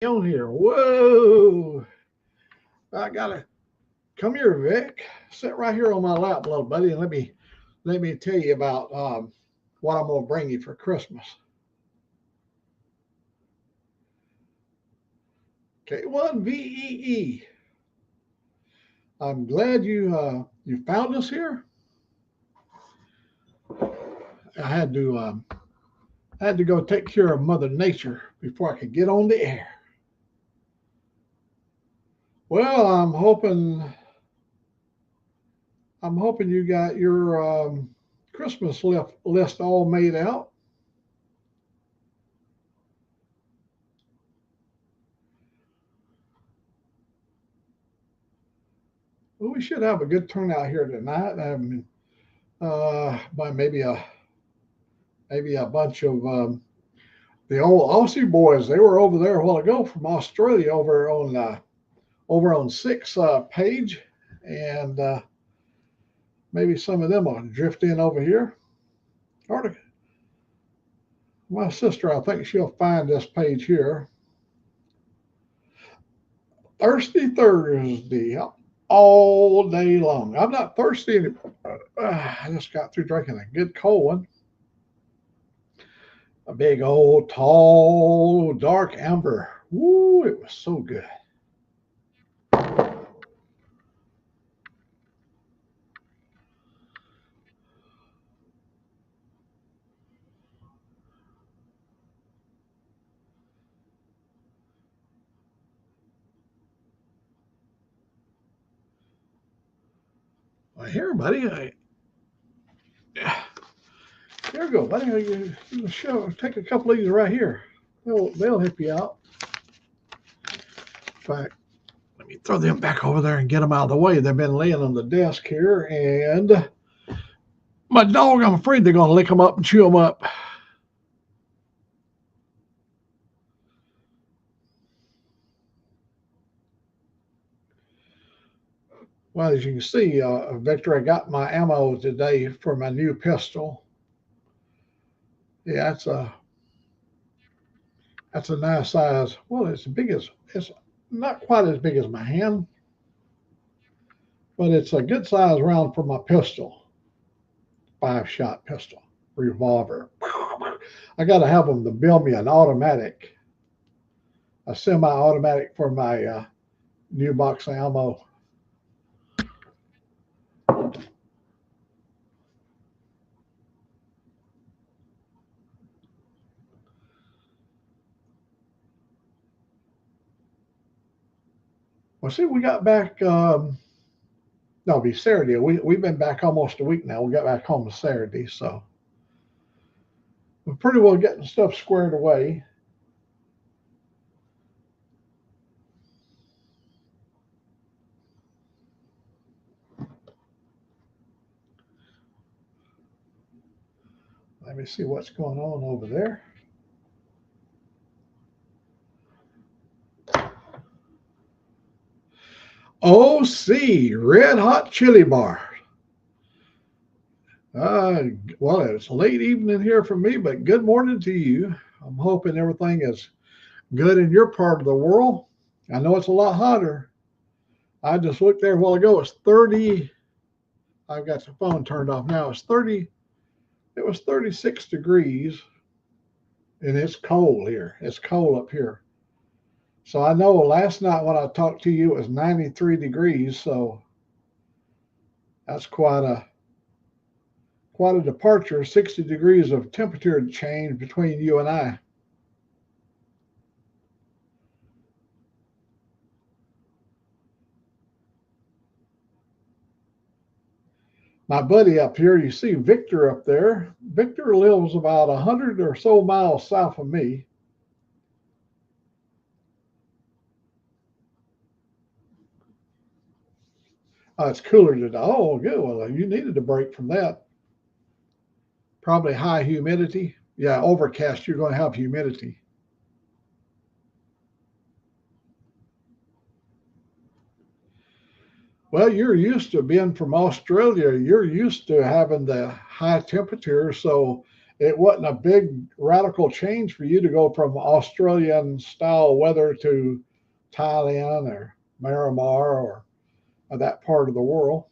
On here. Whoa. I gotta come here, Vic. Sit right here on my lap, little buddy, and let me tell you about what I'm gonna bring you for Christmas. K1VEE. I'm glad you found us here. I had to go take care of Mother Nature before I could get on the air. Well, I'm hoping you got your Christmas list all made out. Well, we should have a good turnout here tonight. I mean, by maybe a bunch of the old Aussie boys. They were over there a while ago from Australia, over on six page, and maybe some of them will drift in over here. Or my sister, I think she'll find this page here. Thirsty Thursday, all day long. I'm not thirsty anymore. I just got through drinking a good cold one. A big old tall dark amber. Woo, it was so good. Well, here, buddy. Here you go, buddy. You show, take a couple of these right here. They'll help you out. In fact, let me throw them back over there and get them out of the way. They've been laying on the desk here, and my dog, I'm afraid they're going to lick them up and chew them up. Well, as you can see, Victor, I got my ammo today for my new pistol. Yeah, that's a nice size. Well, it's not quite as big as my hand, but it's a good size round for my pistol, 5-shot pistol, revolver. I got to have them to build me an automatic, a semi-automatic for my new box of ammo. Well, see, we got back. No, it'll be Saturday. We've been back almost a week now. We got back home Saturday, so we're pretty well getting stuff squared away. Let me see what's going on over there. OC Red Hot Chili Bar. Uh, well, it's late evening here for me, but good morning to you. I'm hoping everything is good in your part of the world. I know it's a lot hotter. I just looked there a while ago. It's 30. I've got the phone turned off now. It's 30. It was 36 degrees, and it's cold here. It's cold up here. So I know last night when I talked to you, it was 93 degrees. So that's quite a departure. 60 degrees of temperature change between you and I. My buddy up here, you see Victor up there. Victor lives about 100 or so miles south of me. It's cooler today. Oh, good. Well, you needed a break from that. Probably high humidity. Yeah, overcast. You're going to have humidity. Well, you're used to being from Australia. You're used to having the high temperature. So it wasn't a big radical change for you to go from Australian style weather to Thailand or Myanmar or that part of the world.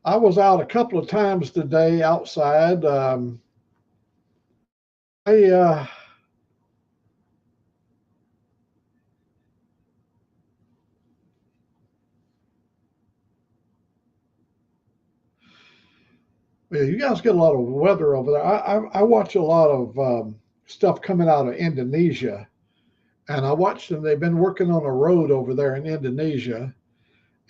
I was out a couple of times today outside. I Yeah, you guys get a lot of weather over there. I watch a lot of stuff coming out of Indonesia, and I watched them. They've been working on a road over there in Indonesia,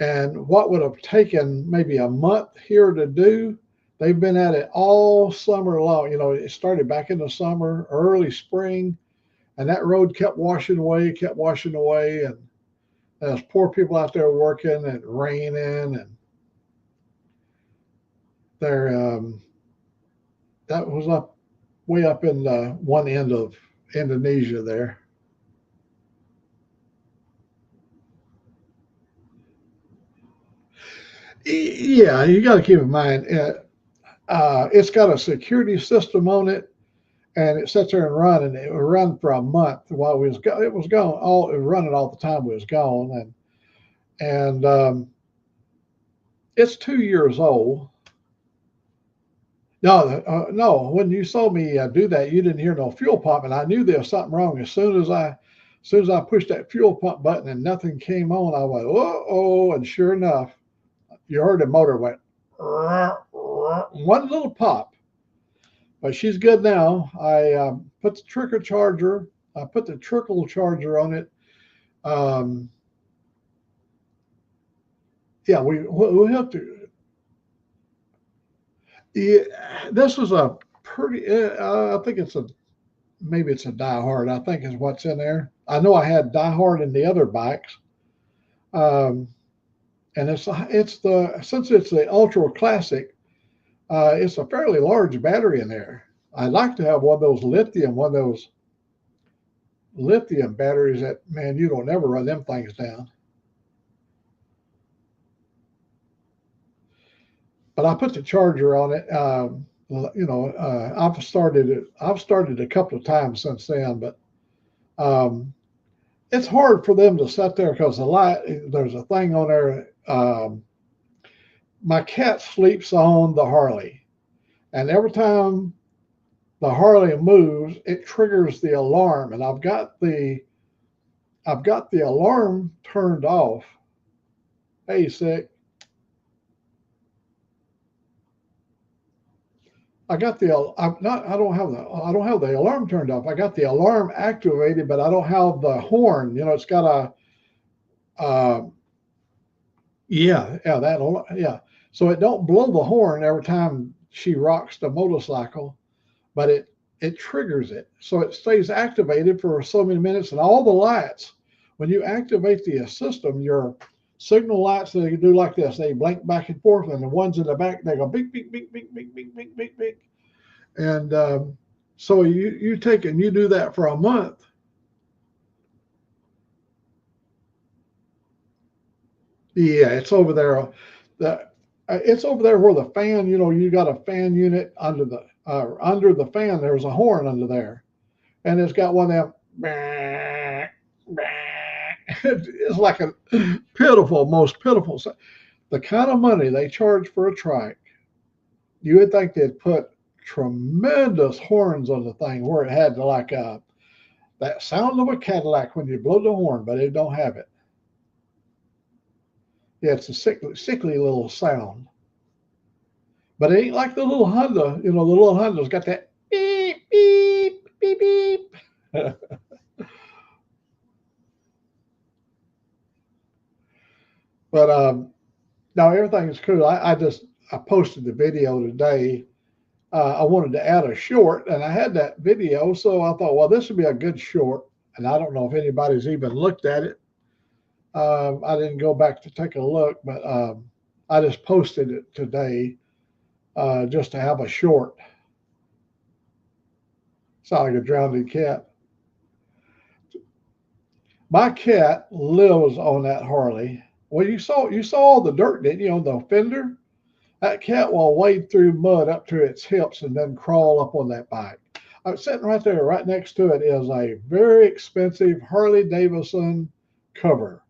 and what would have taken maybe a month here to do, they've been at it all summer long. You know, it started back in the summer, early spring, and that road kept washing away, and there's poor people out there working and raining, and they're that was up way up in the one end of Indonesia there. Yeah, you got to keep in mind it's got a security system on it, and it sits there and run, and it would run for a month while we was it was gone all it was running all the time we was gone, and it's 2 years old. No, no. When you saw me do that, you didn't hear no fuel pump, and I knew there was something wrong as soon as I pushed that fuel pump button and nothing came on. I went, oh, and sure enough, you heard the motor went one little pop. But she's good now. I put the trickle charger. I put the trickle charger on it. Um, yeah, we have to. Yeah, this is a pretty. I think it's a maybe it's a diehard. I think is what's in there. I know I had diehard in the other bikes, um, and it's the since it's the ultra classic, it's a fairly large battery in there. I'd like to have one of those lithium batteries that man you don't ever run them things down. But I put the charger on it. I've started it. I've started a couple of times since then, but um, it's hard for them to sit there because the light. There's a thing on there. My cat sleeps on the Harley, and every time the Harley moves, it triggers the alarm, and I've got the alarm turned off. Hey, sick. I got the I'm not I don't have the alarm turned off. I got the alarm activated, but I don't have the horn. You know, it's got uh yeah. So it don't blow the horn every time she rocks the motorcycle, but it triggers it. So it stays activated for so many minutes, and all the lights when you activate the system, your signal lights they do like this. They blink back and forth, and the ones in the back they go beep beep beep beep beep beep beep beep beep. And so you take and you do that for a month. Yeah, it's over there. The it's over there where the fan. You know, you got a fan unit under the fan. There's a horn under there, and it's got one of them. It's like a most pitiful. The kind of money they charge for a trike, you would think they'd put tremendous horns on the thing where it had like that sound of a Cadillac when you blow the horn, but it don't have it. Yeah, it's a sickly little sound, but it ain't like the little Honda. You know, the little Honda's got that beep beep beep beep. But now everything is cool. I posted the video today. I wanted to add a short, and I had that video, so I thought, well, this would be a good short. And I don't know if anybody's even looked at it. I didn't go back to take a look, but I just posted it today just to have a short. Sound like a drowned cat. My cat lives on that Harley. Well, you saw all the dirt, didn't you, on the fender? That cat will wade through mud up to its hips and then crawl up on that bike. Sitting right there, right next to it, is a very expensive Harley Davidson cover.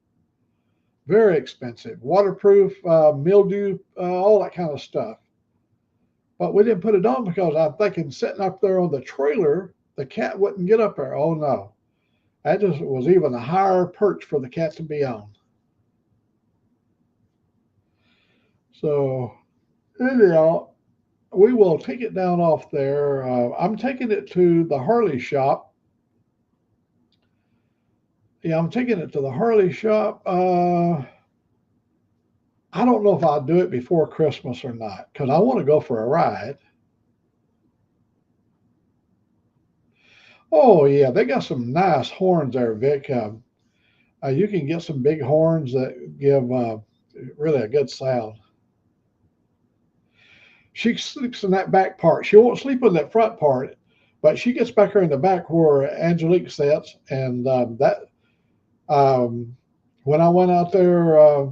Very expensive, waterproof, mildew, all that kind of stuff. But we didn't put it on because I'm thinking sitting up there on the trailer, the cat wouldn't get up there. Oh no, that just was even a higher perch for the cat to be on. So anyhow, we will take it down off there. I'm taking it to the Harley shop. Yeah, I'm taking it to the Harley shop. I don't know if I'll do it before Christmas or not because I want to go for a ride. Oh yeah, they got some nice horns there, Vic. You can get some big horns that give really a good sound. She sleeps in that back part. She won't sleep in that front part, but she gets back there in the back where Angelique sits. And that um, when I went out there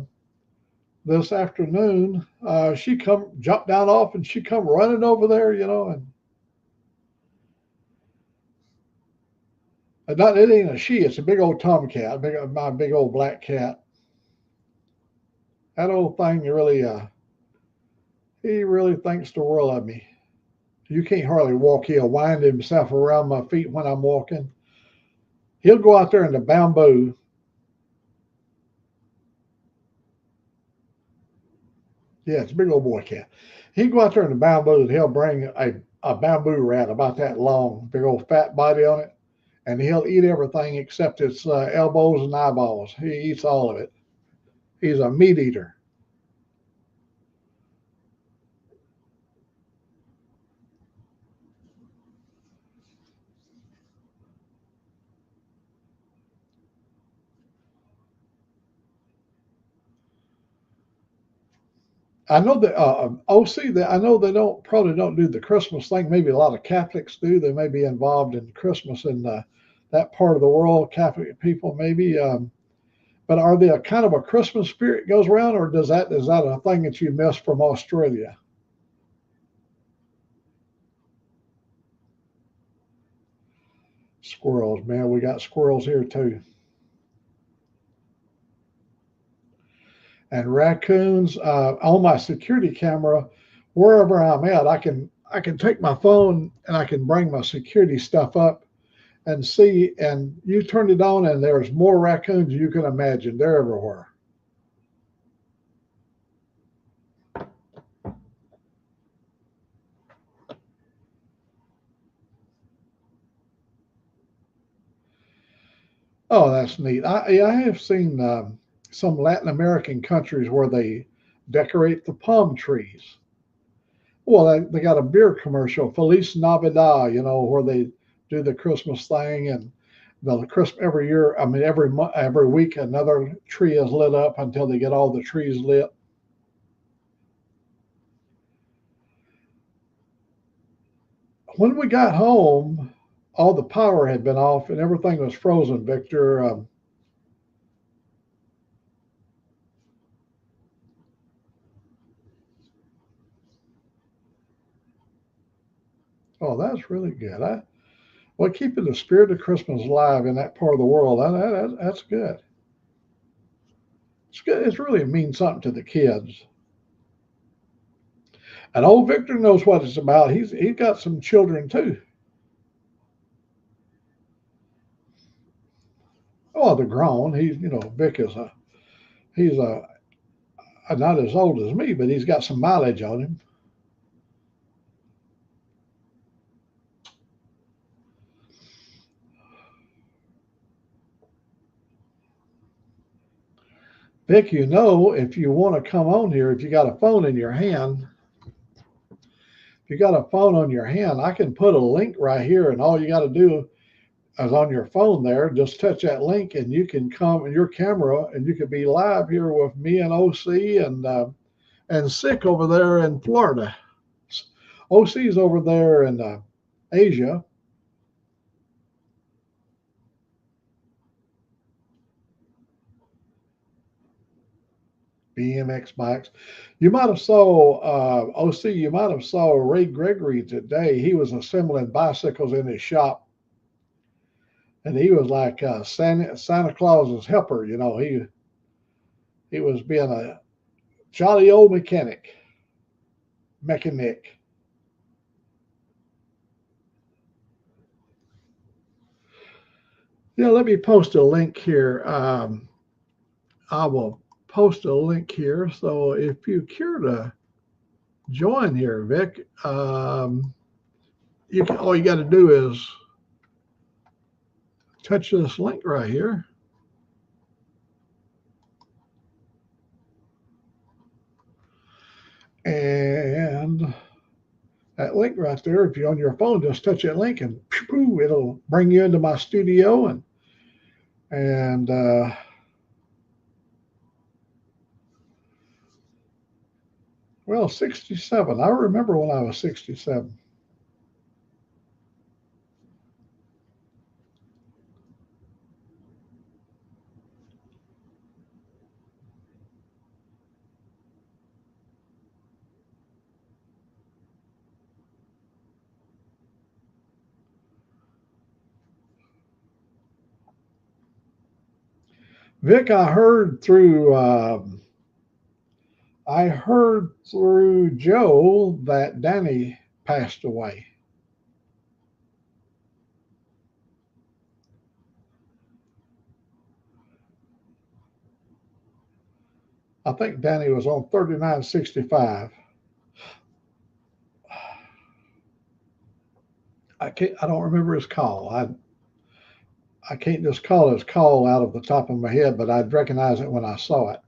this afternoon, she come jumped down off and she come running over there, and not it ain't a she, it's a big old tomcat, my big old black cat. That old thing really, he really thinks the world of me. You can't hardly walk. He'll wind himself around my feet when I'm walking. He'll go out there in the bamboo. Yeah, it's a big old boy cat. He'll go out there in the bamboo and he'll bring a bamboo rat about that long, big old fat body on it, and he'll eat everything except its elbows and eyeballs. He eats all of it. He's a meat eater. I know that OC. That I know they don't probably don't do the Christmas thing. Maybe a lot of Catholics do. They may be involved in Christmas in that part of the world. Catholic people maybe. But are they a kind of a Christmas spirit goes around, or is that a thing that you miss from Australia? Squirrels, man, we got squirrels here too, and raccoons. On my security camera, wherever I'm at, I can take my phone and I can bring my security stuff up and see. And you turn it on, and there's more raccoons than you can imagine. They're everywhere. Oh, that's neat. I have seen some Latin American countries where they decorate the palm trees. Well, they got a beer commercial, Feliz Navidad, where they do the Christmas thing and the Christmas every year. I mean, every week another tree is lit up until they get all the trees lit. When we got home, all the power had been off and everything was frozen. Victor, oh, that's really good. Well, keeping the spirit of Christmas alive in that part of the world, that's good. It's good. It's really means something to the kids. And old Victor knows what it's about. He's got some children too. Oh, they're grown. Vic he's not as old as me, but he's got some mileage on him. Vic, if you want to come on here, if you got a phone in your hand, if you got a phone on your hand, I can put a link right here, and all you got to do is on your phone there, just touch that link, and you can come in your camera, and you can be live here with me and OC and Sick over there in Florida. OC's over there in Asia. BMX bikes. You might have saw OC. You might have saw Ray Gregory today. He was assembling bicycles in his shop, and he was like Santa Claus's helper. You know, he was being a jolly old mechanic. Yeah, let me post a link here. I will post a link here. So if you care to join here, Vic, all you got to do is touch this link right here. And that link right there, if you're on your phone, just touch that link and it'll bring you into my studio and well, 67. I remember when I was 67. Vic, I heard through Joe that Danny passed away. I think Danny was on 3965. I don't remember his call. I can't just call his call out of the top of my head, but I'd recognize it when I saw it.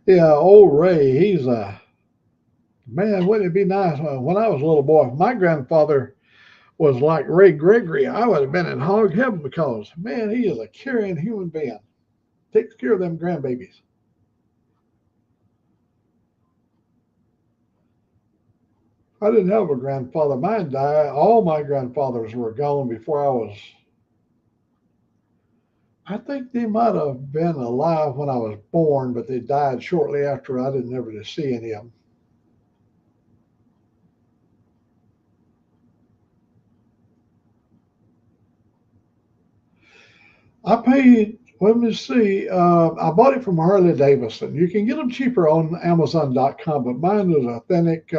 Yeah, old Ray, he's a man. Wouldn't it be nice when I was a little boy? If my grandfather was like Ray Gregory, I would have been in hog heaven because man, he is a caring human being. Takes care of them grandbabies. I didn't have a grandfather. Mine died. All my grandfathers were gone before I was. I think they might have been alive when I was born, but they died shortly after. I didn't ever to see any of them. I paid. Let me see. I bought it from Harley Davidson. You can get them cheaper on Amazon.com, but mine is authentic.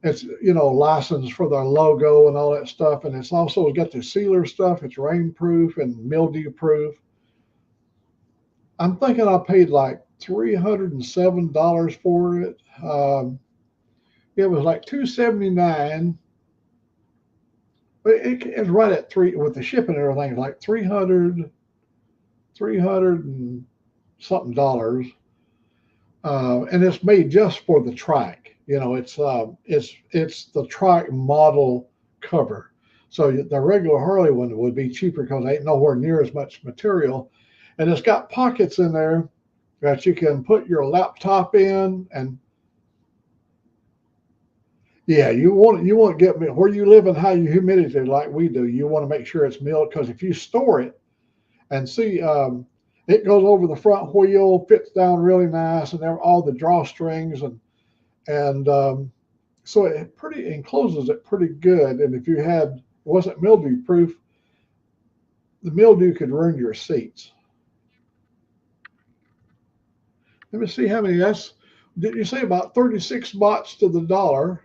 It's licensed for their logo and all that stuff, and it's also got the sealer stuff. It's rainproof and mildew proof. I'm thinking I paid like $307 for it. It was like $279. But it's right at three with the shipping and everything. It's like 300 and something dollars, and it's made just for the trike. It's the trike model cover. So the regular Harley one would be cheaper because ain't nowhere near as much material, and it's got pockets in there that you can put your laptop in. And yeah, you want to get where you live and high humidity like we do. You want to make sure it's milled because if you store it and see, it goes over the front wheel, fits down really nice, and all the drawstrings and so it pretty encloses it pretty good. And if you wasn't mildew proof, the mildew could ruin your seats. Let me see how many. Did you say about 36 bahts to the dollar?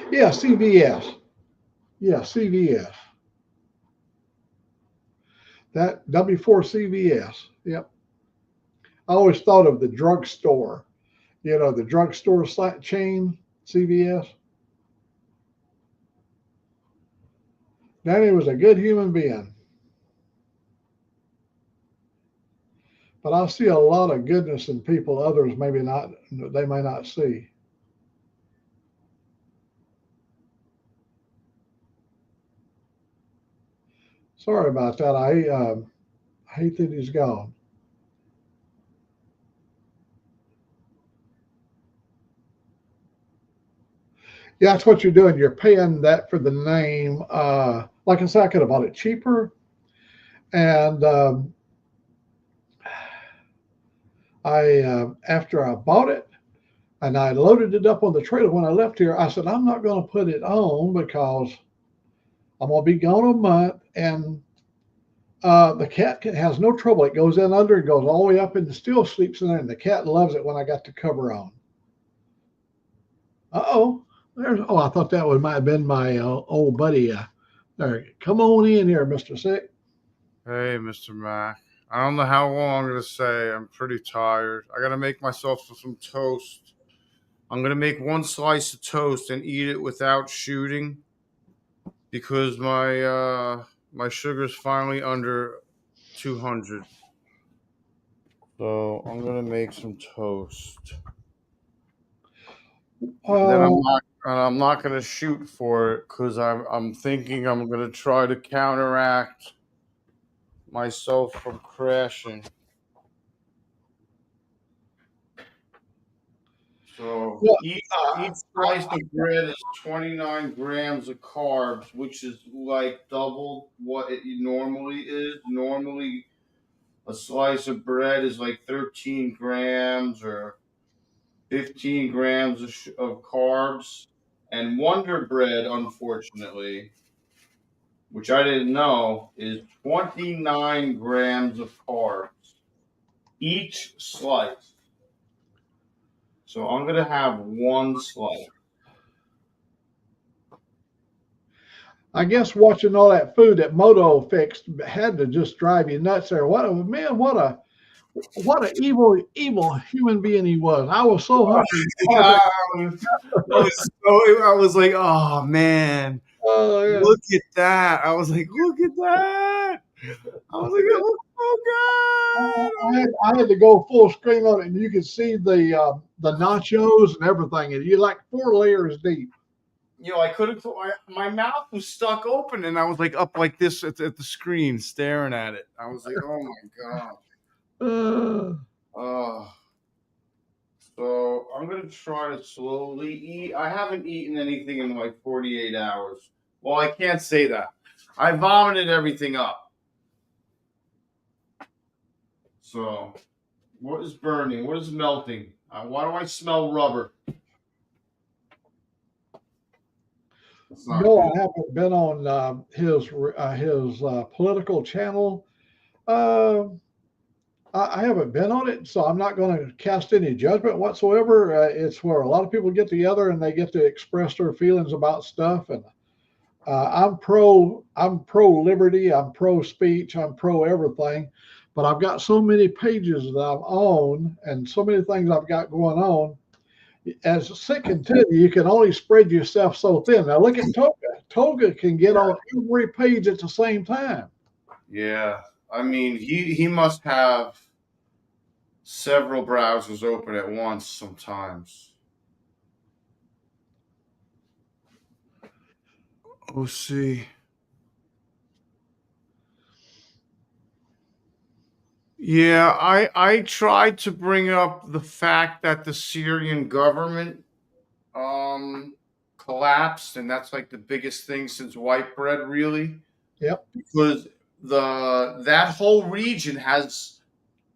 Yeah, CVS. Yeah, CVS. That W4 CVS. Yep. I always thought of the drugstore. The drugstore chain, CVS. Danny was a good human being, but I see a lot of goodness in people others maybe not. They may not see. Sorry about that. I hate that he's gone. Yeah, that's what you're doing. You're paying that for the name. Like I said, I could have bought it cheaper. And after I bought it and I loaded it up on the trailer when I left here, I said, I'm not going to put it on because I'm going to be gone a month. And the cat has no trouble. It goes in under and goes all the way up and still sleeps in there. And the cat loves it when I got the cover on. Uh-oh. I thought that might have been my old buddy. There, come on in here, Mr. Sick. Hey, Mr. Mac. I don't know how long I'm going to say. I'm pretty tired. I got to make myself some toast. I'm going to make one slice of toast and eat it without shooting because my sugar's finally under 200. So I'm going to make some toast. Then I'm not going to shoot for it because I'm thinking I'm going to try to counteract myself from crashing. So each slice of bread is 29 grams of carbs, which is like double what it normally is. Normally, a slice of bread is like 13 grams or 15 grams of carbs. And Wonder Bread, unfortunately, which I didn't know, is 29 grams of carbs each slice. So I'm going to have one slice. I guess watching all that food that Moto fixed had to just drive you nuts there. What a man, what an evil human being he was. I was so hungry. I was like, oh man, Yeah. look at that. I was like, look at that. I was like, it looks so good. I had to go full screen on it, and you could see the nachos and everything, and you like 4 layers deep. I couldn't. My mouth was stuck open, and I was like up like this at the screen, staring at it. I was like, "Oh my god!" So I'm gonna try to slowly eat. I haven't eaten anything in like 48 hours. Well, I can't say that. I vomited everything up. So, what is burning? What is melting? Why do I smell rubber? No, I haven't been on his political channel. I haven't been on it, so I'm not going to cast any judgment whatsoever. It's where a lot of people get together and they get to express their feelings about stuff. And I'm pro liberty. I'm pro speech. I'm pro everything. But I've got so many pages that I'm on and so many things I've got going on. As Sick can tell you, you can only spread yourself so thin. Now look at Toga. Toga can get on every page at the same time. Yeah, I mean he must have several browsers open at once sometimes. Oh, see. Yeah, I tried to bring up the fact that the Syrian government collapsed, and that's like the biggest thing since white bread, really. Yep. Because that whole region has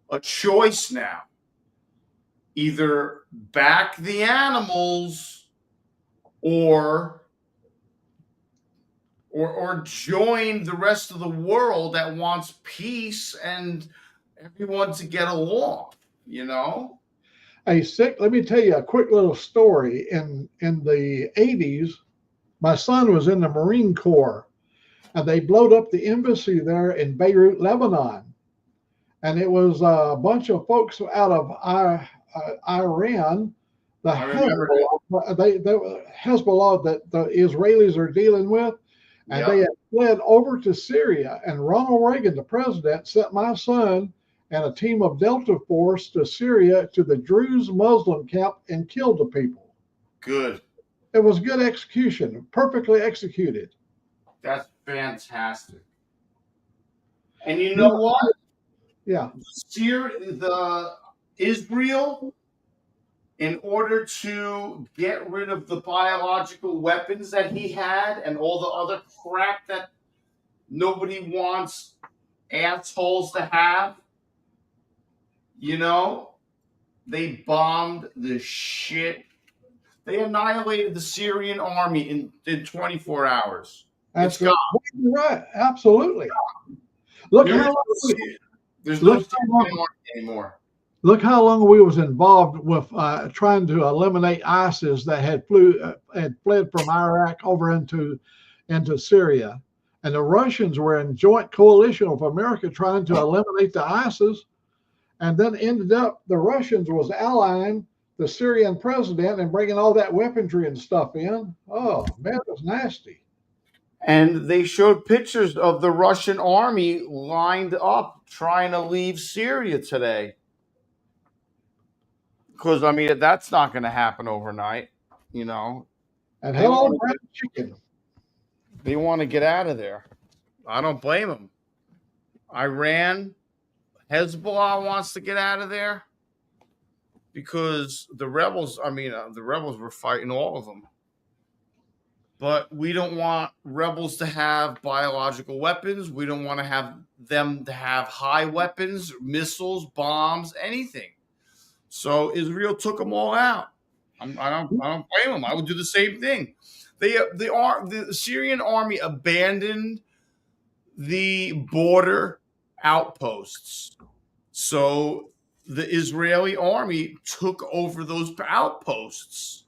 a choice now. Either back the animals or join the rest of the world that wants peace and everyone to get along, Hey, Sick, let me tell you a quick little story. In the 80s, my son was in the Marine Corps, and they blowed up the embassy there in Beirut, Lebanon. And it was a bunch of folks out of Iran, the Hezbollah that the Israelis are dealing with, and they had fled over to Syria. And Ronald Reagan, the president, sent my son and a team of Delta Force to Syria to the Druze Muslim camp and killed the people. Good. It was good execution, perfectly executed. That's fantastic. And you know what? Yeah. The Israel, in order to get rid of the biological weapons that he had and all the other crap that nobody wants assholes to have, they bombed the shit. They annihilated the Syrian army in 24 hours. That's right. Absolutely. Look how there's no Syrian army anymore. Look how long we was involved with trying to eliminate ISIS that had fled from Iraq over into Syria, and the Russians were in joint coalition with America trying to eliminate the ISIS, and then ended up the Russians was allying the Syrian president and bringing all that weaponry and stuff in. Oh man, it was nasty. And they showed pictures of the Russian army lined up trying to leave Syria today. Because, I mean, that's not going to happen overnight, And hello, fried chicken. They want to get out of there. I don't blame them. Iran, Hezbollah wants to get out of there because the rebels were fighting all of them. But we don't want rebels to have biological weapons. We don't want to have them to have high weapons, missiles, bombs, anything. So Israel took them all out. I don't blame them. I would do the same thing. The Syrian army abandoned the border outposts. So the Israeli army took over those outposts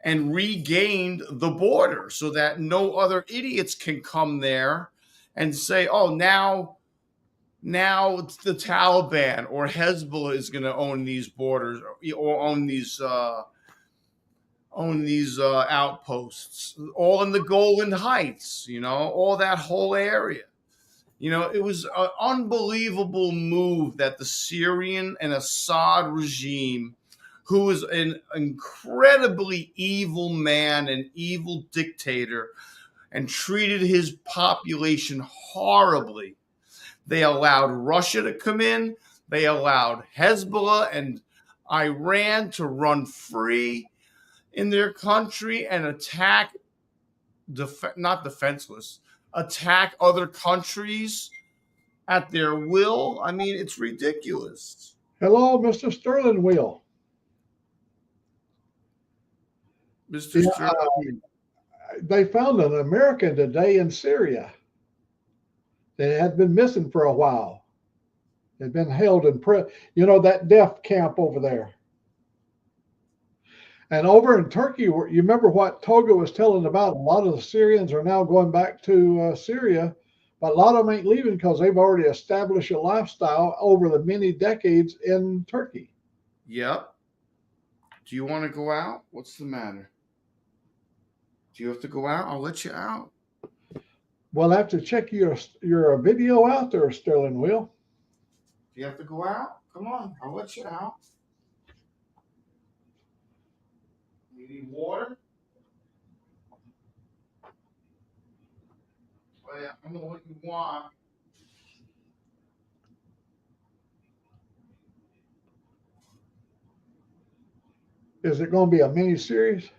and regained the border so that no other idiots can come there and say, oh, now it's the Taliban or Hezbollah is going to own these borders or own these outposts, all in the Golan Heights, all that whole area. It was an unbelievable move that the Syrian and Assad regime, who is an incredibly evil man, an evil dictator, and treated his population horribly. They allowed Russia to come in. They allowed Hezbollah and Iran to run free in their country and attack, not defenseless, attack other countries at their will. I mean, it's ridiculous. Hello, Mr. Sterling Wheel. Mr. Sterling. They found an American today in Syria. They had been missing for a while. They'd been held in that death camp over there. And over in Turkey, you remember what Toga was telling about? A lot of the Syrians are now going back to Syria, but a lot of them ain't leaving because they've already established a lifestyle over the many decades in Turkey. Yep. Do you want to go out? What's the matter? Do you have to go out? I'll let you out. Well, I have to check your video out there, Sterling Wheel. Do you have to go out? Come on, I'll let you out. You need water? Oh, yeah, I know what you want. Is it going to be a mini series?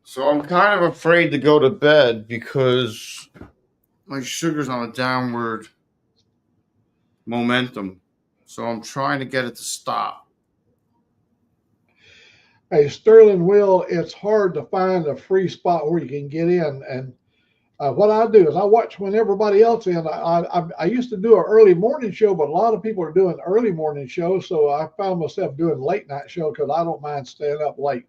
So I'm kind of afraid to go to bed because my sugar's on a downward momentum. So I'm trying to get it to stop. Hey, Sterling Wheel, it's hard to find a free spot where you can get in. And what I do is I watch when everybody else in. I used to do an early morning show, but a lot of people are doing early morning shows. So I found myself doing late night show because I don't mind staying up late.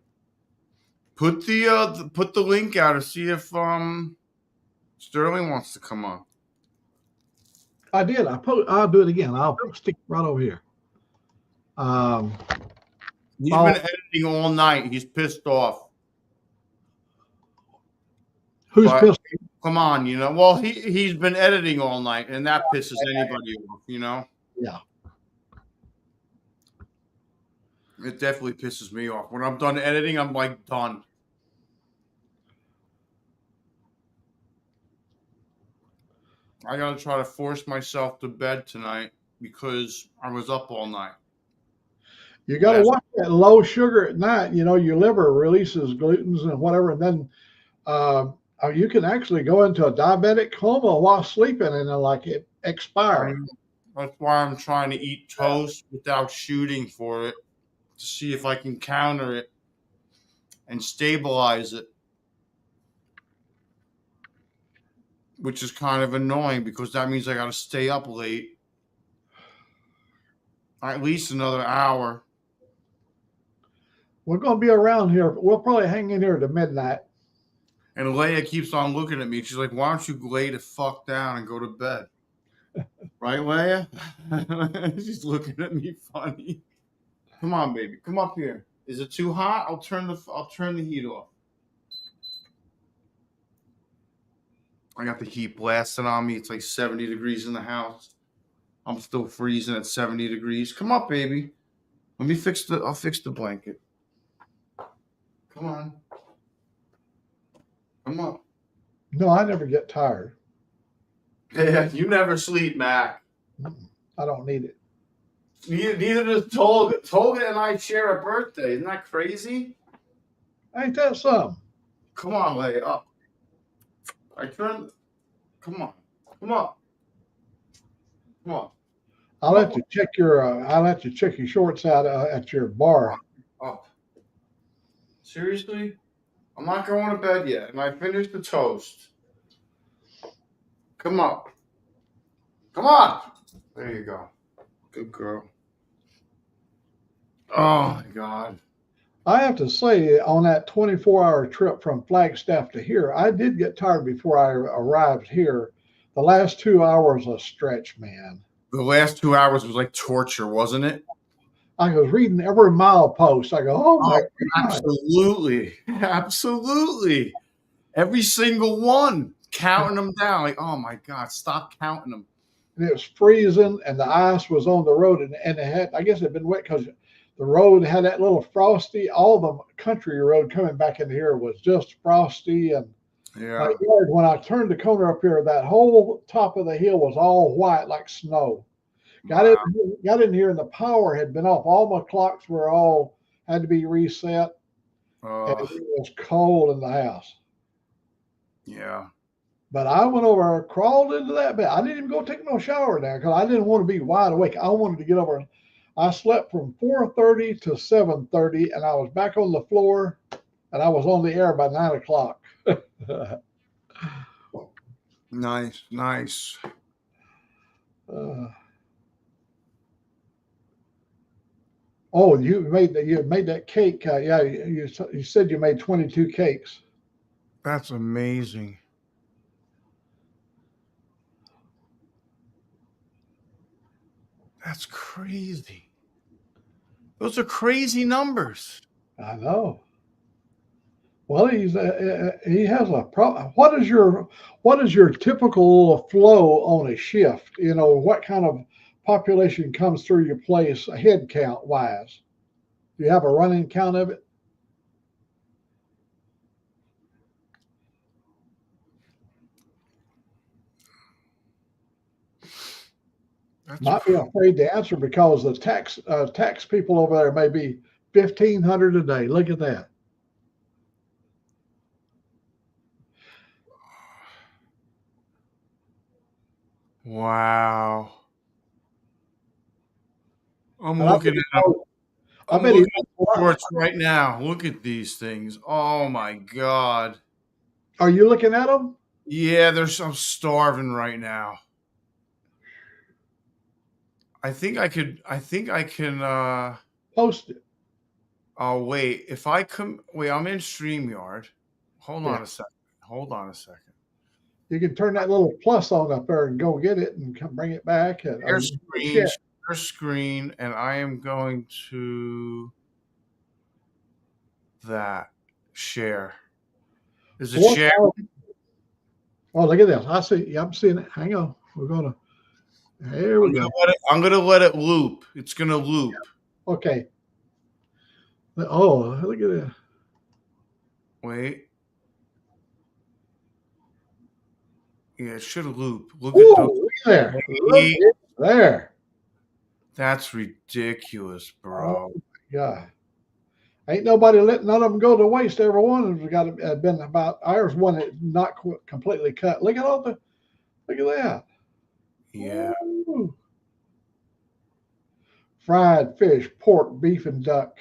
Put the link out to see if Sterling wants to come on. I did. I'll do it again. I'll stick right over here. He's Oh, been editing all night. He's pissed off. who's But pissed? come on, well, he's been editing all night, and that pisses anybody off. Yeah. It definitely pisses me off. When I'm done editing, I'm like done. I gotta try to force myself to bed tonight because I was up all night. You got to watch that low sugar at night. Your liver releases glutens and whatever, and then you can actually go into a diabetic coma while sleeping and like it expire. That's why I'm trying to eat toast without shooting for it to see if I can counter it and stabilize it, which is kind of annoying because that means I got to stay up late, at least another hour. We're going to be around here. We'll probably hang in here to midnight. And Leia keeps on looking at me. She's like, why don't you lay the fuck down and go to bed? Right, Leia? She's looking at me funny. Come on, baby. Come up here. Is it too hot? I'll turn the heat off. I got the heat blasting on me. It's like 70 degrees in the house. I'm still freezing at 70 degrees. Come up, baby. I'll fix the blanket. Come on. Come up. No, I never get tired. Yeah, you never sleep, Mac. I don't need it. Neither does Tolga. Tolga and I share a birthday. Isn't that crazy? Ain't that something? Come on, Leia, up. Come on. Come on. Come on. I'll have to check your shorts out at your bar. Up. Seriously? I'm not going to bed yet, and I finished the toast. Come up. Come on. There you go. Good girl. Oh, my God. I have to say, on that 24-hour trip from Flagstaff to here, I did get tired before I arrived here. The last 2 hours a stretch, man. The last 2 hours was like torture, wasn't it? I was reading every milepost. I go, oh my God. Absolutely. Absolutely. Every single one. Counting them down. Like, oh my God, stop counting them. And it was freezing and the ice was on the road and it had, I guess it had been wet because the road had that little frosty, all the country road coming back in here was just frosty. And yeah, when I turned the corner up here, that whole top of the hill was all white like snow. Got in here and the power had been off. All my clocks were all had to be reset. And it was cold in the house. Yeah. But I went over, crawled into that bed. I didn't even go take no shower now because I didn't want to be wide awake. I wanted to get over. I slept from 4:30 to 7:30, and I was back on the floor, and I was on the air by 9 o'clock. Nice. Oh, you made that cake. Yeah, you said you made 22 cakes. That's amazing. That's crazy. Those are crazy numbers. I know. Well, he has a problem. What is your typical flow on a shift? What kind of population comes through your place head count wise? Do you have a running count of it? Might be afraid to answer because the tax people over there may be 1,500 a day. Look at that. Wow. I'm looking at them. I'm looking at the shorts right now. Look at these things. Oh my God. Are you looking at them? Yeah, I'm starving right now. I think I can post it. Oh, wait. If I come, wait, I'm in StreamYard. Hold on a second. You can turn that little plus on up there and go get it and bring it back. Share screen, and I am going to that. Share. Is it Four share? thousand. Oh, look at this. I see. Yeah, I'm seeing it. Hang on. We're gonna. Here we go. I'm gonna let it loop. It's gonna loop. Okay. Oh, look at that. Wait. Yeah, it should loop. Look Ooh, at those. look there. Look there. That's ridiculous, bro. Oh, God. Ain't nobody letting none of them go to waste. Every one of them's got to been about ours. One that not completely cut. Look at all the. Look at that. Yeah. Ooh. Fried fish, pork, beef, and duck.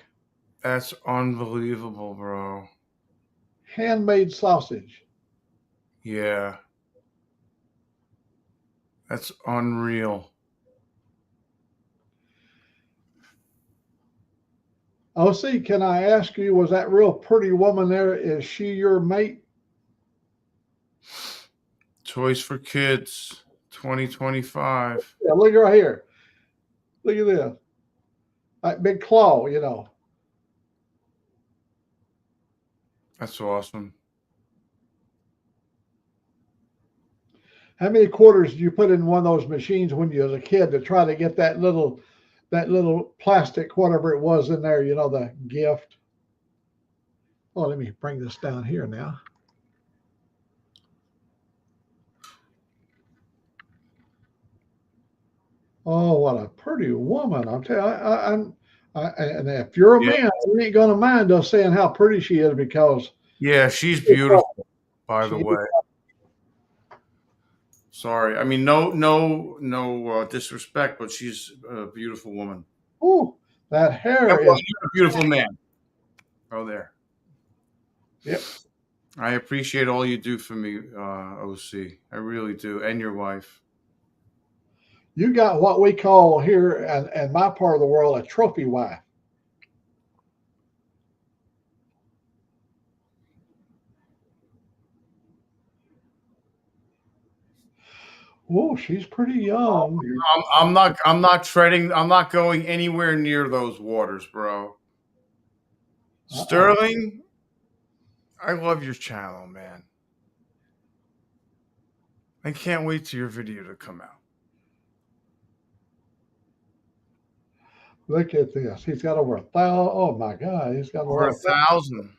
That's unbelievable, bro. Handmade sausage. Yeah. That's unreal. OC, can I ask you, was that real pretty woman there, is she your mate? Toys for Kids 2025. Yeah, look right here. Look at this. That big claw, you know. That's awesome. How many quarters did you put in one of those machines when you was a kid to try to get that little plastic, whatever it was in there, you know, the gift? Oh, let me bring this down here now. Oh, what a pretty woman! I'll tell you, and if you're a man, you ain't gonna mind us saying how pretty she is because yeah, she's beautiful. By the way, sorry. I mean, no disrespect, but she's a beautiful woman. Ooh, that hair is a beautiful man. Oh, there. Yep. I appreciate all you do for me, OC. I really do, and your wife. You got what we call here in my part of the world a trophy wife. Oh, she's pretty young. I'm not treading. I'm not going anywhere near those waters, bro. Sterling, I love your channel, man. I can't wait till your video to come out. Look at this. He's got over 1,000. Oh my God, he's got over 1,000.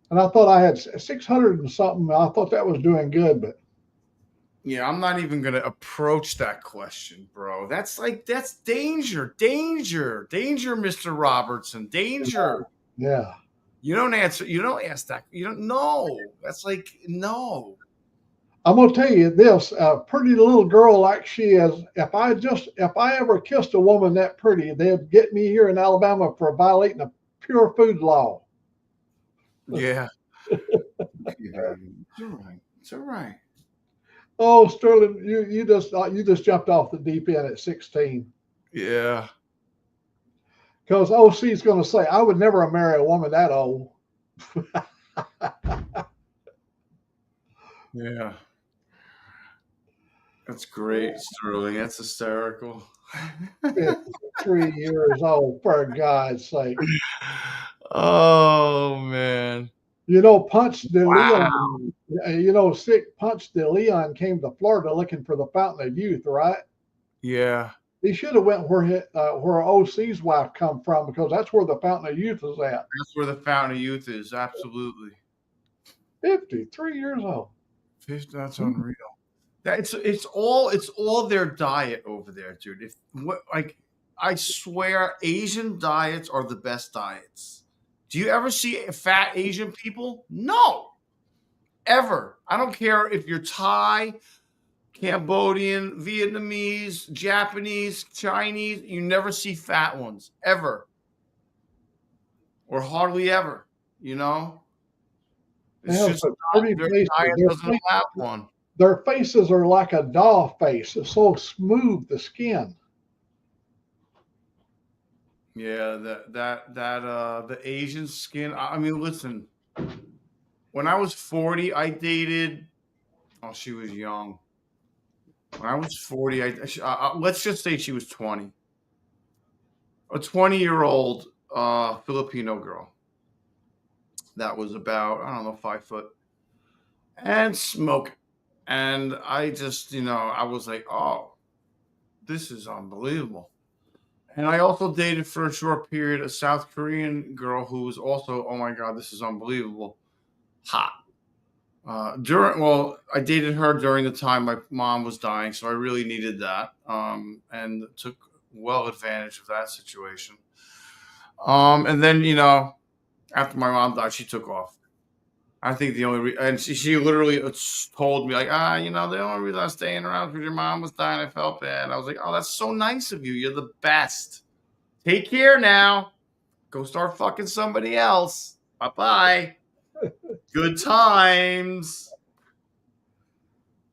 And I thought I had 600 and something. I thought that was doing good, but yeah, I'm not even gonna approach that question, bro. That's danger, Mr. Robertson, danger. Yeah. You don't answer. You don't ask that. You don't know. That's like no. I'm gonna tell you this: a pretty little girl like she is. If I ever kissed a woman that pretty, they'd get me here in Alabama for violating a pure food law. Yeah. It's all right. It's all right. Oh, Sterling, you just jumped off the deep end at 16. Yeah. Because OC's going to say, I would never marry a woman that old. Yeah. That's great, Sterling. That's hysterical. 53 years old, for God's sake. Oh, man. You know, Ponce de Leon, Ponce de Leon came to Florida looking for the Fountain of Youth, right? Yeah. He should have went where OC's wife come from because that's where the Fountain of Youth is at. That's where the Fountain of Youth is. Absolutely. 53 years old. That's unreal. It's all their diet over there, dude. I swear, Asian diets are the best diets. Do you ever see fat Asian people? No, ever. I don't care if you're Thai, Cambodian, Vietnamese, Japanese, Chinese. You never see fat ones ever, or hardly ever. You know, it's just their diet doesn't have one. Their faces are like a doll face. It's so smooth, the skin. Yeah, the Asian skin. I mean, listen. When I was 40, I dated. Oh, she was young. When I was 40, let's just say she was 20. A 20-year-old Filipino girl. that was about, I don't know, 5 foot, and smoking. And I just, I was like, oh, this is unbelievable. And I also dated for a short period a South Korean girl who was also, oh my God, this is unbelievable, hot. I dated her during the time my mom was dying, so I really needed that, and took well advantage of that situation. And then, after my mom died, she took off. I think and she literally told me like, the only reason I'm staying around is because your mom was dying. I felt bad. I was like, oh, that's so nice of you. You're the best. Take care now. Go start fucking somebody else. Bye bye. Good times.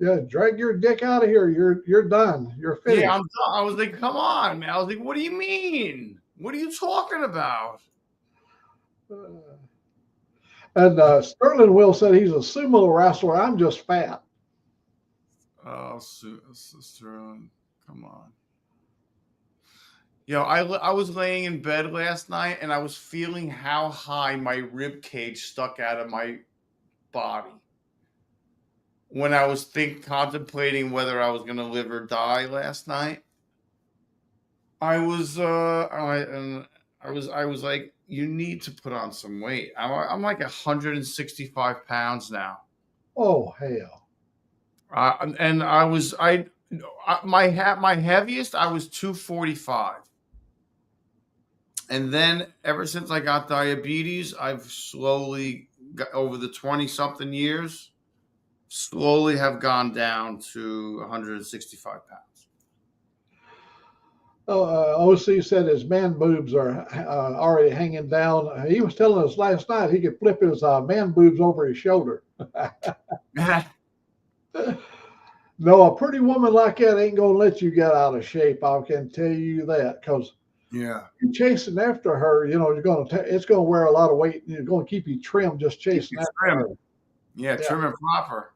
Yeah, drag your dick out of here. You're done. You're finished. Yeah, I'm done. I was like, come on, man. I was like, what do you mean? What are you talking about? And Sterling Will said he's a sumo wrestler. I'm just fat. Oh, Sterling, come on. I was laying in bed last night and I was feeling how high my rib cage stuck out of my body when I was contemplating whether I was going to live or die last night. I was like, you need to put on some weight. I'm like 165 pounds now. Oh hell! And my heaviest I was 245. And then ever since I got diabetes, I've slowly got over the 20 something years, slowly have gone down to 165 pounds. OC said his man boobs are already hanging down. He was telling us last night he could flip his man boobs over his shoulder. No, a pretty woman like that ain't gonna let you get out of shape. I can tell you that, because you're chasing after her. It's gonna wear a lot of weight. And it's gonna keep you trim just chasing after her. Yeah, trim and proper.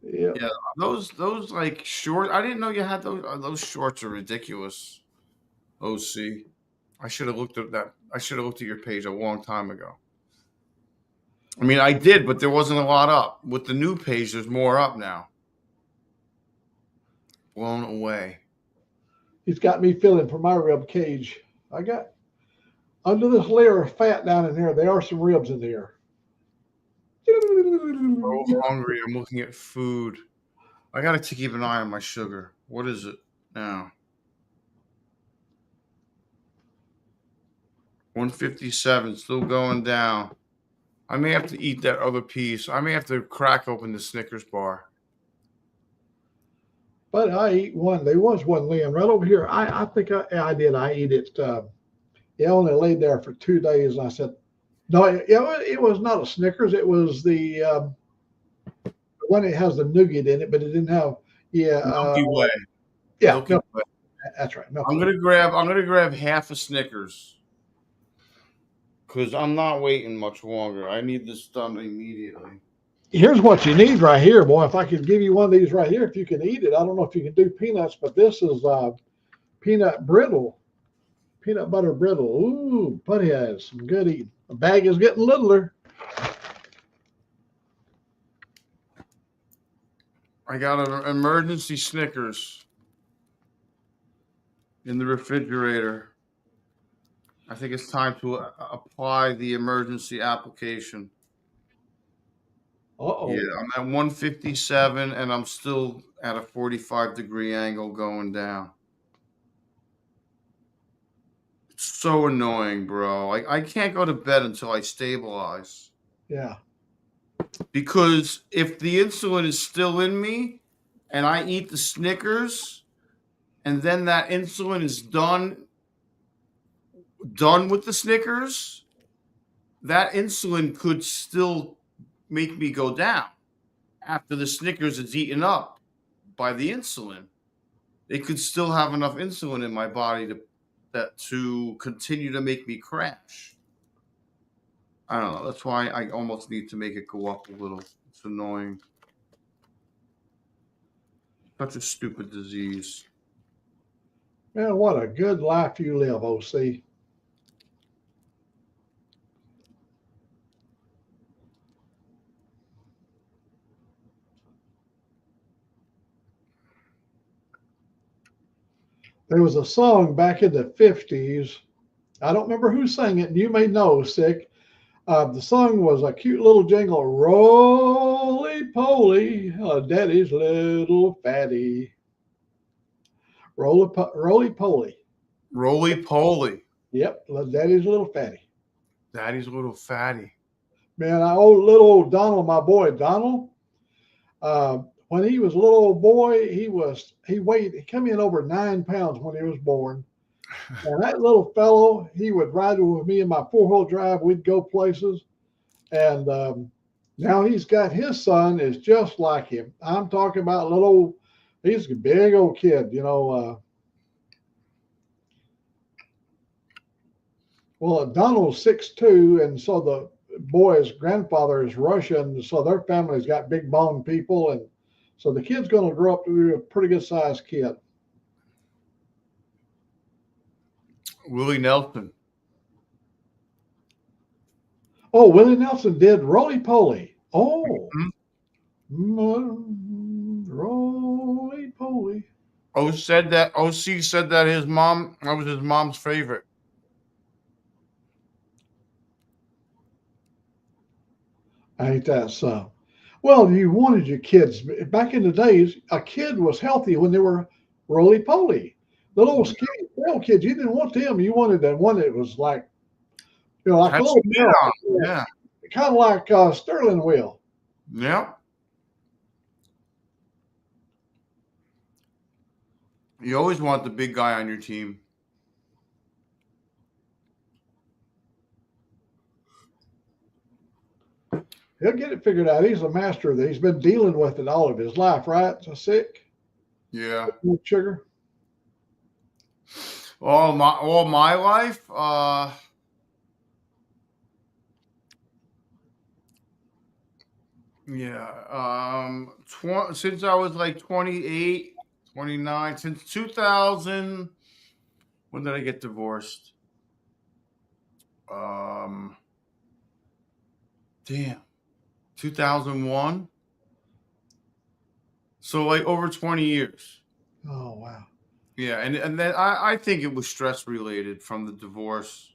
Yeah. Those like short. I didn't know you had those. Those shorts are ridiculous. OC, I should have looked at that. I should have looked at your page a long time ago. I mean, I did, but there wasn't a lot up. With the new page, there's more up now. Blown away. He's got me feeling for my rib cage. I got under this layer of fat down in there. There are some ribs in there. So hungry. I'm looking at food. I got to keep an eye on my sugar. What is it now? 157, still going down. I may have to eat that other piece. I may have to crack open the Snickers bar. But I eat one. There was one laying right over here. I think I did. I eat it. It only laid there for 2 days. And I said, no, it was not a Snickers. It was the one that has the nougat in it, but it didn't have. Milky Way. Yeah, Milky Way. That's right. I'm gonna grab half a Snickers because I'm not waiting much longer. I need this done immediately. Here's what you need right here, boy. If I could give you one of these right here, if you can eat it. I don't know if you can do peanuts, but this is peanut brittle, peanut butter brittle. Ooh, buddy has some good eating. The bag is getting littler. I got an emergency Snickers in the refrigerator. I think it's time to apply the emergency application. Uh-oh. Yeah, I'm at 157 and I'm still at a 45-degree angle going down. It's so annoying, bro. I can't go to bed until I stabilize. Yeah. Because if the insulin is still in me and I eat the Snickers and then that insulin is done with the Snickers, that insulin could still make me go down after the Snickers is eaten up by the insulin. It could still have enough insulin in my body to continue to make me crash. I don't know. That's why I almost need to make it go up a little. It's annoying. Such a stupid disease. Man, what a good life you live, OC. there was a song back in the 50s. I don't remember who sang it, and you may know, Sick. The song was a cute little jingle, Roly Poly, Daddy's little fatty. Roly Poly. Roly Poly. Yep, Daddy's little fatty. Daddy's a little fatty. Man, little old Donald, my boy Donald. When he was a little old boy, he came in over 9 pounds when he was born. And that little fellow, he would ride with me in my 4-wheel drive. We'd go places. And now he's got his son is just like him. I'm talking about he's a big old kid, Well, Donald's 6'2", and so the boy's grandfather is Russian, so their family's got big bone people, and so the kid's going to grow up to be a pretty good sized kid. Willie Nelson. Oh, Willie Nelson did Roly Poly. Oh, Roly Poly. OC said that that was his mom's favorite. Ain't that so? Well, you wanted your kids back in the days. A kid was healthy when they were roly poly. The little skinny little kids, you didn't want them. You wanted that one that was like, like a little girl. Yeah, kind of like Sterling Wheel. Yeah. You always want the big guy on your team. He'll get it figured out. He's a master of that. He's been dealing with it all of his life, right? So Sick. Yeah. Sugar. All my life. Yeah. Since I was like 28, 29, since 2000. When did I get divorced? Damn. 2001. So like over 20 years. Oh wow. Yeah, and then I think it was stress related from the divorce.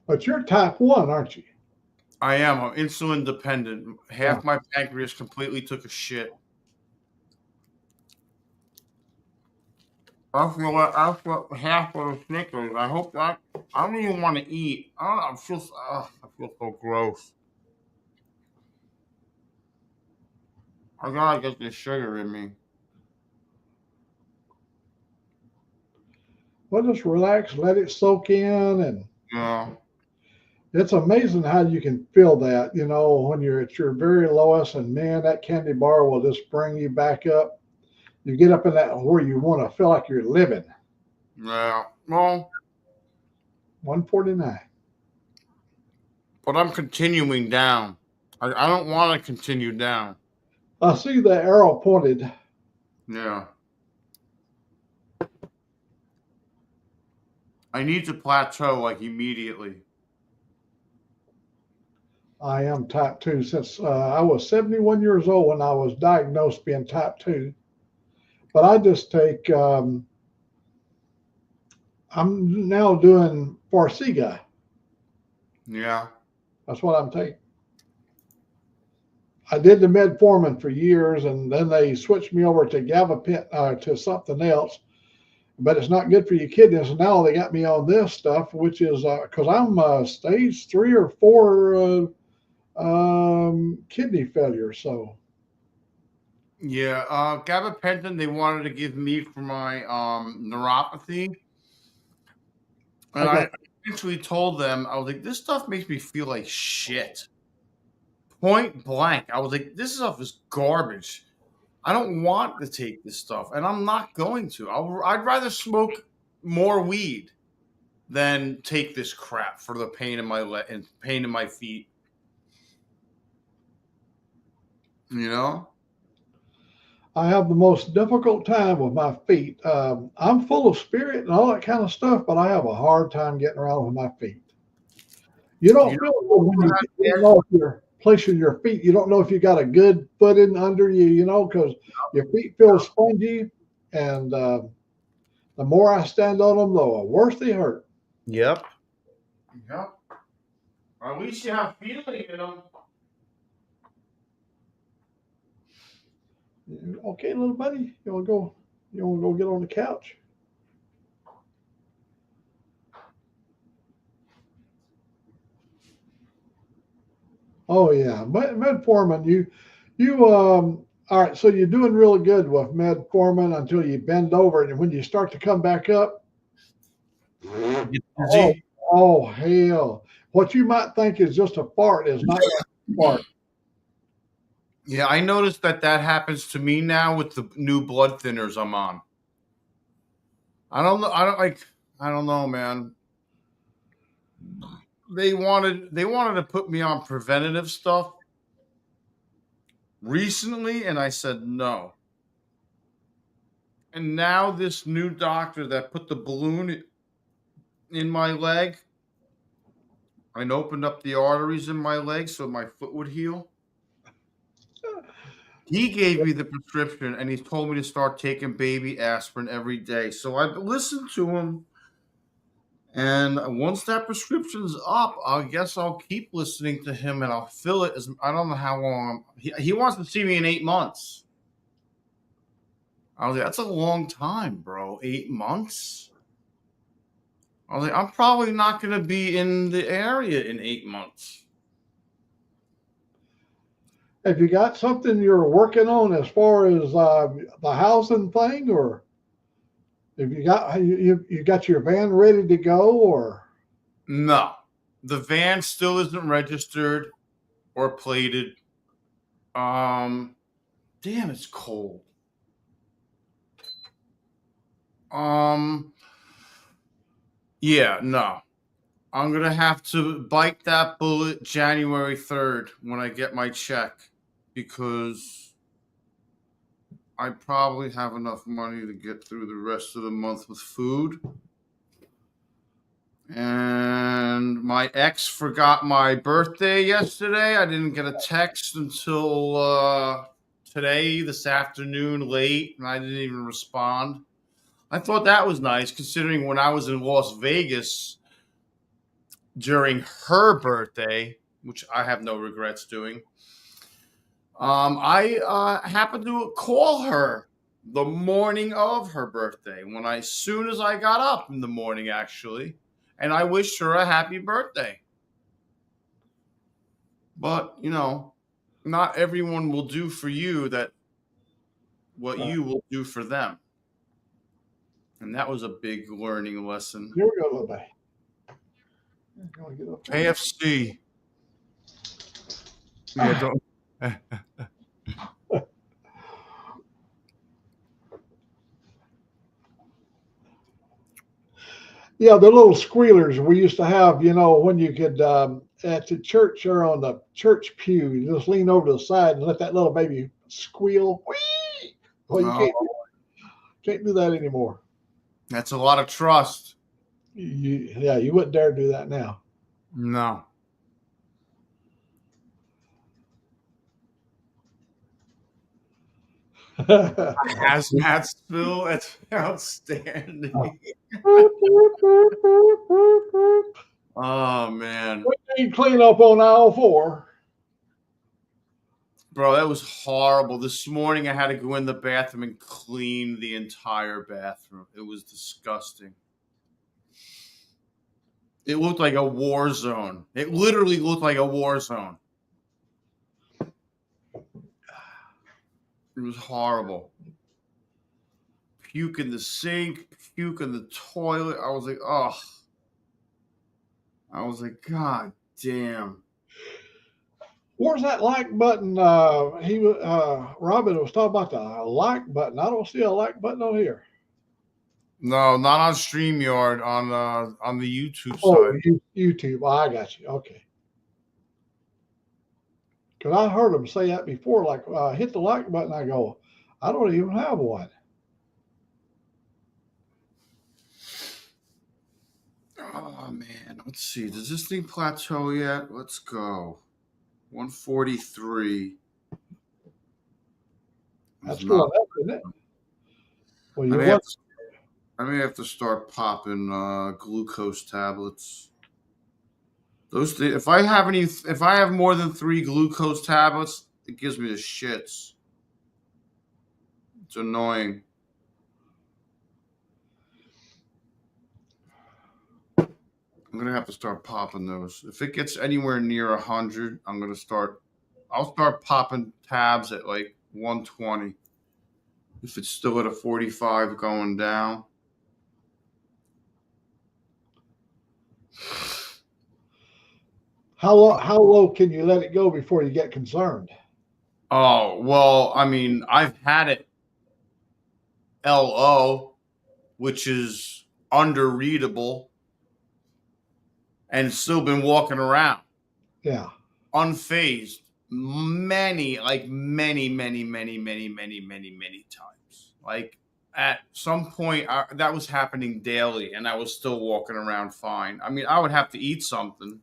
But you're type 1, aren't you? I am. I'm insulin dependent. Half my pancreas completely took a shit. I feel half of the Snickers. I hope that I don't even want to eat. I don't know. I feel so gross. I gotta get this sugar in me. Well, just relax, let it soak in, and it's amazing how you can feel that, when you're at your very lowest, and man, that candy bar will just bring you back up. You get up in that where you want to feel like you're living. Yeah. Well, 149. But I'm continuing down. I don't want to continue down. I see the arrow pointed. Yeah. I need to plateau like immediately. I am type 2 since I was 71 years old when I was diagnosed being type 2. But I just take, I'm now doing Farxiga. Yeah. That's what I'm taking. I did the metformin for years, and then they switched me over to gabapentin to something else. But it's not good for your kidneys. And now they got me on this stuff, which is because I'm stage 3 or 4 kidney failure. So. Yeah, gabapentin they wanted to give me for my neuropathy. And I eventually told them, I was like, this stuff makes me feel like shit. Point blank. I was like, this stuff is garbage. I don't want to take this stuff, and I'm not going to. I'd rather smoke more weed than take this crap for the pain in my and pain in my feet. I have the most difficult time with my feet. I'm full of spirit and all that kind of stuff, but I have a hard time getting around with my feet. You don't feel when you know if you're placing your feet. You don't know if you got a good footing under you, because your feet feel spongy. and the more I stand on them, the worse they hurt. Yep. Yep. Or at least you have feeling in them. Okay, little buddy, you want to go? You want to go get on the couch? Oh yeah, metformin. All right. So you're doing really good with metformin until you bend over, and when you start to come back up, Get oh, dizzy. oh hell! What you might think is just a fart is not a fart. Yeah, I noticed that happens to me now with the new blood thinners I'm on. I don't know. I don't know, man. They wanted to put me on preventative stuff recently, and I said no. And now this new doctor that put the balloon in my leg and opened up the arteries in my leg so my foot would heal. He gave me the prescription and he told me to start taking baby aspirin every day. So I listened to him. And once that prescription's up, I guess I'll keep listening to him and I'll fill it. I don't know how long. He wants to see me in 8 months. I was like, that's a long time, bro. 8 months? I was like, I'm probably not going to be in the area in 8 months. Have you got something you're working on as far as the housing thing, or have you got your van ready to go, or? No, the van still isn't registered or plated. Damn, it's cold. Yeah, no. I'm gonna have to bite that bullet January 3rd when I get my check because I probably have enough money to get through the rest of the month with food. And my ex forgot my birthday yesterday. I didn't get a text until today, this afternoon, late, and I didn't even respond. I thought that was nice considering when I was in Las Vegas during her birthday, which I have no regrets doing. I happened to call her the morning of her birthday as soon as I got up in the morning, actually, and I wished her a happy birthday. But not everyone will do for you what you will do for them, and that was a big learning lesson. Here we go, little buddy. KFC. Yeah, don't. Yeah, the little squealers we used to have, when you could at the church or on the church pew, you just lean over to the side and let that little baby squeal. Whee! Well, you can't do that anymore. That's a lot of trust. You wouldn't dare do that now. No. Hazmat spill. That's outstanding. Oh man. We need clean up on aisle 4. Bro, that was horrible. This morning I had to go in the bathroom and clean the entire bathroom. It was disgusting. It looked like a war zone. It literally looked like a war zone. It was horrible. Puke in the sink, puke in the toilet. I was like, oh. I was like, God damn. Where's that like button? Robin was talking about the like button. I don't see a like button on here. No, not on StreamYard, on the YouTube side. YouTube. Oh, I got you. Okay. Because I heard them say that before, like hit the like button. I go, I don't even have one. Oh man, let's see. Does this thing plateau yet? Let's go. 143. That's going up, isn't it? Well, I you may want have to start popping glucose tablets. If I have more than 3 glucose tablets, it gives me the shits. It's annoying. I'm gonna have to start popping those. If it gets anywhere near 100, I'll start popping tabs at like 120. If it's still at a 45 going down. how low can you let it go before you get concerned? Oh, well, I mean, I've had it LO, which is underreadable, and still been walking around Yeah. unfazed many times. Like at some point, that was happening daily, and I was still walking around fine. I mean, I would have to eat something.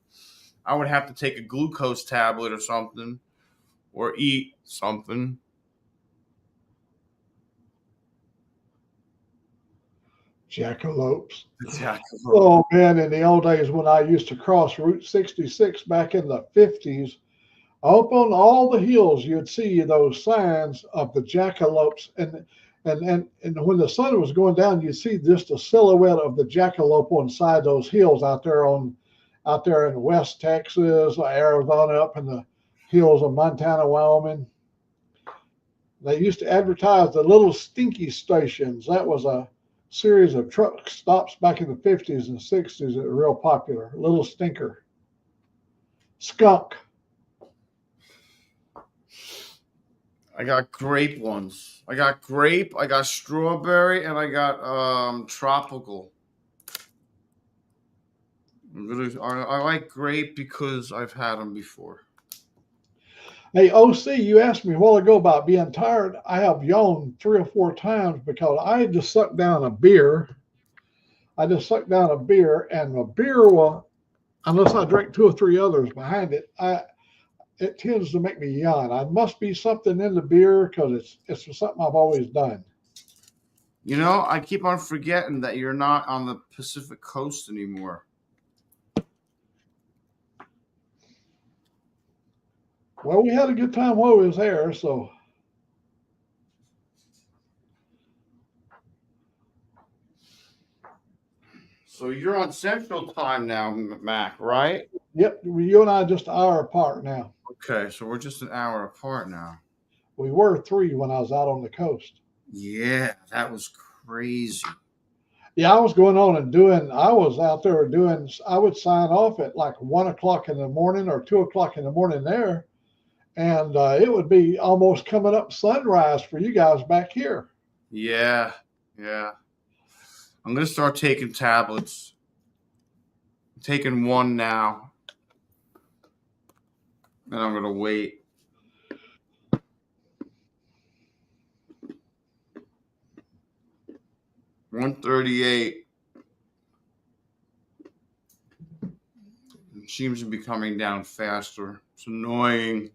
I would have to take a glucose tablet or something, or eat something. Jackalopes. Exactly. Oh man, in the old days when I used to cross Route 66 back in the 50s, up on all the hills you'd see those signs of the jackalopes, and when the sun was going down, you'd see just a silhouette of the jackalope on side those hills out there in West Texas, Arizona, up in the hills of Montana, Wyoming. They used to advertise the little stinky stations. That was a series of truck stops back in the 50s and 60s that were real popular. Little Stinker. Skunk. I got grape ones. I got grape, I got strawberry, and I got tropical. I like grape because I've had them before. Hey, OC, you asked me a while ago about being tired. I have yawned 3 or 4 times because I just sucked down a beer. And the beer will, unless I drink 2 or 3 others behind it, it tends to make me yawn. I must be something in the beer because it's something I've always done. You know, I keep on forgetting that you're not on the Pacific Coast anymore. Well, we had a good time while we was there, so. So you're on Central Time now, Mac, right? Yep, you and I are just an hour apart now. Okay, so we're just an hour apart now. We were 3 when I was out on the coast. Yeah, that was crazy. Yeah, I was out there I would sign off at like 1 o'clock in the morning or 2 o'clock in the morning there. And it would be almost coming up sunrise for you guys back here. Yeah. I'm going to start taking tablets. I'm taking one now. And I'm going to wait. $138. It seems to be coming down faster. It's annoying.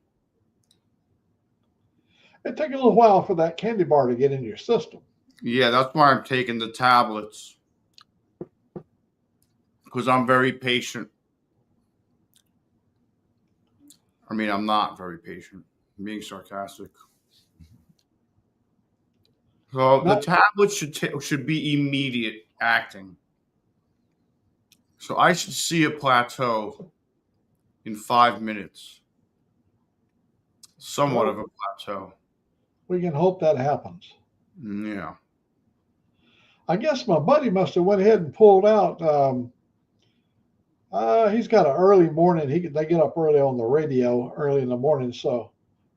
It takes a little while for that candy bar to get in your system. Yeah, that's why I'm taking the tablets. Because I'm very patient. I mean, I'm not very patient. I'm being sarcastic. So the tablets should be immediate acting. So I should see a plateau in 5 minutes. Somewhat of a plateau. We can hope that happens. Yeah. I guess my buddy must have went ahead and pulled out. He's got an early morning. They get up early on the radio early in the morning. So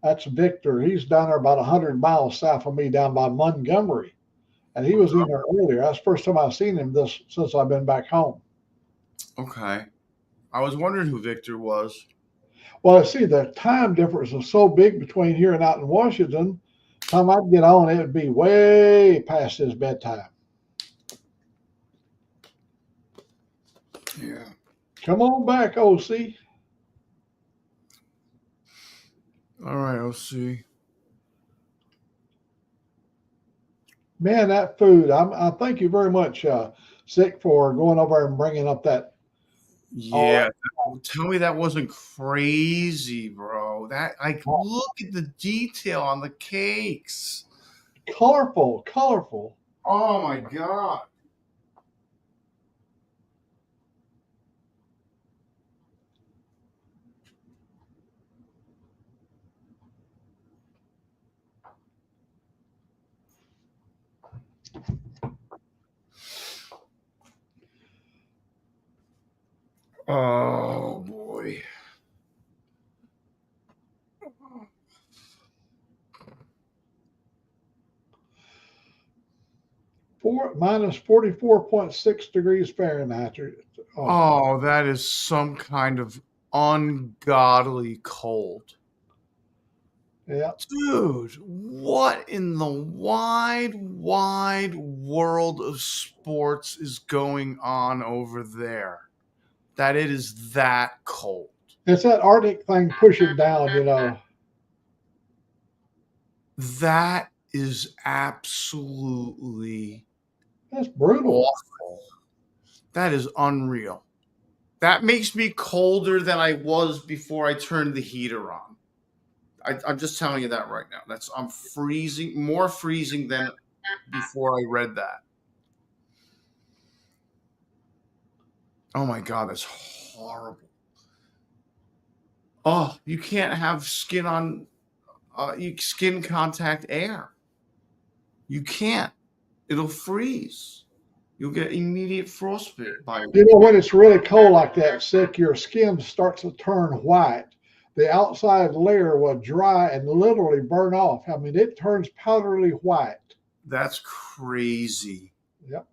that's Victor. He's down there about 100 miles south of me down by Montgomery. And he was in there earlier. That's the first time I've seen him since I've been back home. Okay. I was wondering who Victor was. Well, see, the time difference is so big between here and out in Washington. Time I'd get on, it would be way past his bedtime. Yeah. Come on back, OC. All right, OC. Man, that food. I thank you very much, Sick, for going over and bringing up that. All Yeah, tell me that wasn't crazy, bro. That like that look at the detail on the cakes. colorful, colorful. Oh my god. Oh boy. Minus 44.6 degrees Fahrenheit. Oh, Oh, that is some kind of ungodly cold. yeah. Dude, what in the wide, wide world of sports is going on over there? That it is that cold. It's that Arctic thing pushing down. That is absolutely That's brutal. awful. That is unreal. That makes me colder than I was before I turned the heater on. I'm just telling you that right now. I'm freezing, more freezing than before I read that. Oh my god, that's horrible. Oh, you can't have skin contact air. You can't. It'll freeze. You'll get immediate frostbite by it. When it's really cold like that, Sick, your skin starts to turn white. The outside layer will dry and literally burn off. I mean, it turns powdery white. That's crazy. Yep.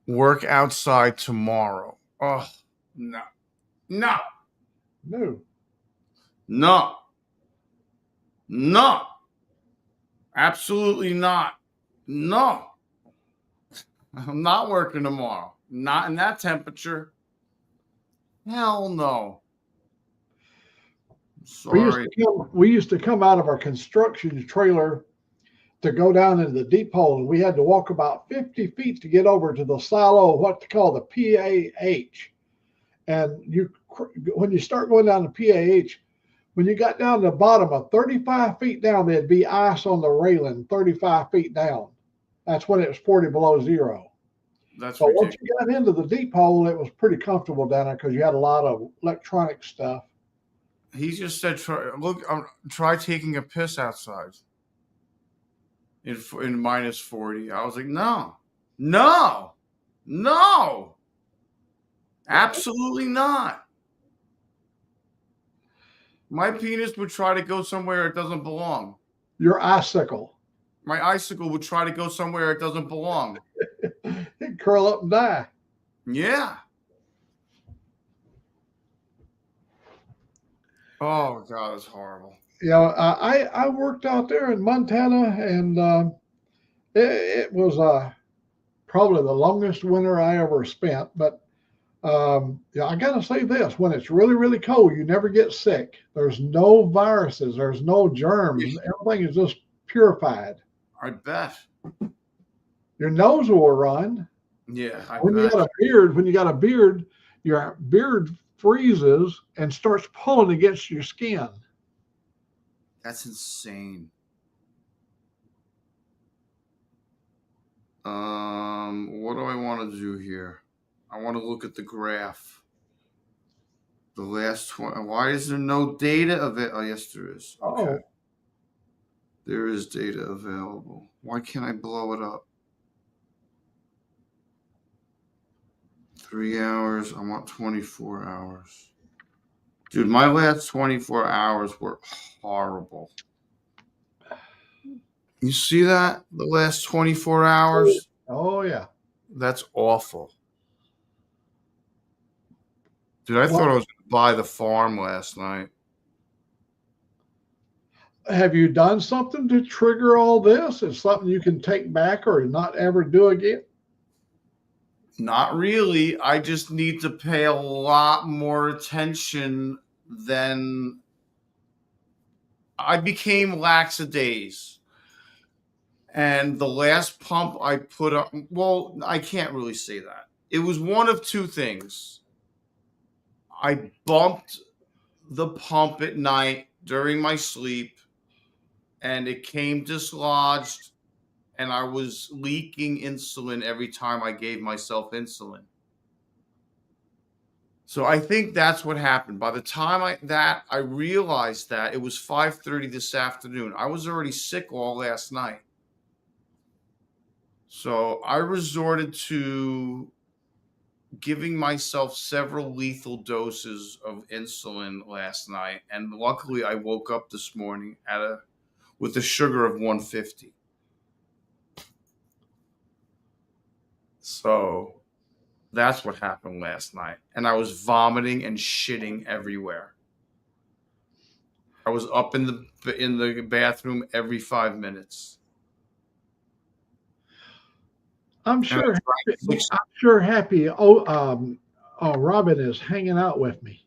Work outside tomorrow. Oh, no. No. No. No. No. Absolutely not. No. I'm not working tomorrow. Not in that temperature. Hell no. Sorry. We used to come out of our construction trailer to go down into the deep hole, and we had to walk about 50 feet to get over to the silo, what they call the PAH. And when you start going down the PAH, when you got down to the bottom of 35 feet down, there'd be ice on the railing 35 feet down. That's when it was 40 below zero. That's But ridiculous. once you got into the deep hole, it was pretty comfortable down there because you had a lot of electronic stuff. He just said, try taking a piss outside in minus 40. I was like, no, no, no, absolutely not. My penis would try to go somewhere it doesn't belong. Your icicle. My icicle would try to go somewhere it doesn't belong. It'd curl up and die. Yeah. Oh God, it's horrible. I worked out there in Montana, and it was probably the longest winter I ever spent. But I got to say this: when it's really, really cold, you never get sick. There's no viruses. There's no germs. Everything is just purified. I bet. Your nose will run. Yeah, I When you bet. got a beard, your beard freezes and starts pulling against your skin. That's insane. What do I want to do here? I want to look at the graph. The last 20. Why is there no data of it? Oh, yes, there is. Okay. Oh, there is data available. Why can't I blow it up? 3 hours. I want 24 hours. Dude, my last 24 hours were horrible. You see that? The last 24 hours? oh yeah. That's awful. Dude, I thought I was going to buy the farm last night. Have you done something to trigger all this? Is something you can take back or not ever do again? Not really. I just need to pay a lot more attention than I became laxadays. And the last pump I put on, well, I can't really say that. It was one of two things. I bumped the pump at night during my sleep, and it came dislodged, and I was leaking insulin every time I gave myself insulin. So I think that's what happened. By the time I realized that, it was 5:30 this afternoon. I was already sick all last night. So I resorted to giving myself several lethal doses of insulin last night, and luckily I woke up this morning with a sugar of 150. So that's what happened last night. And I was vomiting and shitting everywhere. I was up in the bathroom every 5 minutes. I'm sure happy. Robin is hanging out with me.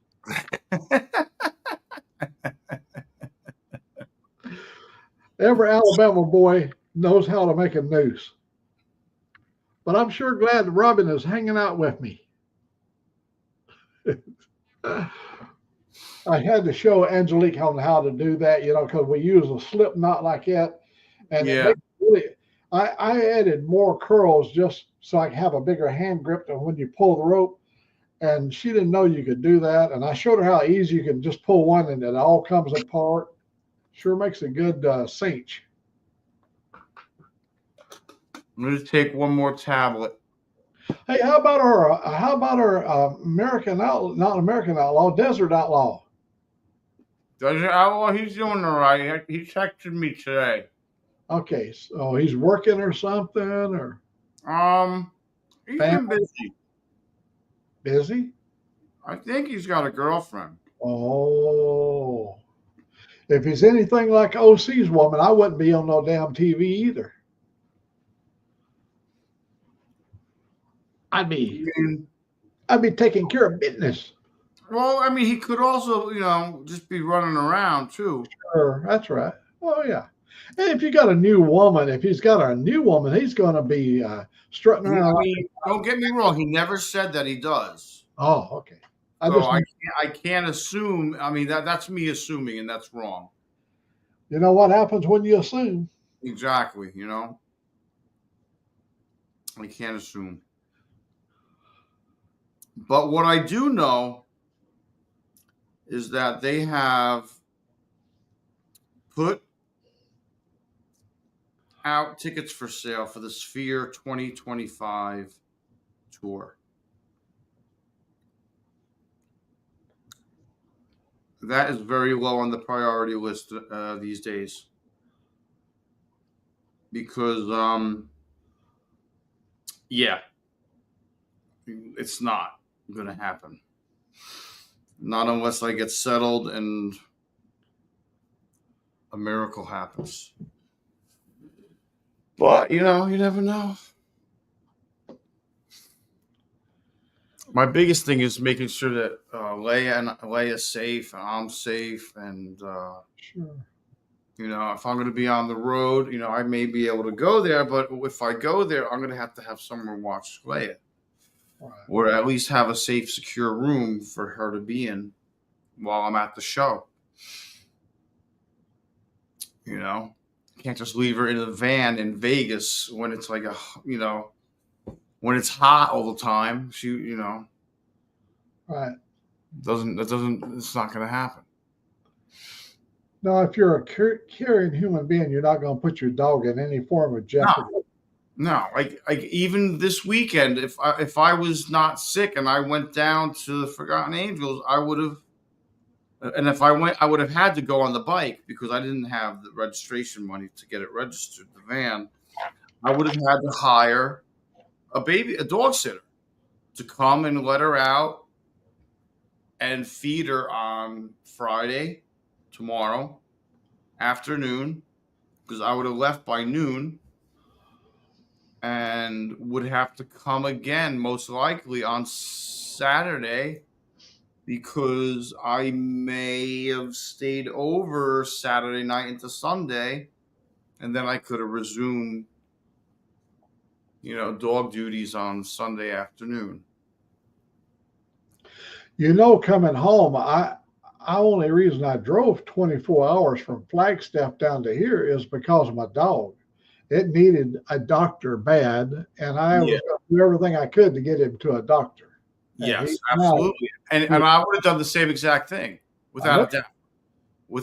Every Alabama boy knows how to make a noose. But I'm sure glad that Robin is hanging out with me. I had to show Angelique on how to do that, because we use a slip knot like that. And yeah. I added more curls just so I could have a bigger hand grip than when you pull the rope. And she didn't know you could do that. And I showed her how easy you can just pull one and it all comes apart. Sure makes a good cinch. I'm going to take one more tablet. Hey, how about our American outlaw, not American outlaw, Desert Outlaw? Desert Outlaw, he's doing all right. He texted me today. Okay, so he's working or something, or he's been busy. Busy? I think he's got a girlfriend. Oh, if he's anything like OC's woman, I wouldn't be on no damn TV either. I'd be taking care of business. Well, I mean, he could also, just be running around too. Sure, that's right. Oh yeah. And if you got a new woman, he's going to be strutting around. I mean, don't get me wrong. He never said that he does. Oh, okay. I can't assume. I mean, that's me assuming, and that's wrong. You know what happens when you assume? Exactly. I can't assume. But what I do know is that they have put out tickets for sale for the Sphere 2025 tour. That is very low on the priority list these days because, it's not going to happen. Not unless I get settled and a miracle happens. But, you never know. My biggest thing is making sure that Leia's safe and I'm safe. And, sure. If I'm going to be on the road, I may be able to go there. But if I go there, I'm going to have someone watch Leia. Right. Or at least have a safe, secure room for her to be in while I'm at the show. Can't just leave her in a van in Vegas when it's like when it's hot all the time. She, right. It's not going to happen. No, if you're a caring human being, you're not going to put your dog in any form of jeopardy. No, like even this weekend, if I was not sick and I went down to the Forgotten Angels, I would have. And if I went, I would have had to go on the bike because I didn't have the registration money to get it registered, the van. I would have had to hire a dog sitter to come and let her out and feed her on Friday, tomorrow afternoon, because I would have left by noon and would have to come again most likely on Saturday, because I may have stayed over Saturday night into Sunday and then I could have resumed, dog duties on Sunday afternoon. Coming home, I only reason I drove 24 hours from Flagstaff down to here is because of my dog. It needed a doctor bad, and I Yeah. was going to do everything I could to get him to a doctor. Yes, absolutely. And I would have done the same exact thing without a doubt.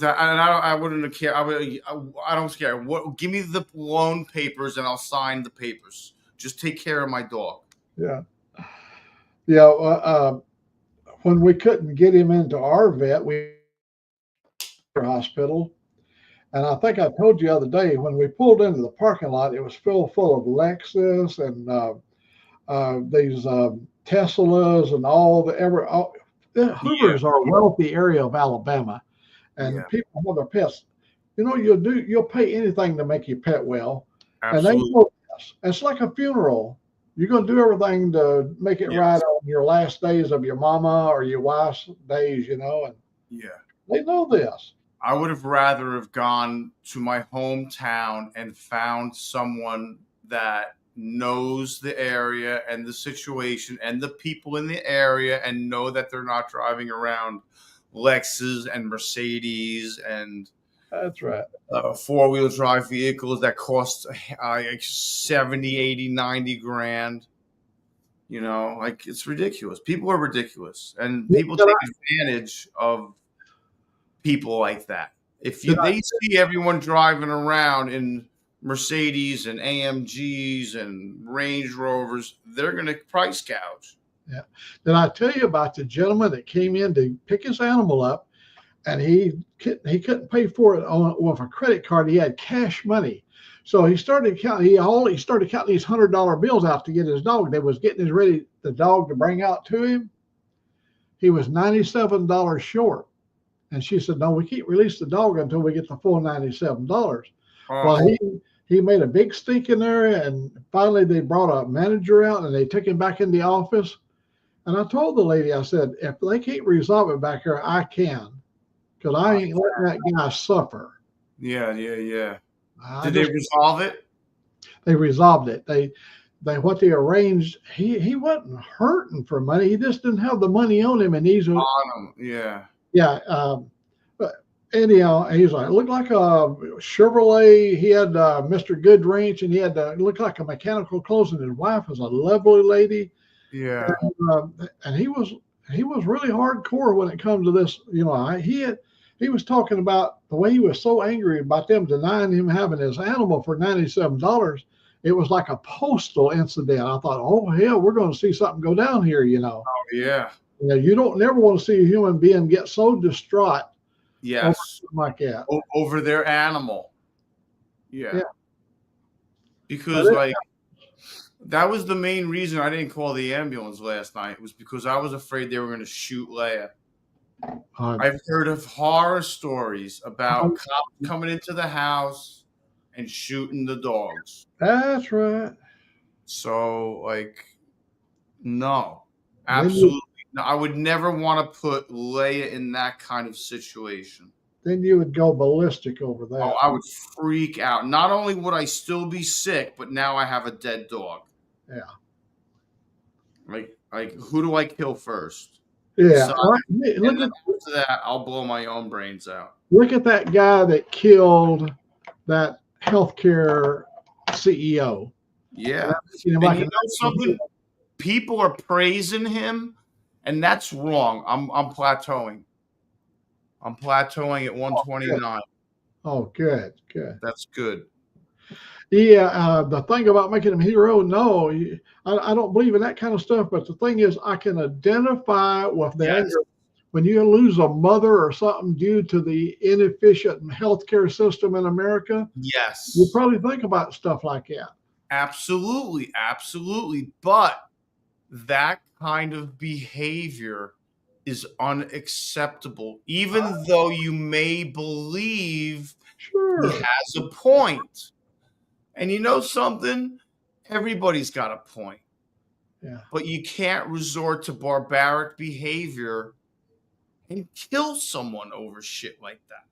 I wouldn't care. I don't care. Give me the loan papers and I'll sign the papers. Just take care of my dog. Yeah. Yeah. When we couldn't get him into our vet, we hospital. And I think I told you the other day when we pulled into the parking lot, it was full of Lexus and these Teslas and Hoovers are a wealthy area of Alabama, and people have their pets. You'll pay anything to make your pet well. Absolutely. And they know this. It's like a funeral. You're going to do everything to make it right on your last days of your mama or your wife's days, and they know this. I would have rather have gone to my hometown and found someone that knows the area and the situation and the people in the area and know that they're not driving around Lexus and Mercedes and that's right. Four-wheel drive vehicles that cost 70, 80, 90 grand. It's ridiculous. People are ridiculous, and people take advantage of people like that. If they see everyone driving around in Mercedes and AMGs and Range Rovers, they're going to price gouge. Yeah. Did I tell you about the gentleman that came in to pick his animal up, and he couldn't pay for it with a credit card? He had cash money, so he started counting. He started counting these $100 bills out to get his dog. They was getting the dog to bring out to him. He was $97 short. And she said, "No, we can't release the dog until we get the full $97." Well, he made a big stink in there, and finally they brought a manager out and they took him back in the office. And I told the lady, I said, "If they can't resolve it back here, I can, because I ain't letting that guy suffer." Yeah. Did they resolve it? They resolved it. What they arranged. He wasn't hurting for money. He just didn't have the money on him, and he's on him. Yeah. Yeah. But anyhow, he's like, looked like a Chevrolet. He had Mr. Goodwrench, and he had looked like a mechanical clothes, and his wife was a lovely lady. Yeah. And he was really hardcore when it comes to this. He was talking about the way he was so angry about them denying him having his animal for $97. It was like a postal incident. I thought, oh hell, we're going to see something go down here. Oh yeah. You don't never want to see a human being get so distraught. Yes. Like that. Over their animal. Yeah. Because that was the main reason I didn't call the ambulance last night. It was because I was afraid they were going to shoot Leia. I've heard of horror stories about cops coming into the house and shooting the dogs. That's right. So, no, absolutely. No, I would never want to put Leia in that kind of situation. Then you would go ballistic over that. Oh, I would freak out. Not only would I still be sick, but now I have a dead dog. Yeah. Who do I kill first? Yeah. Look at that. I'll blow my own brains out. Look at that guy that killed that healthcare CEO. Yeah. You know something? People are praising him, and that's wrong. I'm plateauing. I'm plateauing at 129. Oh, good. That's good. Yeah, the thing about making him hero, no, I don't believe in that kind of stuff. But the thing is, I can identify with the anger when you lose a mother or something due to the inefficient healthcare system in America. Yes, you probably think about stuff like that. Absolutely. But that kind of behavior is unacceptable, even though you may believe he has a point. And you know something? Everybody's got a point. Yeah. But you can't resort to barbaric behavior and kill someone over shit like that.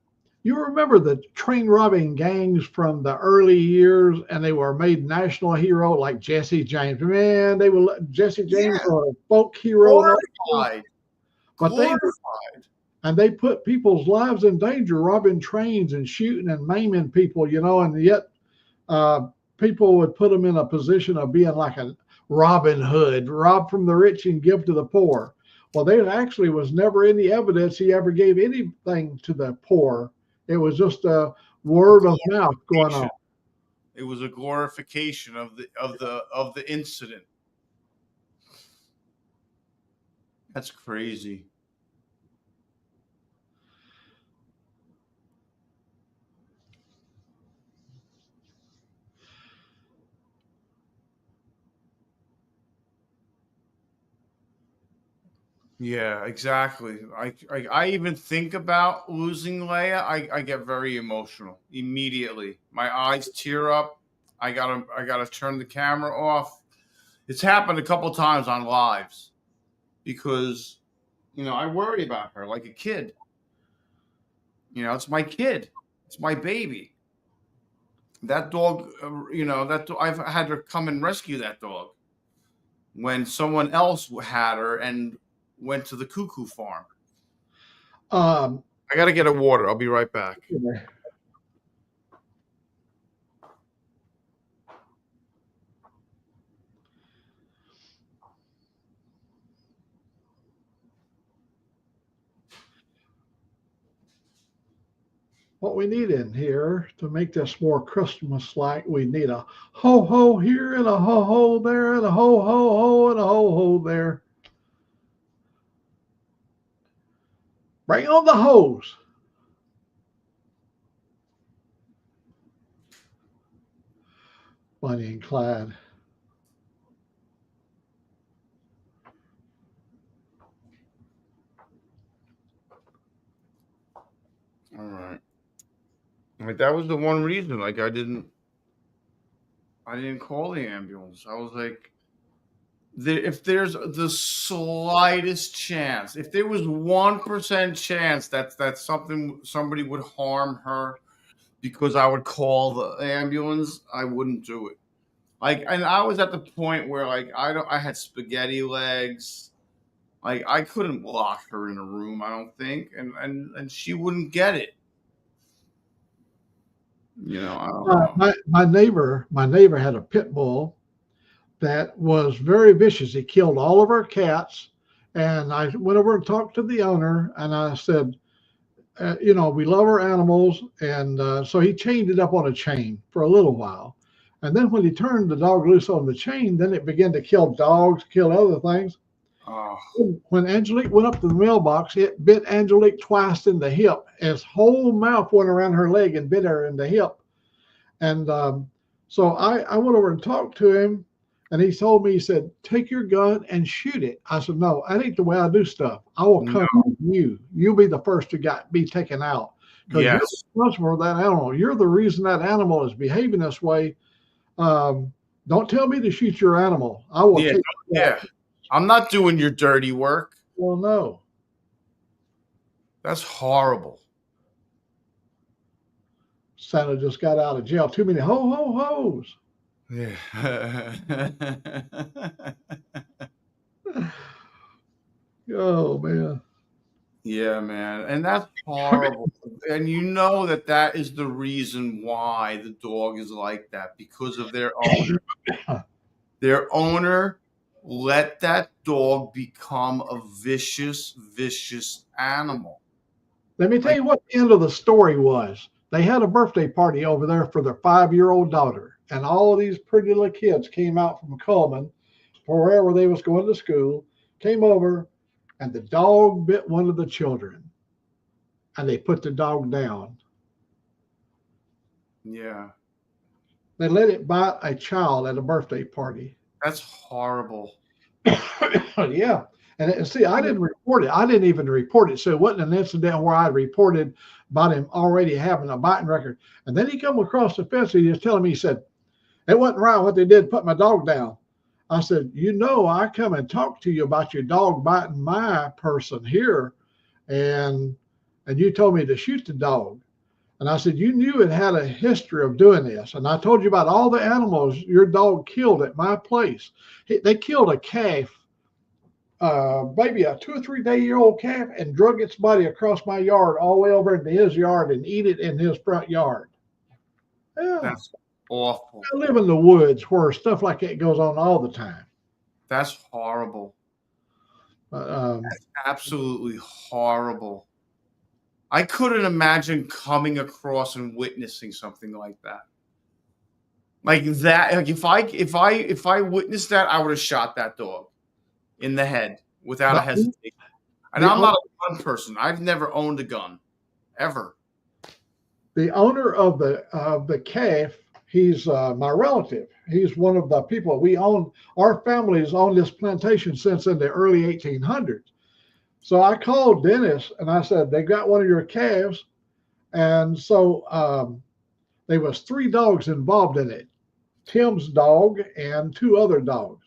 You remember the train robbing gangs from the early years, and they were made national hero like Jesse James. Man, they were Jesse James Yeah. or a folk hero and all. Glorified. But Glorified. they put people's lives in danger, robbing trains and shooting and maiming people, and yet uh, people would put them in a position of being like a Robin Hood, rob from the rich and give to the poor. Well, there actually was never any evidence he ever gave anything to the poor. It was just a word of mouth going on. It was a glorification of the incident. That's crazy. Yeah, exactly. I even think about losing Leia. I get very emotional immediately. My eyes tear up. I gotta turn the camera off. It's happened a couple times on lives because I worry about her like a kid. It's my kid. It's my baby. That dog. I've had to come and rescue that dog when someone else had her and went to the cuckoo farm. I got to get a water. I'll be right back. What we need in here to make this more Christmas-like, we need a ho-ho here and a ho-ho there and a ho-ho-ho and a ho-ho there. Bring on the hose. Bonnie and Clyde. All right. Like that was the one reason. Like I didn't call the ambulance. I was like, if there's the slightest chance, if there was 1% chance that somebody would harm her because I would call the ambulance, I wouldn't do it. And I was at the point where I had spaghetti legs. Like I couldn't lock her in a room, I don't think, and she wouldn't get it. I don't know. My neighbor had a pit bull that was very vicious. He killed all of our cats, and I went over and talked to the owner, and I said, we love our animals, and so he chained it up on a chain for a little while, and then when he turned the dog loose on the chain, then it began to kill dogs, kill other things. Oh. When Angelique went up to the mailbox, it bit Angelique twice in the hip. His whole mouth went around her leg and bit her in the hip. And so I went over and talked to him, and he told me, he said, take your gun and shoot it. I said, no, that ain't the way I do stuff. I will come with you. You'll be the first to be taken out. Because you're responsible for that animal. You're the reason that animal is behaving this way. Don't tell me to shoot your animal. I will take it. I'm not doing your dirty work. Well, no. That's horrible. Santa just got out of jail. Too many ho-ho-hos. Yeah. Oh, man. Yeah, man. And that's horrible. And that is the reason why the dog is like that, because of their owner. Their owner let that dog become a vicious, vicious animal. Let me tell you what the end of the story was. They had a birthday party over there for their 5-year-old daughter, and all of these pretty little kids came out from Coleman, or wherever they was going to school, came over, and the dog bit one of the children, and they put the dog down. Yeah. They let it bite a child at a birthday party. That's horrible. Yeah. And see, I didn't report it. I didn't even report it. So it wasn't an incident where I reported about him already having a biting record. And then he come across the fence. He was telling me, he said, it wasn't right what they did, put my dog down. I said, I come and talk to you about your dog biting my person here. And you told me to shoot the dog. And I said, you knew it had a history of doing this. And I told you about all the animals your dog killed at my place. They killed a calf, maybe a 2 or 3 day-old calf, and drug its body across my yard all the way over into his yard and eat it in his front yard. Yeah. That's awful. I live in the woods where stuff like that goes on all the time. That's horrible. That's absolutely horrible. I couldn't imagine coming across and witnessing something like that. Like that, like if I witnessed that, I would have shot that dog in the head without a hesitation. And I'm not a gun person. I've never owned a gun, ever. The owner of the calf, he's my relative. He's one of the people we own. Our family's owned this plantation since in the early 1800s. So I called Dennis and I said, they got one of your calves. And so there was 3 dogs involved in it, Tim's dog and 2 other dogs.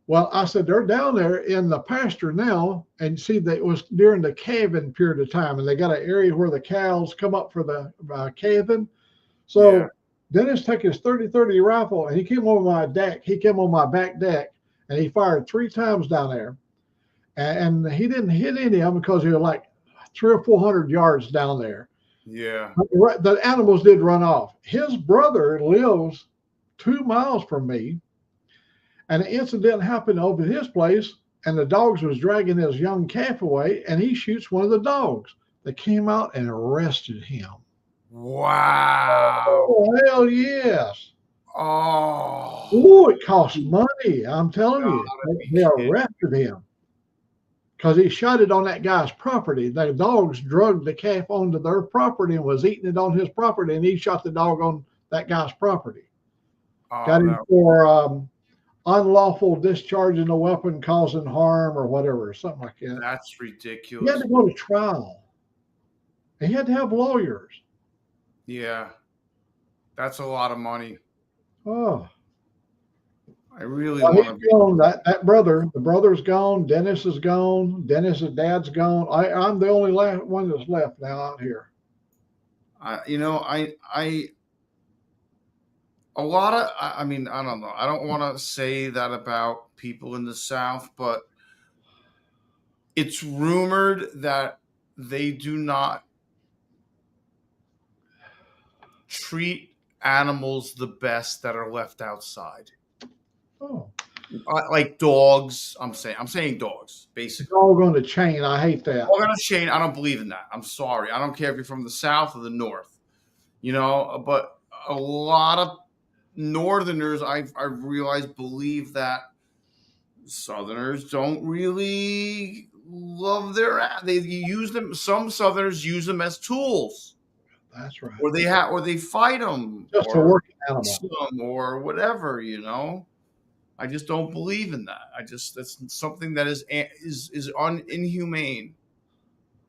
Well, I said, they're down there in the pasture now. And see, that was during the calving period of time. And they got an area where the cows come up for the calving. So Dennis took his 30-30 rifle and he came on my deck. He came on my back deck and he fired 3 times down there. And he didn't hit any of them because he was like 300 or 400 yards down there. Yeah. The animals did run off. His brother lives 2 miles from me. And an incident happened over his place, and the dogs was dragging his young calf away, and he shoots one of the dogs. They came out and arrested him. Wow. Oh, hell yes. Oh. Ooh, it cost money. I'm telling you. They arrested him because he shot it on that guy's property. The dogs drugged the calf onto their property and was eating it on his property, and he shot the dog on that guy's property. Got him for unlawful discharging a weapon causing harm or whatever, something like that. That's ridiculous. He had to go to trial. He had to have lawyers. Yeah. That's a lot of money. Oh. I really want to gone. That brother, the brother's gone. Dennis is gone. Dennis's dad's gone. I'm the only one that's left now out here. I mean, I don't know. I don't want to say that about people in the South, but it's rumored that they do not treat animals the best that are left outside. Oh. Like dogs. I'm saying dogs, basically. Dog on the chain. I hate that. Dog on a chain. I don't believe in that. I'm sorry. I don't care if you're from the South or the North, but a lot of Northerners, I've realized, believe that Southerners don't really love they use them. Some Southerners use them as tools. That's right. Or they fight them. Just a working animal. Or whatever, I just don't believe in that. That's something that is inhumane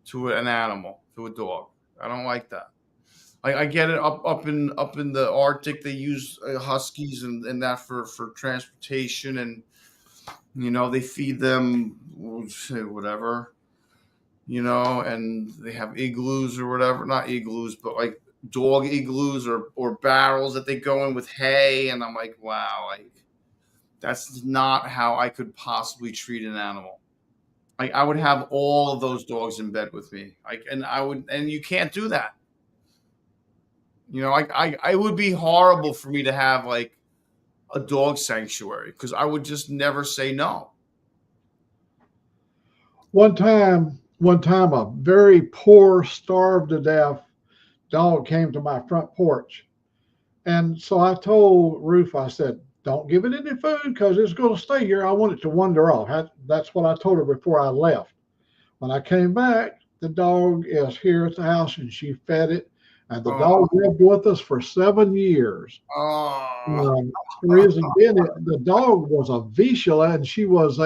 to an animal, to a dog. I don't like that. I get it. Up in the Arctic, they use huskies and that for transportation, and they feed them whatever, and they have igloos or whatever. Not igloos, but like dog igloos or barrels that they go in with hay. And I'm like, wow, that's not how I could possibly treat an animal. I would have all of those dogs in bed with me. And you can't do that. I would be horrible for me to have like a dog sanctuary because I would just never say no. One time, a very poor, starved to death dog came to my front porch. And so I told Ruth, I said, don't give it any food because it's going to stay here. I want it to wander off. That's what I told her before I left. When I came back, the dog is here at the house and she fed it. And the dog lived with us for 7 years. The reason being, the dog was a Vizsla and she was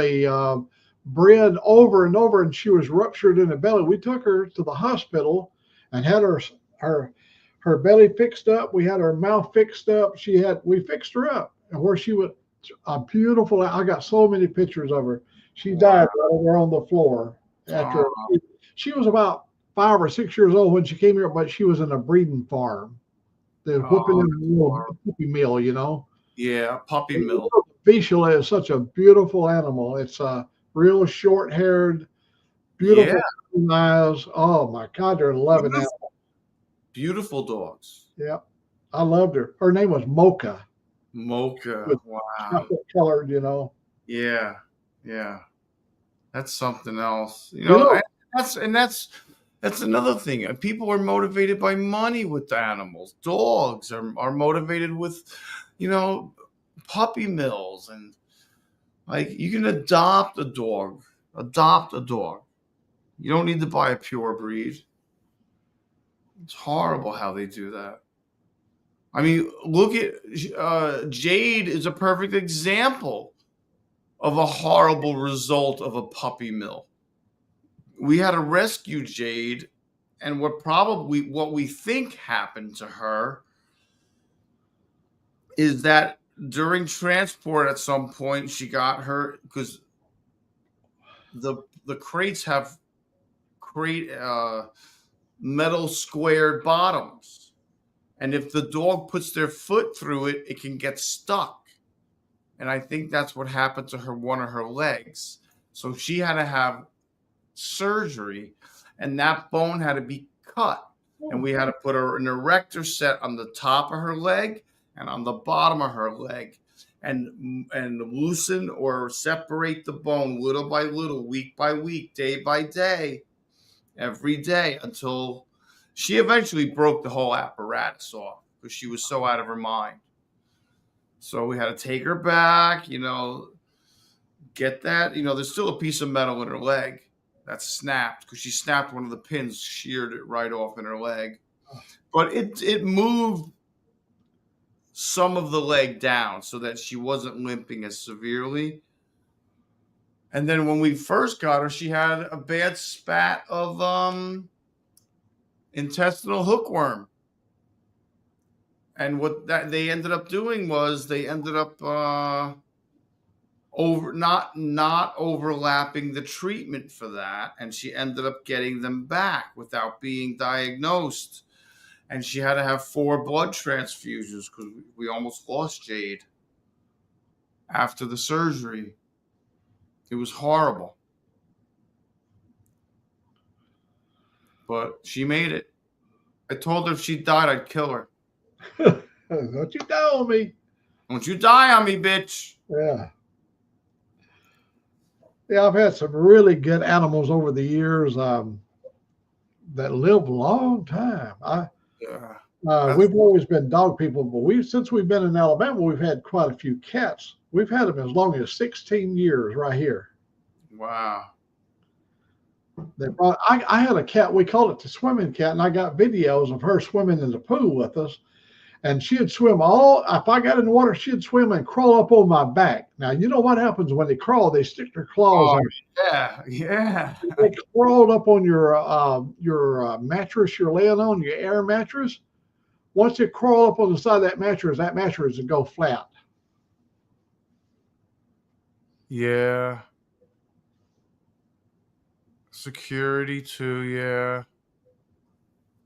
bred over and over and she was ruptured in the belly. We took her to the hospital and had her belly fixed up. We had her mouth fixed up. We fixed her up. And where she was a beautiful, I got so many pictures of her. She died right over on the floor after she was about 5 or 6 years old when she came here, but she was in a breeding farm. They're whooping in a little puppy mill, you know. Yeah, puppy mill. Vizsla is such a beautiful animal. It's a real short-haired, beautiful eyes. Oh my God, they're 11 animals. Beautiful dogs. Yeah, I loved her. Her name was Mocha. Mocha. Wow. Chocolate colored, you know. Yeah, yeah. That's something else. You know, that's another thing. People are motivated by money with animals. Dogs are motivated with, you know, puppy mills, and like you can adopt a dog. Adopt a dog. You don't need to buy a pure breed. It's horrible how they do that. I mean, look at Jade is a perfect example of a horrible result of a puppy mill. We had to rescue Jade, and what we think happened to her is that during transport at some point she got her, because the crates have metal squared bottoms, and if the dog puts their foot through it, it can get stuck. And I think that's what happened to her, one of her legs. So she had to have surgery, and that bone had to be cut. And we had to put an erector set on the top of her leg and on the bottom of her leg, and loosen or separate the bone little by little, week by week, day by day, every day, until she eventually broke the whole apparatus off because she was so out of her mind. So we had to take her back, you know, get that, you know, there's still a piece of metal in her leg that snapped because she snapped one of the pins, sheared it right off in her leg. But it moved some of the leg down so that she wasn't limping as severely. And then when we first got her, she had a bad spat of intestinal hookworm. And what that they ended up doing was they ended up not overlapping the treatment for that, and she ended up getting them back without being diagnosed. And she had to have 4 blood transfusions because we almost lost Jade after the surgery. It was horrible. But she made it. I told her if she died, I'd kill her. Don't you die on me. Don't you die on me, bitch. Yeah. Yeah, I've had some really good animals over the years that live a long time. We've always been dog people, but since we've been in Alabama, we've had quite a few cats. We've had them as long as 16 years right here. Wow. I had a cat, we called it the swimming cat, and I got videos of her swimming in the pool with us. And she'd swim if I got in the water, she'd swim and crawl up on my back. Now, you know what happens when they crawl? They stick their claws in. Yeah. They crawled up on your mattress you're laying on, your air mattress. Once they crawl up on the side of that mattress would go flat. Yeah. Security too, yeah.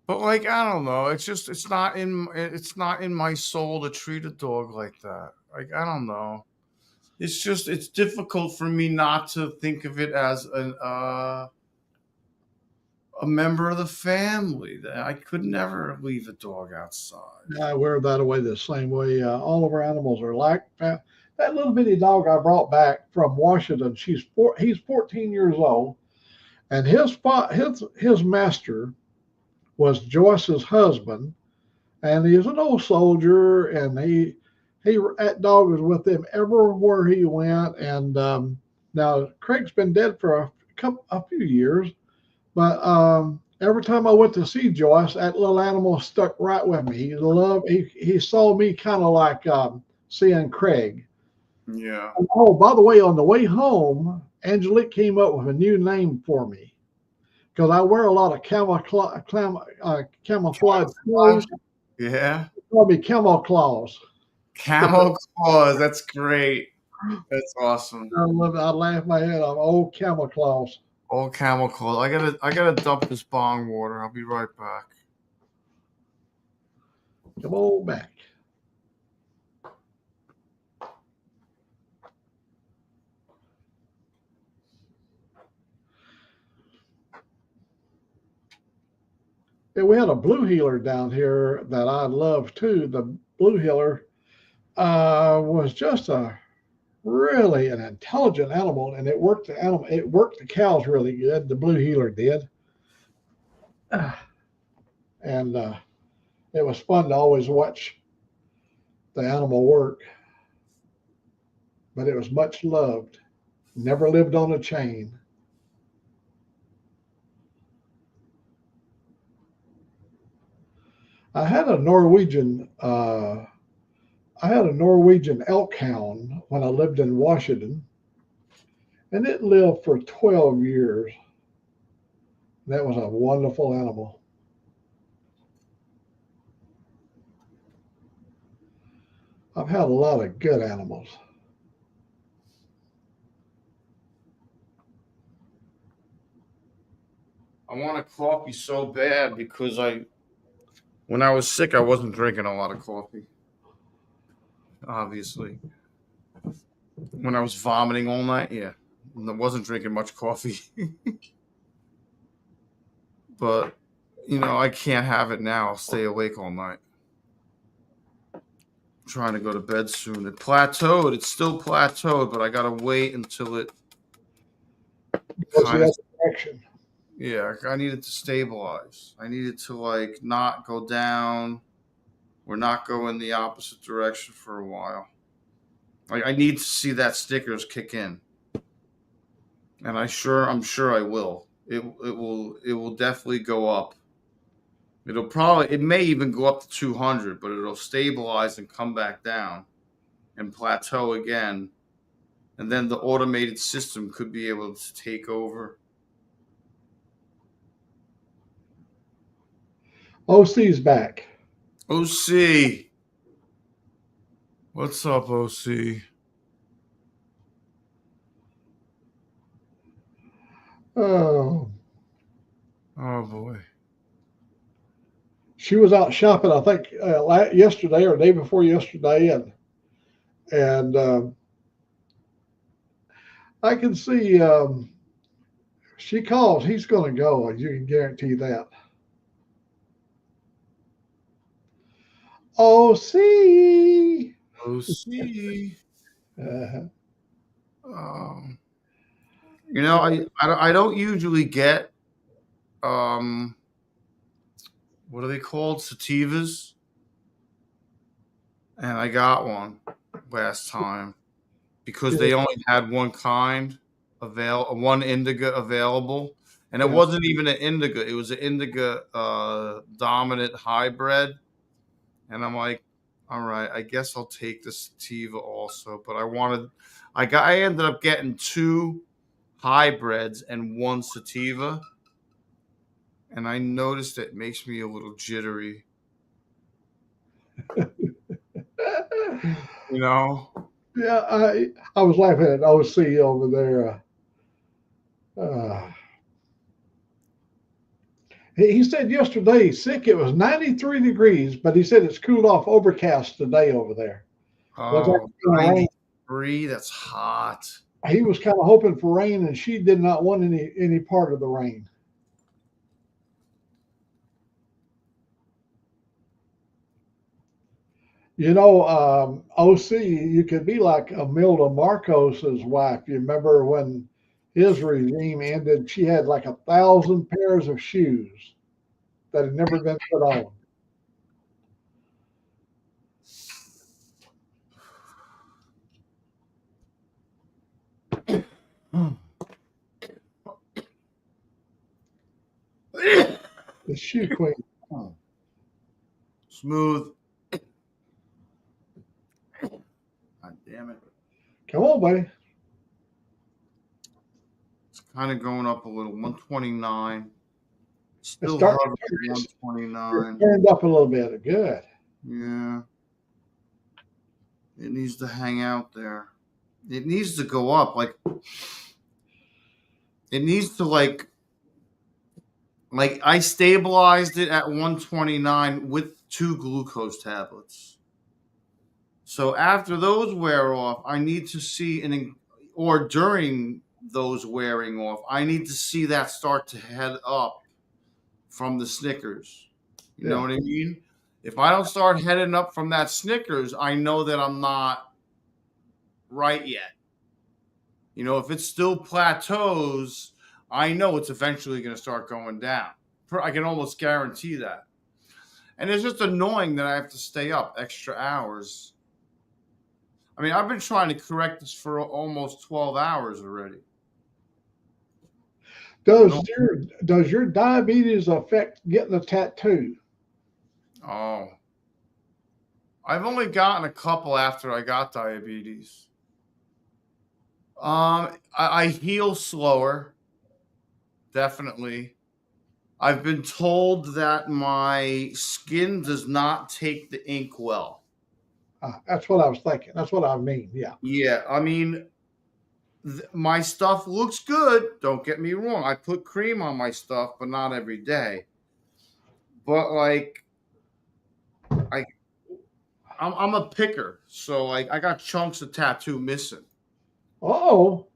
But like, I don't know. It's not in my soul to treat a dog like that. Like, I don't know. It's difficult for me not to think of it as a member of the family. That I could never leave a dog outside. I wear that away the same way. All of our animals are like that. That little bitty dog I brought back from Washington. He's 14 years old, and his master was Joyce's husband, and he was an old soldier, and that dog was with him everywhere he went. And now Craig's been dead for a few years, but every time I went to see Joyce, that little animal stuck right with me. He saw me kind of like seeing Craig. Yeah. And, oh, by the way, on the way home, Angelique came up with a new name for me, because I wear a lot of camouflage clothes. Yeah. They call me Camo Claws. Camo Claws. That's great. That's awesome. I love it. I laugh my head off. Old Camo Claws. All camel clothes. I gotta dump this bong water. I'll be right back. Come on back. Yeah, we had a blue heeler down here that I love too. The blue heeler was just a really an intelligent animal, and it worked the animal. It worked the cows really good. The blue heeler did, and it was fun to always watch the animal work. But it was much loved. Never lived on a chain. I had a Norwegian. I had a Norwegian elk hound when I lived in Washington, and it lived for 12 years. That was a wonderful animal. I've had a lot of good animals. I want a coffee so bad because when I was sick, I wasn't drinking a lot of coffee. Obviously, when I was vomiting all night, yeah, I wasn't drinking much coffee. But I can't have it now. I'll stay awake all night. I'm trying to go to bed soon. It plateaued. It's still plateaued, but I gotta wait until it What's kind the of. other direction? Yeah, I need it to stabilize. I need it to not go down or not go in the opposite direction for a while. I need to see that stickers kick in, and I'm sure I will. It will definitely go up. It may even go up to 200, but it'll stabilize and come back down and plateau again, and then the automated system could be able to take over. OC's back. OC, what's up, OC? Oh, Oh boy. she was out shopping, I think, yesterday or day before yesterday, and I can see she calls. He's going to go. You can guarantee that. OC. OC. Uh, Um, I don't usually get um, what are they called? Sativas, and I got one last time because they only had one kind one indica available, and it yeah. wasn't even an indica. It was an indica dominant hybrid, and I'm like, all right, I guess I'll take the sativa also. But I ended up getting two hybrids and one sativa, and I noticed it makes me a little jittery. You know? Yeah, I was laughing at OC over there. He said yesterday sick it was 93 degrees, but he said it's cooled off, overcast today over there. Was that Oh, gonna rain? 93, that's hot. He was kind of hoping for rain, and she did not want any part of the rain. OC, you could be like Imelda Marcos's wife. You remember when his regime ended? She had like 1,000 pairs of shoes that had never been put on. The shoe queen. Smooth. God damn it. Come on, buddy. It's kind of going up a little. 129. Still It's starting hovering to at it's 129. turned up a little bit. Good. Yeah. It needs to hang out there. It needs to go up. Like It needs to like I stabilized it at 129 with 2 glucose tablets. So after those wear off, I need to see or during those wearing off, I need to see that start to head up from the Snickers. You know Yeah. what I mean? If I don't start heading up from that Snickers, I know that I'm not right yet. You know, if it still plateaus, I know it's eventually going to start going down. I can almost guarantee that. And it's just annoying that I have to stay up extra hours. I mean, I've been trying to correct this for almost 12 hours already. Does your diabetes affect getting a tattoo? Oh. I've only gotten a couple after I got diabetes. I heal slower. Definitely. I've been told that my skin does not take the ink well. That's what I was thinking. That's what I mean. Yeah. Yeah. I mean, my stuff looks good. Don't get me wrong. I put cream on my stuff, but not every day. But like, I'm a picker, so like I got chunks of tattoo missing. Oh.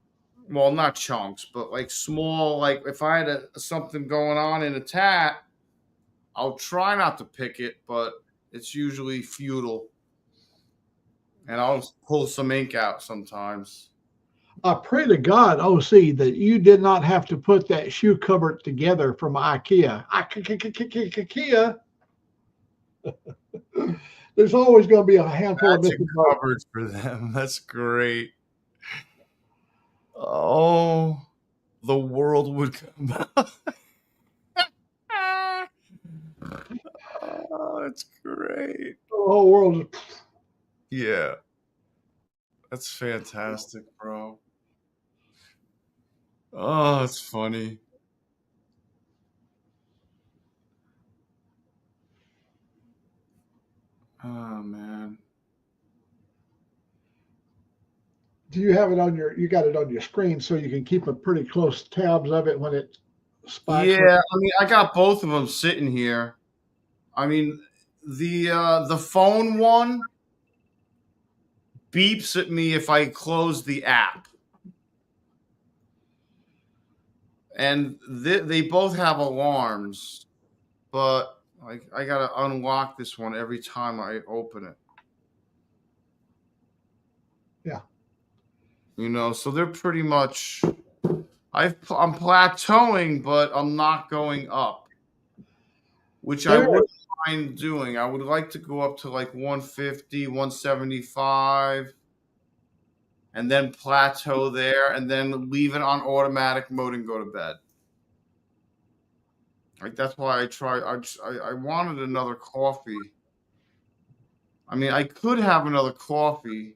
Well, not chunks, but like small. Like if I had something going on in a tat, I'll try not to pick it, but it's usually futile, and I'll pull some ink out sometimes. I pray to God, OC, that you did not have to put that shoe cupboard together from IKEA. IKEA. There's always going to be a handful of missing cupboards for them. That's great. Oh, the world would come out. Oh, that's great. The whole world is. Yeah. That's fantastic, bro. Oh, it's funny. Oh, man. Do you have it on you got it on your screen so you can keep a pretty close tabs of it when it spikes? Yeah, I mean, I got both of them sitting here. I mean, the phone one beeps at me if I close the app. And they both have alarms, but I got to unlock this one every time I open it. Yeah. You know, so they're pretty much I'm plateauing, but I'm not going up, which I wouldn't mind doing. I would like to go up to like 150, 175, and then plateau there, and then leave it on automatic mode and go to bed. Like that's why I wanted another coffee. I mean, I could have another coffee.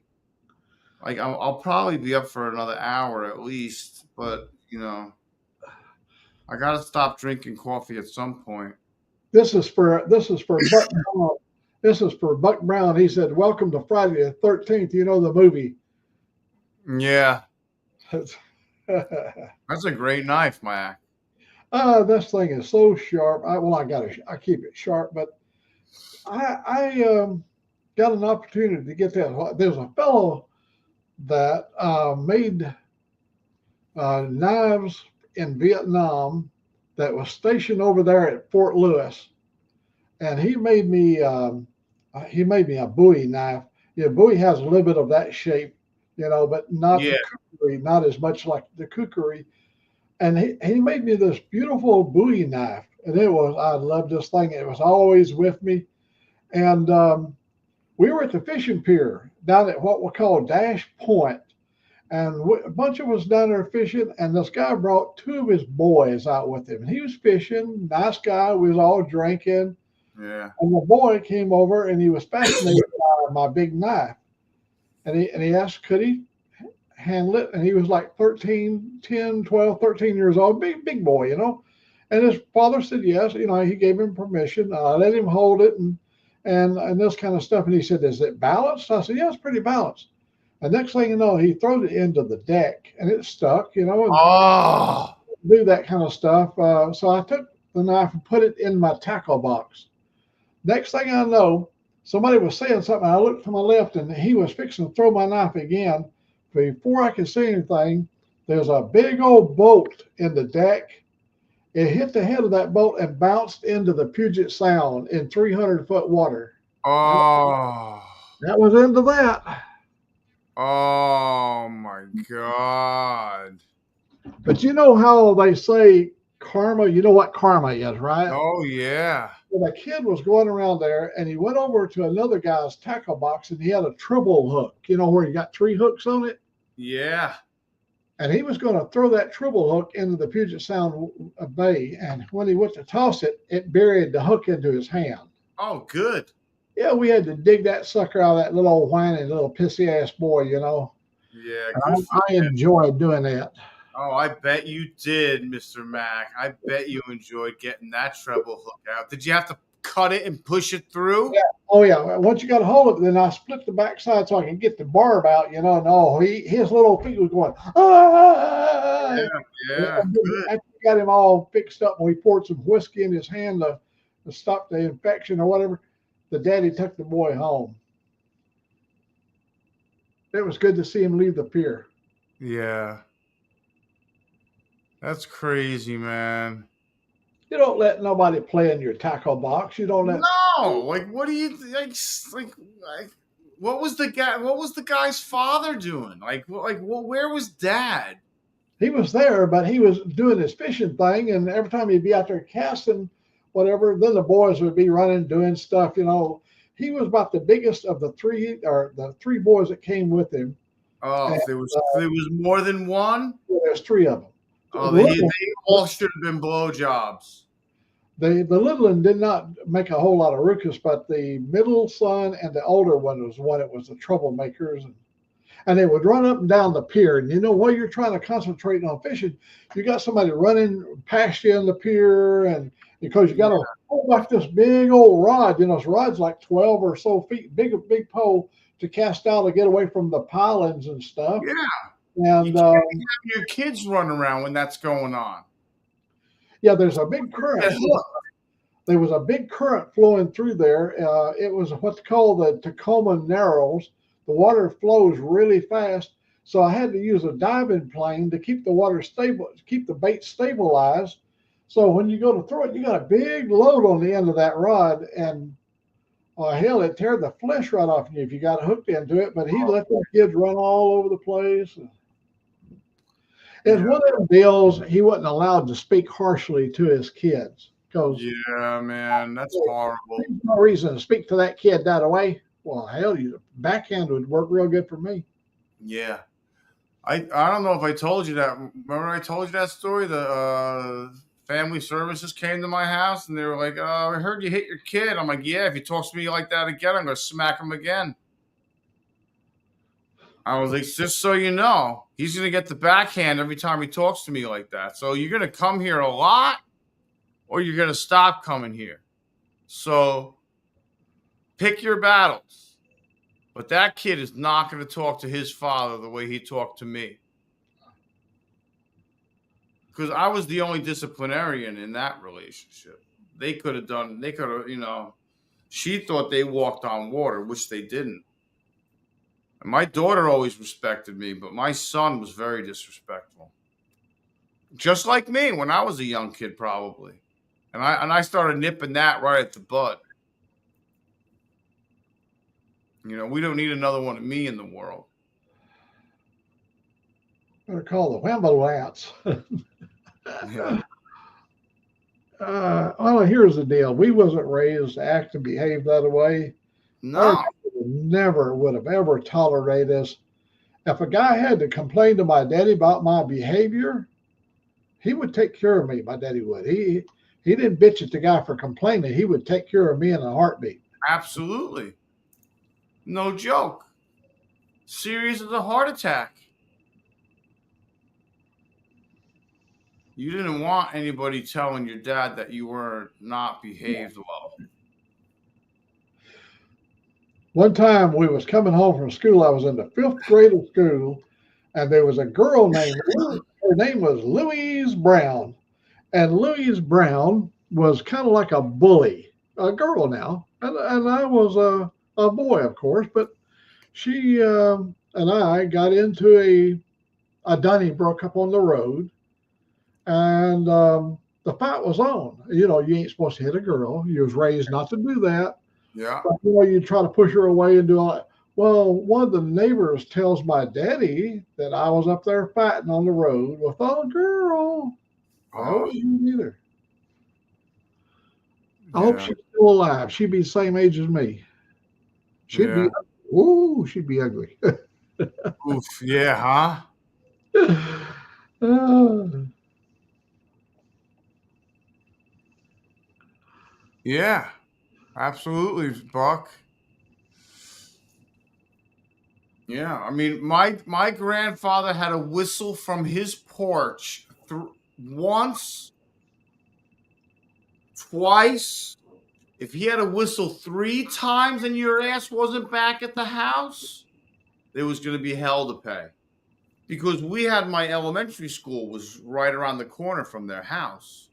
Like I'll probably be up for another hour at least, but you know, I gotta stop drinking coffee at some point. This is for Buck Brown. This is for Buck Brown. He said, "Welcome to Friday the 13th." You know the movie. Yeah. That's a great knife, Mac. This thing is so sharp. I keep it sharp, but I got an opportunity to get that. There's a fellow that made knives in Vietnam that was stationed over there at Fort Lewis, and he made me a Bowie knife. Yeah, Bowie has a little bit of that shape, you know, but not the kukri, not as much like the kukri. And he made me this beautiful Bowie knife, and I loved this thing. It was always with me, and we were at the fishing pier down at what we call Dash Point, and a bunch of us down there fishing, and this guy brought 2 of his boys out with him, and he was fishing. Nice guy. We was all drinking. Yeah. And the boy came over, and he was fascinated by my big knife, and he asked, could he handle it? And he was like 13, 10, 12, 13 years old, big boy, you know. And his father said yes. You know, he gave him permission. I let him hold it and this kind of stuff. And he said, is it balanced? I said, yeah, it's pretty balanced. And next thing you know, he throws it into the deck, and it stuck, you know. And do that kind of stuff. So I took the knife and put it in my tackle box. Next thing I know, somebody was saying something. I looked to my left, and he was fixing to throw my knife again. Before I could see anything, there's a big old bolt in the deck. It hit the head of that boat and bounced into the Puget Sound in 300-foot water. Oh, That was into that. oh my God. But you know how they say karma? You know what karma is, right? Oh, yeah. Well, the kid was going around there, and he went over to another guy's tackle box, and he had a triple hook. You know where you got 3 hooks on it? Yeah. And he was going to throw that triple hook into the Puget Sound Bay. And when he went to toss it, it buried the hook into his hand. Oh, good. Yeah, we had to dig that sucker out of that little old whining little pissy ass boy, you know. Yeah. I enjoyed doing that. Oh, I bet you did, Mr. Mac. I bet you enjoyed getting that treble hook out. Did you have to cut it and push it through? Yeah. Oh, yeah. Once you got a hold of it, then I split the backside so I can get the barb out, you know. No, his little feet was going, ah! Yeah. Good. After we got him all fixed up, and we poured some whiskey in his hand to stop the infection or whatever, the daddy took the boy home. It was good to see him leave the pier. Yeah. That's crazy, man. You don't let nobody play in your tackle box. You don't let. No, like, what do you like? What was the guy? What was the guy's father doing? Where was Dad? He was there, but he was doing his fishing thing, and every time he'd be out there casting, whatever, then the boys would be running, doing stuff. You know, he was about the biggest of the three boys that came with him. Oh, and, there was more than one. There's 3 of them. Oh, they all should have been blowjobs. The little one did not make a whole lot of ruckus, but the middle son and the older one was one. It was the troublemakers, and they would run up and down the pier. And you know, while you're trying to concentrate on fishing, you got somebody running past you on the pier, and because you got to hold back this big old rod. You know, this rod's like 12 or so feet, big pole to cast out to get away from the pilings and stuff. Yeah. And you can't have your kids run around when that's going on. Yeah, there's a big current. There was a big current flowing through there. It was what's called the Tacoma Narrows. The water flows really fast, so I had to use a diving plane to keep the water stable, keep the bait stabilized. So when you go to throw it, you got a big load on the end of that rod, and hell, it tear the flesh right off you if you got hooked into it. But he let the kids run all over the place. It's one of them deals he wasn't allowed to speak harshly to his kids. Yeah, man, that's horrible. There's no reason to speak to that kid that way. Well, hell, backhand would work real good for me. Yeah. I don't know if I told you that. Remember I told you that story? The family services came to my house, and they were like, I heard you hit your kid. I'm like, yeah, if he talks to me like that again, I'm going to smack him again. I was like, just so you know, he's going to get the backhand every time he talks to me like that. So you're going to come here a lot, or you're going to stop coming here. So pick your battles. But that kid is not going to talk to his father the way he talked to me. Because I was the only disciplinarian in that relationship. They could have, you know, she thought they walked on water, which they didn't. And my daughter always respected me, but my son was very disrespectful. Just like me when I was a young kid, probably. And I started nipping that right at the bud. You know, we don't need another one of me in the world. Better call the Whambalats. Yeah. Well, here's the deal. We wasn't raised to act and behave that way. No. Never would have ever tolerated this. If a guy had to complain to my daddy about my behavior, he would take care of me. My daddy would. He didn't bitch at the guy for complaining. He would take care of me in a heartbeat. Absolutely. No joke. Serious as a heart attack. You didn't want anybody telling your dad that you were not behaved well. One time we was coming home from school. I was in the 5th grade of school, and there was a girl named her name was Louise Brown. And Louise Brown was kind of like a bully, a girl now. And I was a boy, of course, but she and I got into a Donnybrook up on the road. And the fight was on. You know, you ain't supposed to hit a girl. You was raised not to do that. Yeah. But, you know, you try to push her away and do all that. Well, one of the neighbors tells my daddy that I was up there fighting on the road with a girl. I wasn't either. I hope she's still alive. She'd be the same age as me. She'd be, ooh, she'd be ugly. Oof, yeah, huh? Yeah, absolutely, Buck. Yeah, I mean, my grandfather had a whistle from his porch once, twice. If he had a whistle 3 times and your ass wasn't back at the house, there was going to be hell to pay. Because my elementary school was right around the corner from their house.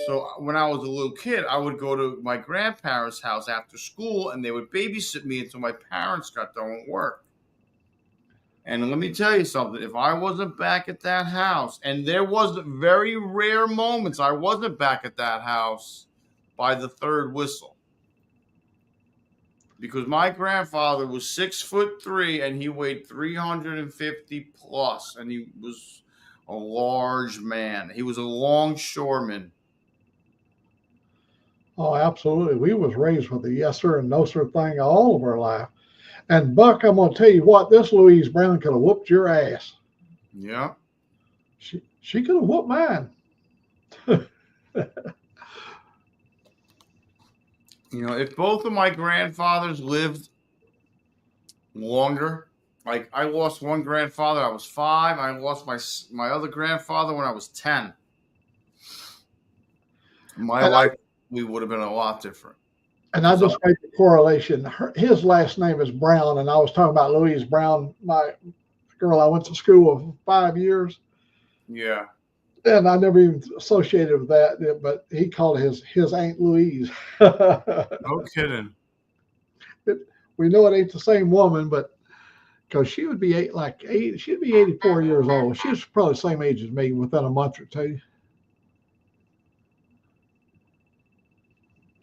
So when I was a little kid, I would go to my grandparents' house after school, and they would babysit me until my parents got done with work. And let me tell you something. If I wasn't back at that house, and there was very rare moments I wasn't back at that house by the 3rd whistle. Because my grandfather was 6'3" and he weighed 350 plus, and he was a large man. He was a longshoreman. Oh, absolutely. We was raised with a yes sir and no sir thing all of our life. And Buck, I'm going to tell you what, this Louise Brown could have whooped your ass. Yeah. She could have whooped mine. You know, if both of my grandfathers lived longer, like I lost one grandfather, I was 5. I lost my other grandfather when I was 10. My life, we would have been a lot different. And I just made the correlation. His last name is Brown, and I was talking about Louise Brown, my girl I went to school with 5 years. Yeah. And I never even associated with that, but he called his Aunt Louise. No kidding. We know it ain't the same woman, but because she would be she'd be 84 years old. She was probably the same age as me within a month or 2.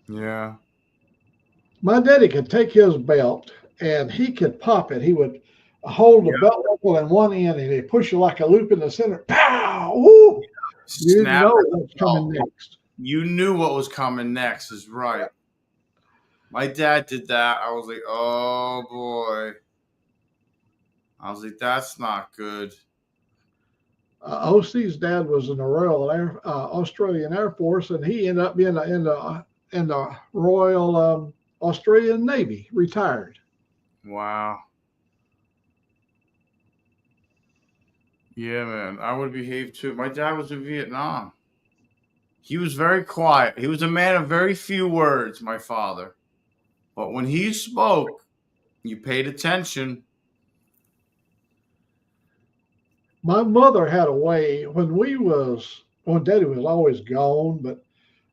Yeah. My daddy could take his belt and he could pop it. He would hold the belt buckle in one end and he'd push it like a loop in the center. Pow! Ooh! You didn't know what was coming next. You knew what was coming next, is right. My dad did that. I was like, oh boy. I was like, that's not good. OC's dad was in the Australian Air Force, and he ended up being in the Royal Australian Navy, retired. Wow. Yeah, man. I would behave too. My dad was in Vietnam. He was very quiet. He was a man of very few words, my father. But when he spoke, you paid attention. My mother had a way when Daddy was always gone, but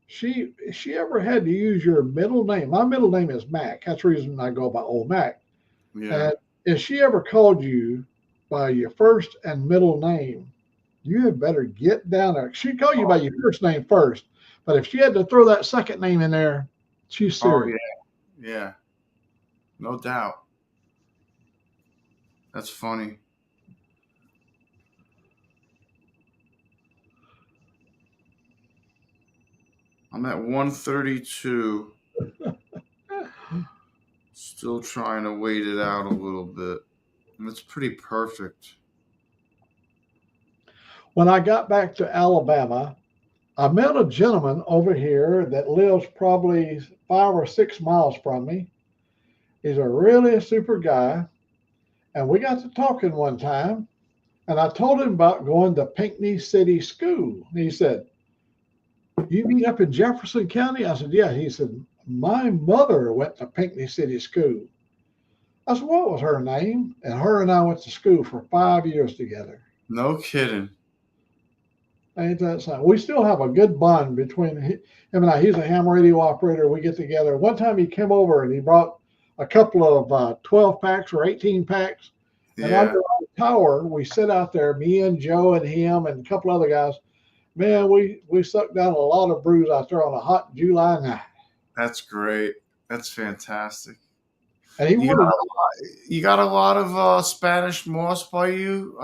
she ever had to use your middle name. My middle name is Mac. That's the reason I go by Old Mac. Yeah. And if she ever called you by your first and middle name, you had better get down there. She'd call you by your first name first, but if she had to throw that second name in there, she's serious. Oh, yeah. Yeah. No doubt. That's funny. I'm at 132. Still trying to wait it out a little bit. And it's pretty perfect. When I got back to Alabama, I met a gentleman over here that lives probably 5 or 6 miles from me. He's a really super guy. And we got to talking one time, and I told him about going to Pinckney City School. And he said, you mean up in Jefferson County? I said, yeah. He said, my mother went to Pinckney City School. I said, what was her name? And her and I went to school for 5 years together. No kidding. Ain't that something? We still have a good bond between him and I. He's a ham radio operator. We get together. One time he came over and he brought a couple of 12 packs or 18 packs. And Yeah. under our tower, we sit out there, me and Joe and him and a couple other guys. Man, we sucked down a lot of brews out there on a hot July night. That's great. That's fantastic. And he You wanted got a lot of Spanish moss by you?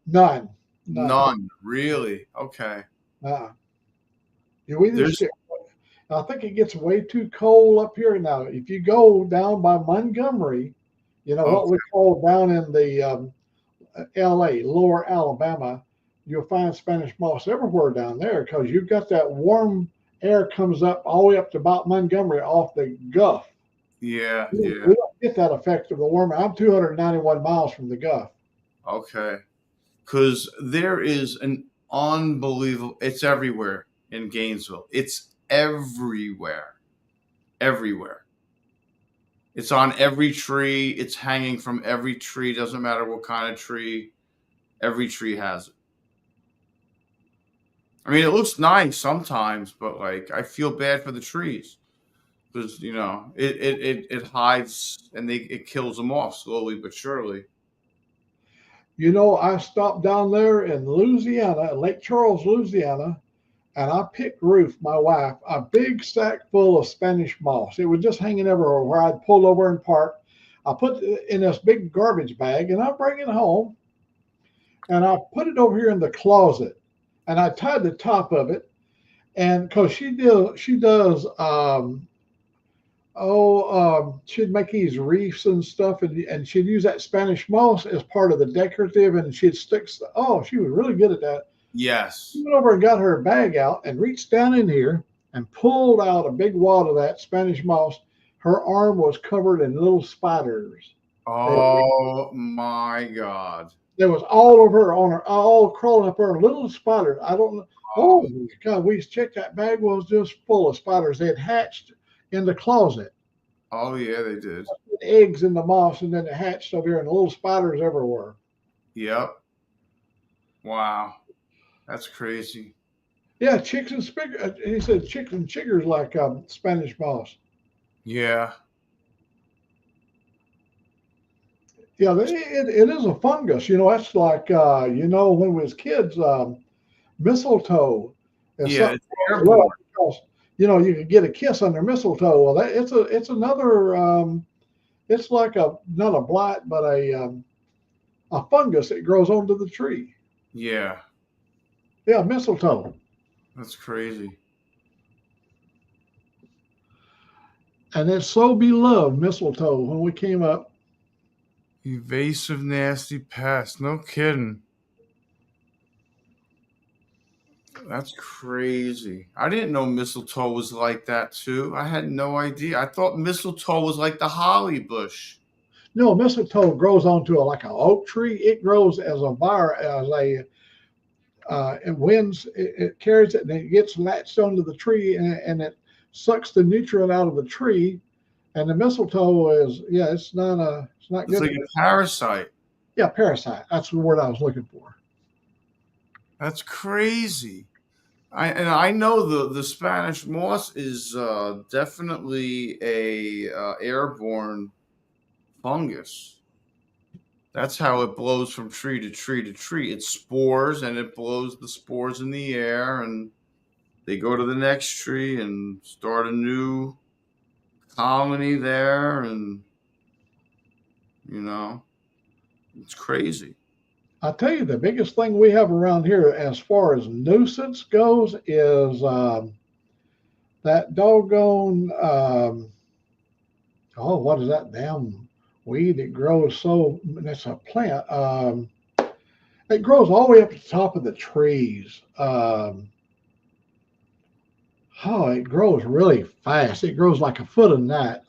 none. None. Really? Okay. Uh, we There's just, I think it gets way too cold up here now. If you go down by Montgomery, you know what we call down in the L.A., Lower Alabama, you'll find Spanish moss everywhere down there because you've got that warm air comes up all the way up to about Montgomery off the Gulf. yeah, We yeah. don't get that effect of the warm. I'm 291 miles from the Gulf. Okay. Because there is an unbelievable, it's everywhere in Gainesville. It's everywhere. Everywhere. It's on every tree. It's hanging from every tree. Doesn't matter what kind of tree. Every tree has it. I mean, it looks nice sometimes, but like I feel bad for the trees because you know it hides and it kills them off slowly but surely. You know, I stopped down there in Louisiana, Lake Charles, Louisiana, and I picked Ruth, my wife, a big sack full of Spanish moss. It was just hanging everywhere where I'd pull over and park. I put it in this big garbage bag and I bring it home and I put it over here in the closet and I tied the top of it. And because she does, she'd make these wreaths and stuff, and she'd use that Spanish moss as part of the decorative, and she'd stick. Oh, she was really good at that. Yes. She went over and got her bag out and reached down in here and pulled out a big wad of that Spanish moss. Her arm was covered in little spiders. Oh my God. There was all over her, on her, all crawling up her, little spiders. I don't know. Oh God, we checked that bag was just full of spiders. They had hatched in the closet. Oh yeah, they did. Eggs in the moss, and then it hatched over here, and little spiders everywhere. Yep. Wow. That's crazy. Yeah, chicks and spiggers. He said chicks and chiggers like Spanish moss. Yeah. Yeah, it is a fungus. You know, that's like, you know, when we was kids, mistletoe. Yeah, it's airborne. Because, you know, you could get a kiss under mistletoe. Well, it's another, it's like not a blight, but a fungus that grows onto the tree. Yeah. Yeah, mistletoe. That's crazy. And it's so beloved, mistletoe, when we came up. Evasive, nasty pest. No kidding. That's crazy. I didn't know mistletoe was like that too. I had no idea. I thought mistletoe was like the holly bush. No, mistletoe grows onto like an oak tree. It grows as a it winds, it carries it and it gets latched onto the tree and it sucks the nutrient out of the tree. And the mistletoe is, yeah, it's not good. It's like a parasite. Yeah, parasite. That's the word I was looking for. That's crazy. I know the Spanish moss is definitely a airborne fungus. That's how it blows from tree to tree to tree. It spores and it blows the spores in the air and they go to the next tree and start a new colony there, and you know, it's crazy. I'll tell you, the biggest thing we have around here as far as nuisance goes is that doggone what is that damn weed that grows so, it's a plant, it grows all the way up to the top of the trees. It grows really fast. It grows like a foot a night.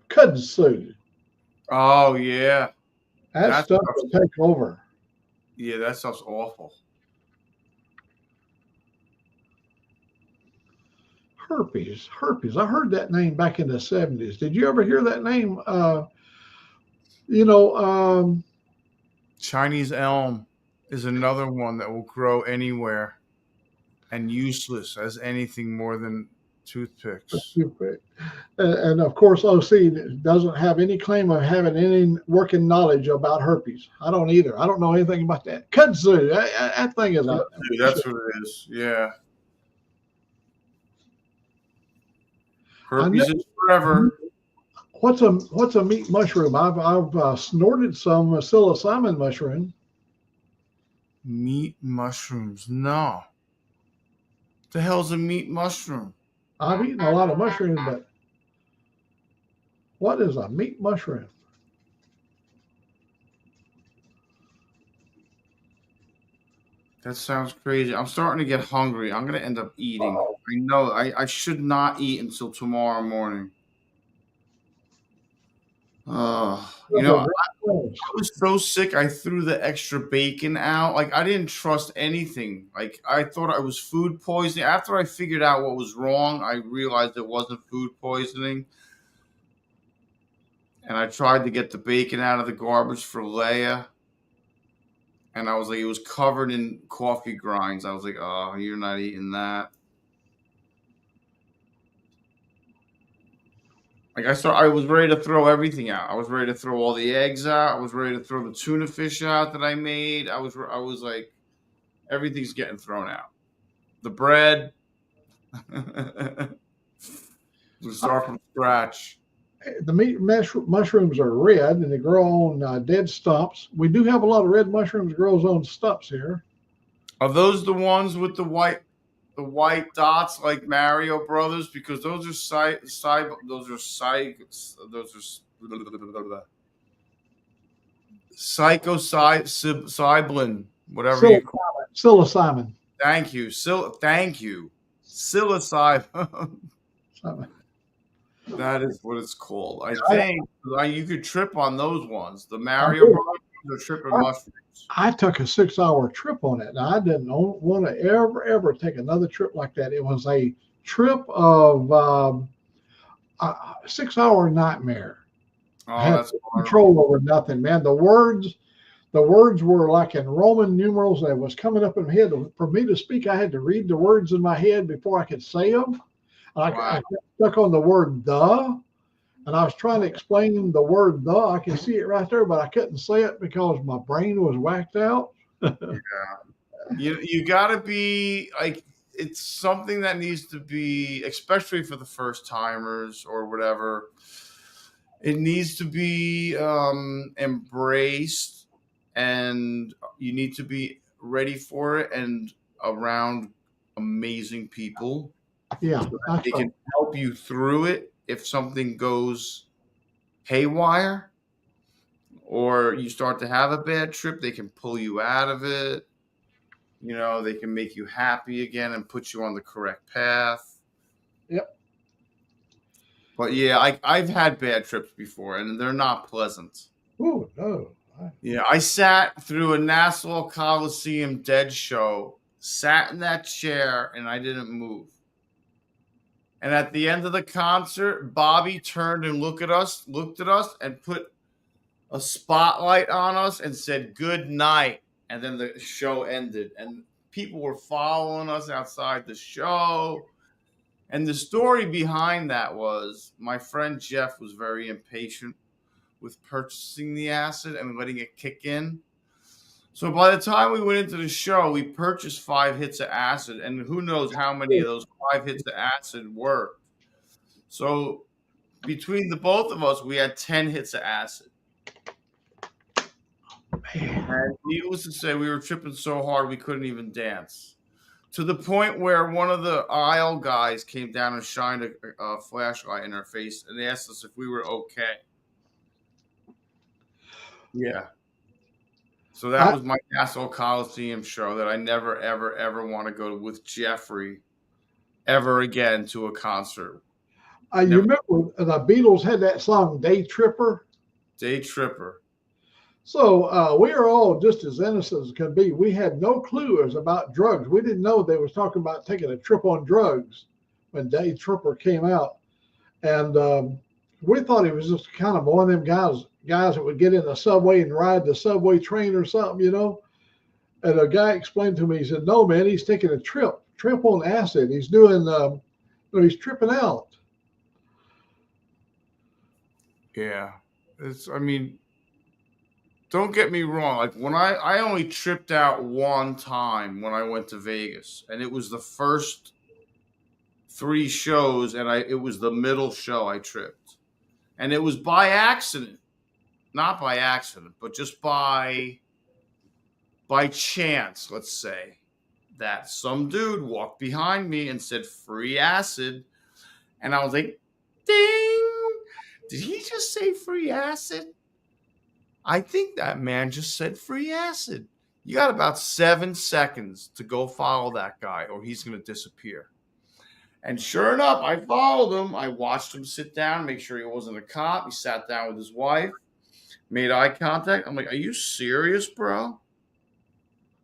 Kudzu. Oh yeah, That stuff will take over. Yeah, that stuff's awful. Herpes. I heard that name back in the 70s. Did you ever hear that name? Chinese elm is another one that will grow anywhere. and useless as anything more than toothpicks. And of course, OC doesn't have any claim of having any working knowledge about herpes. I don't either. I don't know anything about that. Kudzu, that thing is a. That's what it is. Yeah. Herpes is forever. What's a meat mushroom? I've snorted some psilocybin mushroom. Meat mushrooms? No. The hell's a meat mushroom? I've eaten a lot of mushrooms, but what is a meat mushroom? That sounds crazy. I'm starting to get hungry. I'm gonna end up eating. I know I should not eat until tomorrow morning. You know, I was so sick I threw the extra bacon out. Like I didn't trust anything. Like I thought I was food poisoning. After I figured out what was wrong, I realized it wasn't food poisoning. And I tried to get the bacon out of the garbage for Leia. And I was like, it was covered in coffee grinds. I was like, oh, you're not eating that. Like I was ready to throw everything out. I was ready to throw all the eggs out. I was ready to throw the tuna fish out that I made. I was like, everything's getting thrown out. The bread. We start from scratch. The meat mushrooms are red and they grow on dead stumps. We do have a lot of red mushrooms grows on stumps here. Are those the ones with the white dots like Mario Brothers? Because those are psilocybin, whatever you call it. Psilocybin. Thank you. Psilocybin. That is what it's called. I think you could trip on those ones. The Mario Brothers are tripping mushrooms. I took a 6-hour trip on it. Now, I didn't want to ever take another trip like that. It was a trip of a 6-hour nightmare. Oh, I had that's control over nothing, man. The words were like in Roman numerals that was coming up in my head. For me to speak, I had to read the words in my head before I could say them. I got stuck on the word "the," and I was trying to explain the word "the." I can see it right there, but I couldn't say it because my brain was whacked out. You got to be like, it's something that needs to be, especially for the first timers or whatever. It needs to be embraced, and you need to be ready for it and around amazing people. Yeah, so that they can help you through it if something goes haywire or you start to have a bad trip. They can pull you out of it. You know, they can make you happy again and put you on the correct path. Yep. But yeah, I've had bad trips before, and they're not pleasant. Oh no. Yeah, I sat through a Nassau Coliseum Dead show, sat in that chair, and I didn't move. And at the end of the concert, Bobby turned and looked at us, and put a spotlight on us and said, "Good night." And then the show ended. And people were following us outside the show. And the story behind that was my friend Jeff was very impatient with purchasing the acid and letting it kick in. So by the time we went into the show, we purchased 5 hits of acid, and who knows how many of those 5 hits of acid worked. So between the both of us, we had 10 hits of acid. And needless to say, we were tripping so hard we couldn't even dance. To the point where one of the aisle guys came down and shined a flashlight in our face and asked us if we were okay. Yeah. So that was my Nassau Coliseum show that I never, ever, ever want to go with Jeffrey ever again to a concert. You remember the Beatles had that song Day Tripper? Day Tripper. So we are all just as innocent as can be. We had no clue it was about drugs. We didn't know they was talking about taking a trip on drugs when Day Tripper came out. And we thought he was just kind of one of them guys that would get in the subway and ride the subway train or something, you know. And a guy explained to me, he said, "No, man, he's taking a trip trip on acid. He's doing, he's tripping out. Yeah. I mean, don't get me wrong. Like when I only tripped out one time when I went to Vegas, and it was the first 3 shows, and it was the middle show I tripped. And it was by accident. Not by accident, but just by chance, let's say, that some dude walked behind me and said free acid. And I was like, ding! Did he just say free acid? I think that man just said free acid. You got about 7 seconds to go follow that guy, or he's going to disappear. And sure enough, I followed him. I watched him sit down, make sure he wasn't a cop. He sat down with his wife, made eye contact. I'm like, are you serious, bro?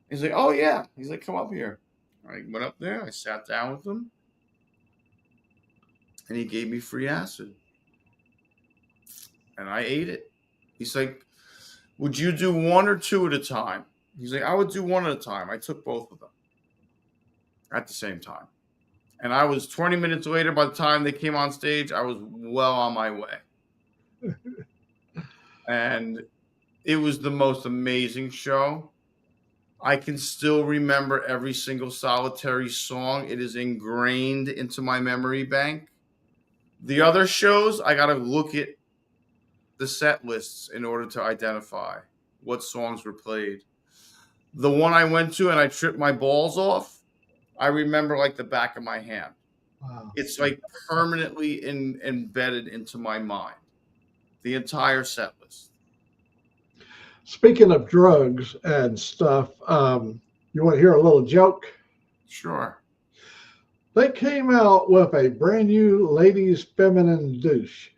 He's like, oh, yeah. He's like, come up here. I went up there. I sat down with him. And he gave me free acid. And I ate it. He's like, would you do 1 or 2 at a time? He's like, I would do 1 at a time. I took both of them at the same time. And I was 20 minutes later, by the time they came on stage, I was well on my way. And it was the most amazing show. I can still remember every single solitary song. It is ingrained into my memory bank. The other shows, I got to look at the set lists in order to identify what songs were played. The one I went to and I tripped my balls off, I remember like the back of my hand. Wow. It's like permanently embedded into my mind. The entire set list. Speaking of drugs and stuff, you want to hear a little joke? Sure. They came out with a brand new ladies' feminine douche.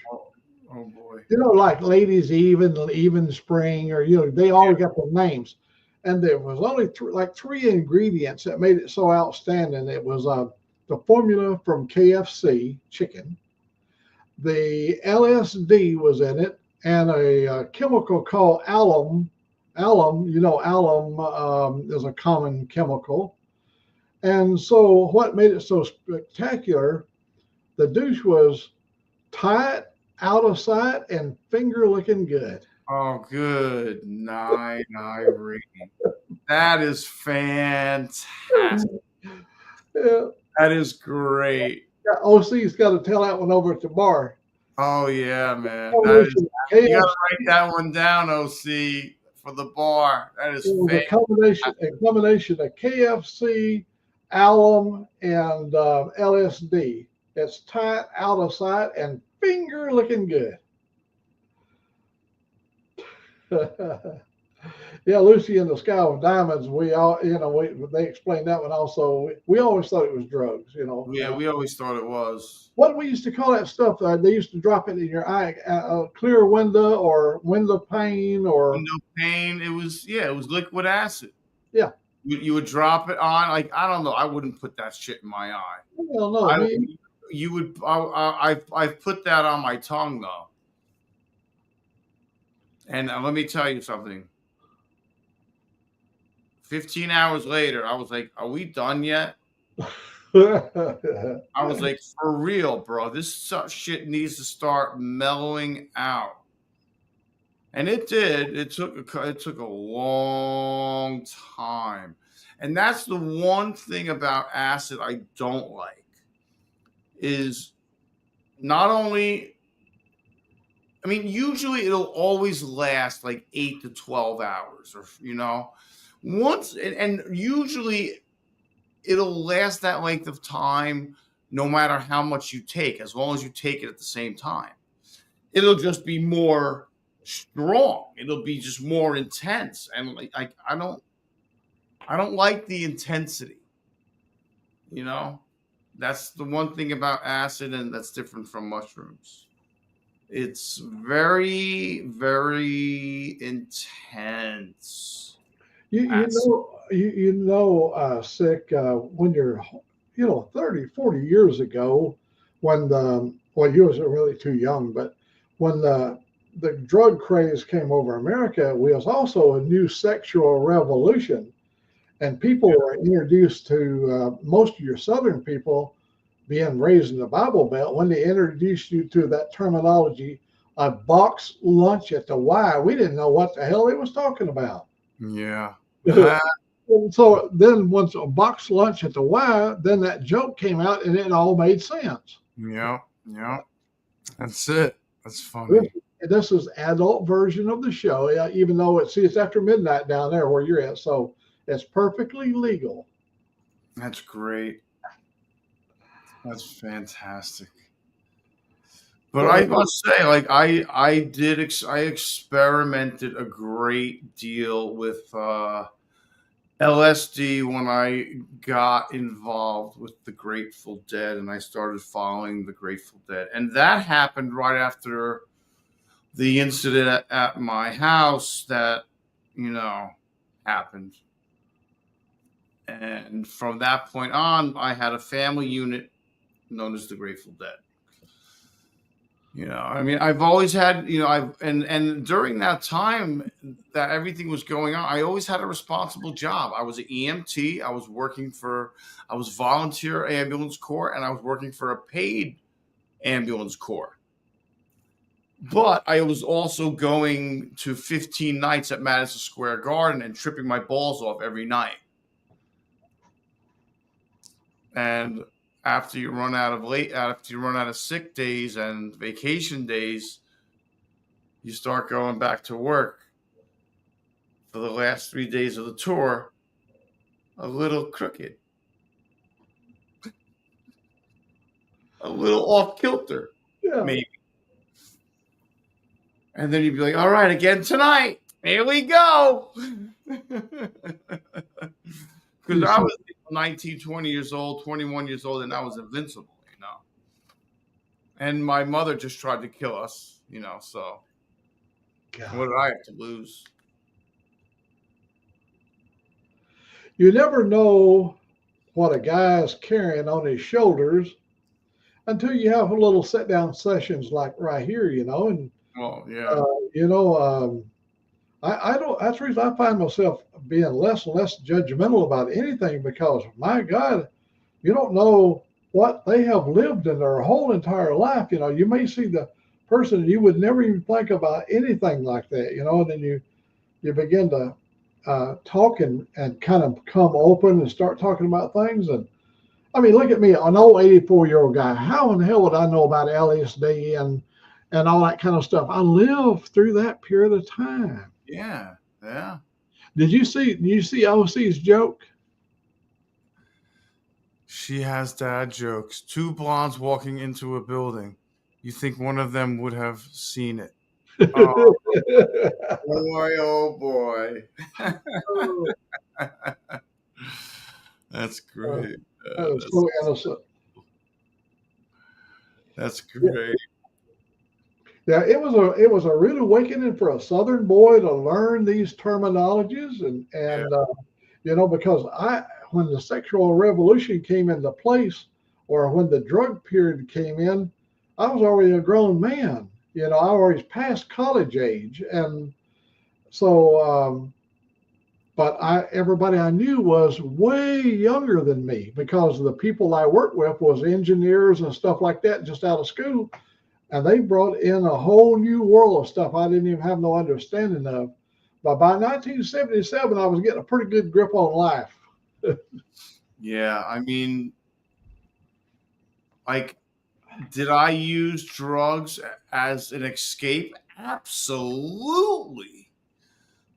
Oh boy. You know, like Ladies Even Spring, or they all got the names. And there was only like 3 ingredients that made it so outstanding. It was the formula from KFC chicken, the LSD was in it, and a chemical called alum. Alum is a common chemical. And so what made it so spectacular, the douche was tight, out of sight, and finger looking good. Oh, good night, Irene. That is fantastic. Yeah. That is great. Yeah, OC's got to tell that one over at the bar. Oh, yeah, man. Oh, That is, listen, you got to write that one down, OC, for the bar. That is It was fantastic. a combination of KFC, alum, and LSD. It's tight, out of sight, and finger looking good. Yeah, Lucy in the Sky with Diamonds. We all, they explained that one also. We always thought it was drugs. Yeah, we always thought it was. What we used to call that stuff? They used to drop it in your eye, clear window or window pane or Window pane. It was liquid acid. Yeah. You would drop it on, like, I don't know. I wouldn't put that shit in my eye. Well, no, You would. I've put that on my tongue though. And let me tell you something. 15 hours later, I was like, are we done yet? I was like, for real, bro. This shit needs to start mellowing out. And it did. It took a long time. And that's the one thing about acid I don't like. Is not only, I mean, usually it'll always last like 8 to 12 hours, or once, and usually it'll last that length of time no matter how much you take, as long as you take it at the same time. It'll just be more strong. It'll be just more intense, and I don't like the intensity. That's the one thing about acid, and that's different from mushrooms. It's very, very intense. Sick, when you're, 30, 40 years ago, when you was really too young, but when the drug craze came over America, we was also a new sexual revolution. And people are introduced to most of your Southern people being raised in the Bible Belt. When they introduced you to that terminology, a box lunch at the Y, we didn't know what the hell they was talking about. Yeah. So then once a box lunch at the Y, then that joke came out and it all made sense. Yeah. Yeah. That's it. That's funny. This is adult version of the show, even though it's after midnight down there where you're at. So it's perfectly legal. That's great. That's fantastic. But I must say, like I experimented a great deal with LSD when I got involved with the Grateful Dead, and I started following the Grateful Dead, and that happened right after the incident at my house that happened. And from that point on, I had a family unit known as the Grateful Dead. I mean, I've always had, and during that time that everything was going on, I always had a responsible job. I was an EMT. I was volunteer ambulance corps, and I was working for a paid ambulance corps. But I was also going to 15 nights at Madison Square Garden and tripping my balls off every night. And after you run out of sick days and vacation days, you start going back to work for the last 3 days of the tour a little crooked, a little off kilter, maybe. And then you'd be like, all right, again tonight. Here we go. Because I was 19, 20 years old, 21 years old, and I was invincible, And my mother just tried to kill us, so God. What did I have to lose? You never know what a guy is carrying on his shoulders until you have a little sit-down sessions like right here, and I don't. That's the reason I find myself being less and less judgmental about anything, because my God, you don't know what they have lived in their whole entire life. You may see the person you would never even think about anything like that. And then you begin to talk and kind of come open and start talking about things. And I mean, look at me, an old 84-year-old guy. How in the hell would I know about LSD and all that kind of stuff? I lived through that period of time. Yeah. Did you see OC's joke? She has dad jokes. Two blondes walking into a building. You think one of them would have seen it? Oh, boy! That's great. That's so innocent. That's great. Yeah, it was a rude awakening for a Southern boy to learn these terminologies, and because when the sexual revolution came into place, or when the drug period came in, I was already a grown man. I already passed college age, and so but everybody I knew was way younger than me, because the people I worked with was engineers and stuff like that, just out of school. And they brought in a whole new world of stuff I didn't even have no understanding of. But by 1977, I was getting a pretty good grip on life. Yeah, I mean, like, did I use drugs as an escape? Absolutely.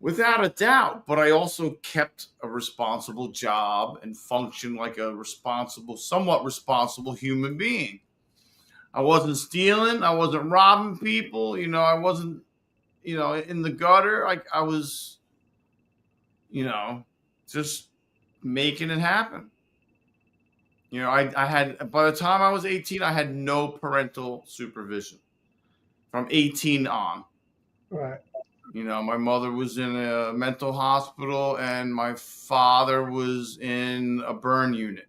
Without a doubt. But I also kept a responsible job and functioned like a somewhat responsible human being. I wasn't stealing. I wasn't robbing people. I wasn't, in the gutter. Like, I was, just making it happen. I had, by the time I was 18, I had no parental supervision from 18 on. Right. My mother was in a mental hospital and my father was in a burn unit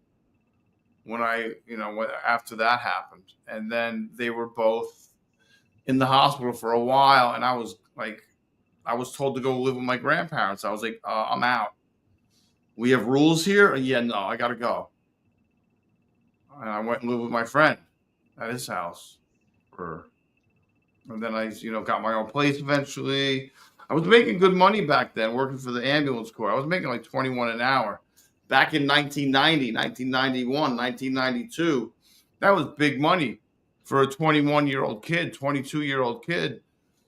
when after that happened. And then they were both in the hospital for a while. And I was told to go live with my grandparents. I was like, I'm out. We have rules here. Yeah, no, I gotta go. And I went and lived with my friend at his house and then I, got my own place eventually. I was making good money back then working for the ambulance corps. I was making like 21 an hour back in 1990, 1991, 1992. That was big money for a 21-year-old kid, 22-year-old kid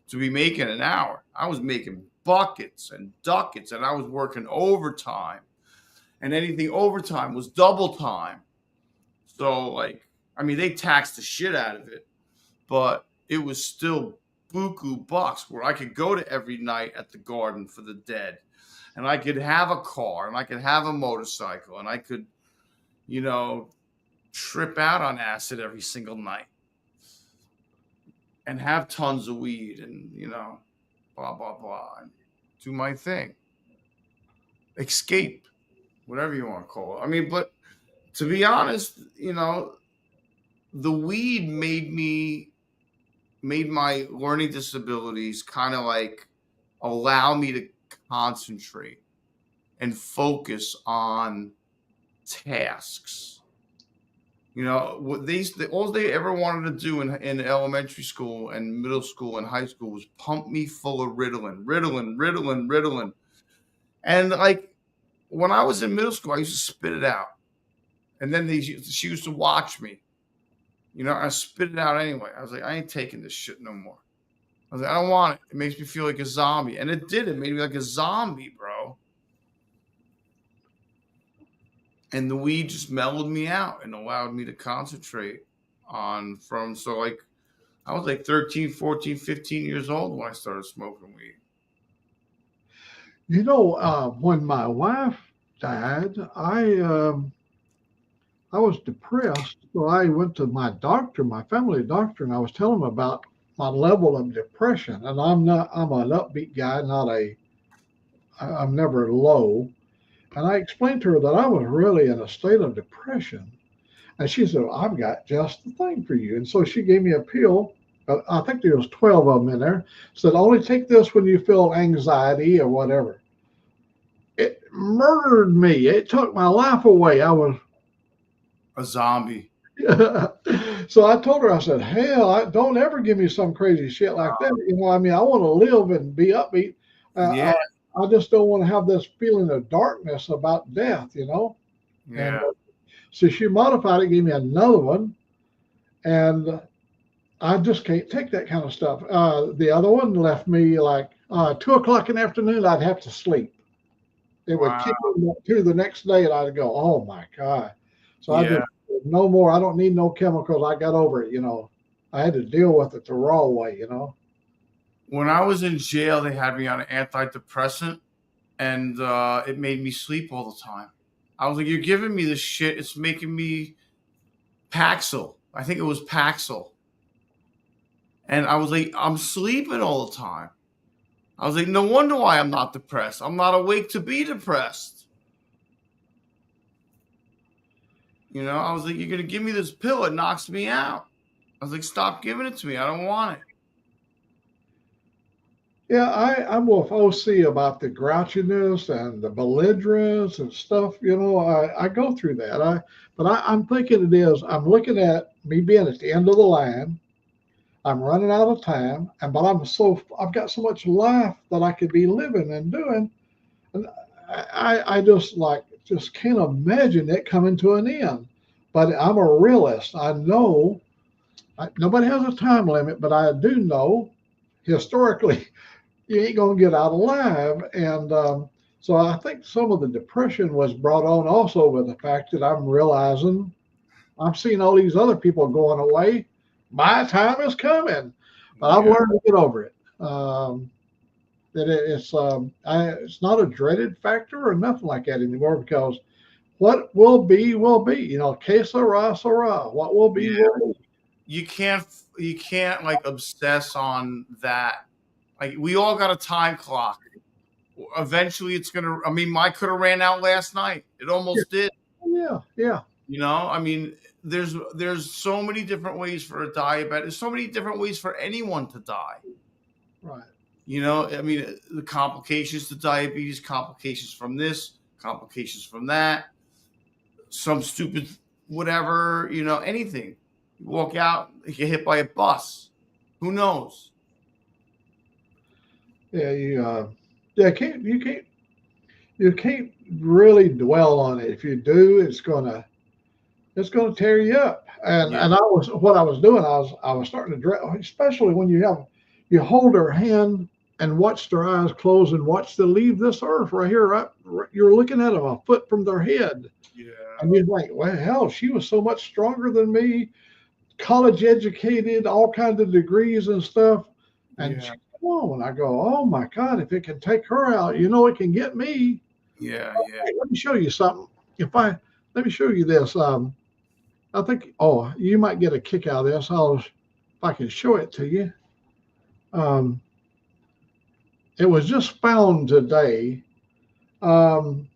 to be making an hour. I was making buckets and ducats, and I was working overtime, and anything overtime was double time. So, they taxed the shit out of it, but it was still buku bucks where I could go to every night at the Garden for the Dead, and I could have a car, and I could have a motorcycle, and I could, trip out on acid every single night and have tons of weed and, blah, blah, blah, and do my thing. Escape, whatever you want to call it. But to be honest, the weed made my learning disabilities kind of like allow me to concentrate and focus on tasks. All they ever wanted to do in elementary school and middle school and high school was pump me full of Ritalin. And when I was in middle school, I used to spit it out. And then she used to watch me. I spit it out anyway. I was like, I ain't taking this shit no more. I was like, I don't want it. It makes me feel like a zombie. And it did. It made me like a zombie, bro. And the weed just mellowed me out and allowed me to concentrate I was like 13, 14, 15 years old when I started smoking weed. When my wife died, I was depressed. So I went to my doctor, my family doctor, and I was telling him about my level of depression. And I'm an upbeat guy, I'm never low. And I explained to her that I was really in a state of depression. And she said, I've got just the thing for you. And so she gave me a pill. I think there was 12 of them in there. Said, only take this when you feel anxiety or whatever. It murdered me. It took my life away. I was a zombie. So I told her, I said, hell, don't ever give me some crazy shit like that. I want to live and be upbeat. Yeah. I just don't want to have this feeling of darkness about death, Yeah. And so she modified it, gave me another one, and I just can't take that kind of stuff. The other one left me like 2:00 in the afternoon, I'd have to sleep. It would kick me through the next day, and I'd go, oh my God. So I just, no more. I don't need no chemicals. I got over it, I had to deal with it the raw way, When I was in jail, they had me on an antidepressant, and it made me sleep all the time. I was like, you're giving me this shit. It's making me Paxil. I think it was Paxil. And I was like, I'm sleeping all the time. I was like, no wonder why I'm not depressed. I'm not awake to be depressed. I was like, you're going to give me this pill. It knocks me out. I was like, stop giving it to me. I don't want it. Yeah, I'm with OC about the grouchiness and the belligerence and stuff. I go through that. I'm thinking I'm looking at me being at the end of the line. I'm running out of time, but I've got so much life that I could be living and doing, and I just can't imagine it coming to an end. But I'm a realist. I know nobody has a time limit, but I do know historically you ain't gonna get out alive. And so I think some of the depression was brought on also with the fact that I'm realizing I'm seeing all these other people going away. My time is coming, but I've learned to get over it. It's not a dreaded factor or nothing like that anymore, because what will be will be. Que sera, sera. What will be will be. You can't obsess on that. Like, we all got a time clock. Eventually it's gonna. Mine could have ran out last night. It almost did. Yeah. There's so many different ways for a diabetic. There's so many different ways for anyone to die. Right. The complications to diabetes, complications from this, complications from that, some stupid whatever, anything. You walk out, you get hit by a bus. Who knows? Yeah, you can't really dwell on it. If you do, it's gonna tear you up. And Yeah. and what I was doing, I was starting to dread, especially when you hold her hand and watch their eyes close and watch them leave this earth right here. You're looking at them a foot from their head, Yeah. and you're like, well, hell, she was so much stronger than me, college educated, all kinds of degrees and stuff, and Yeah. she won. I go, oh my God, if it can take her out, it can get me. Yeah. Yeah. Hey, let me show you something. Let me show you this. I think, you might get a kick out of this. If I can show it to you. It was just found today. And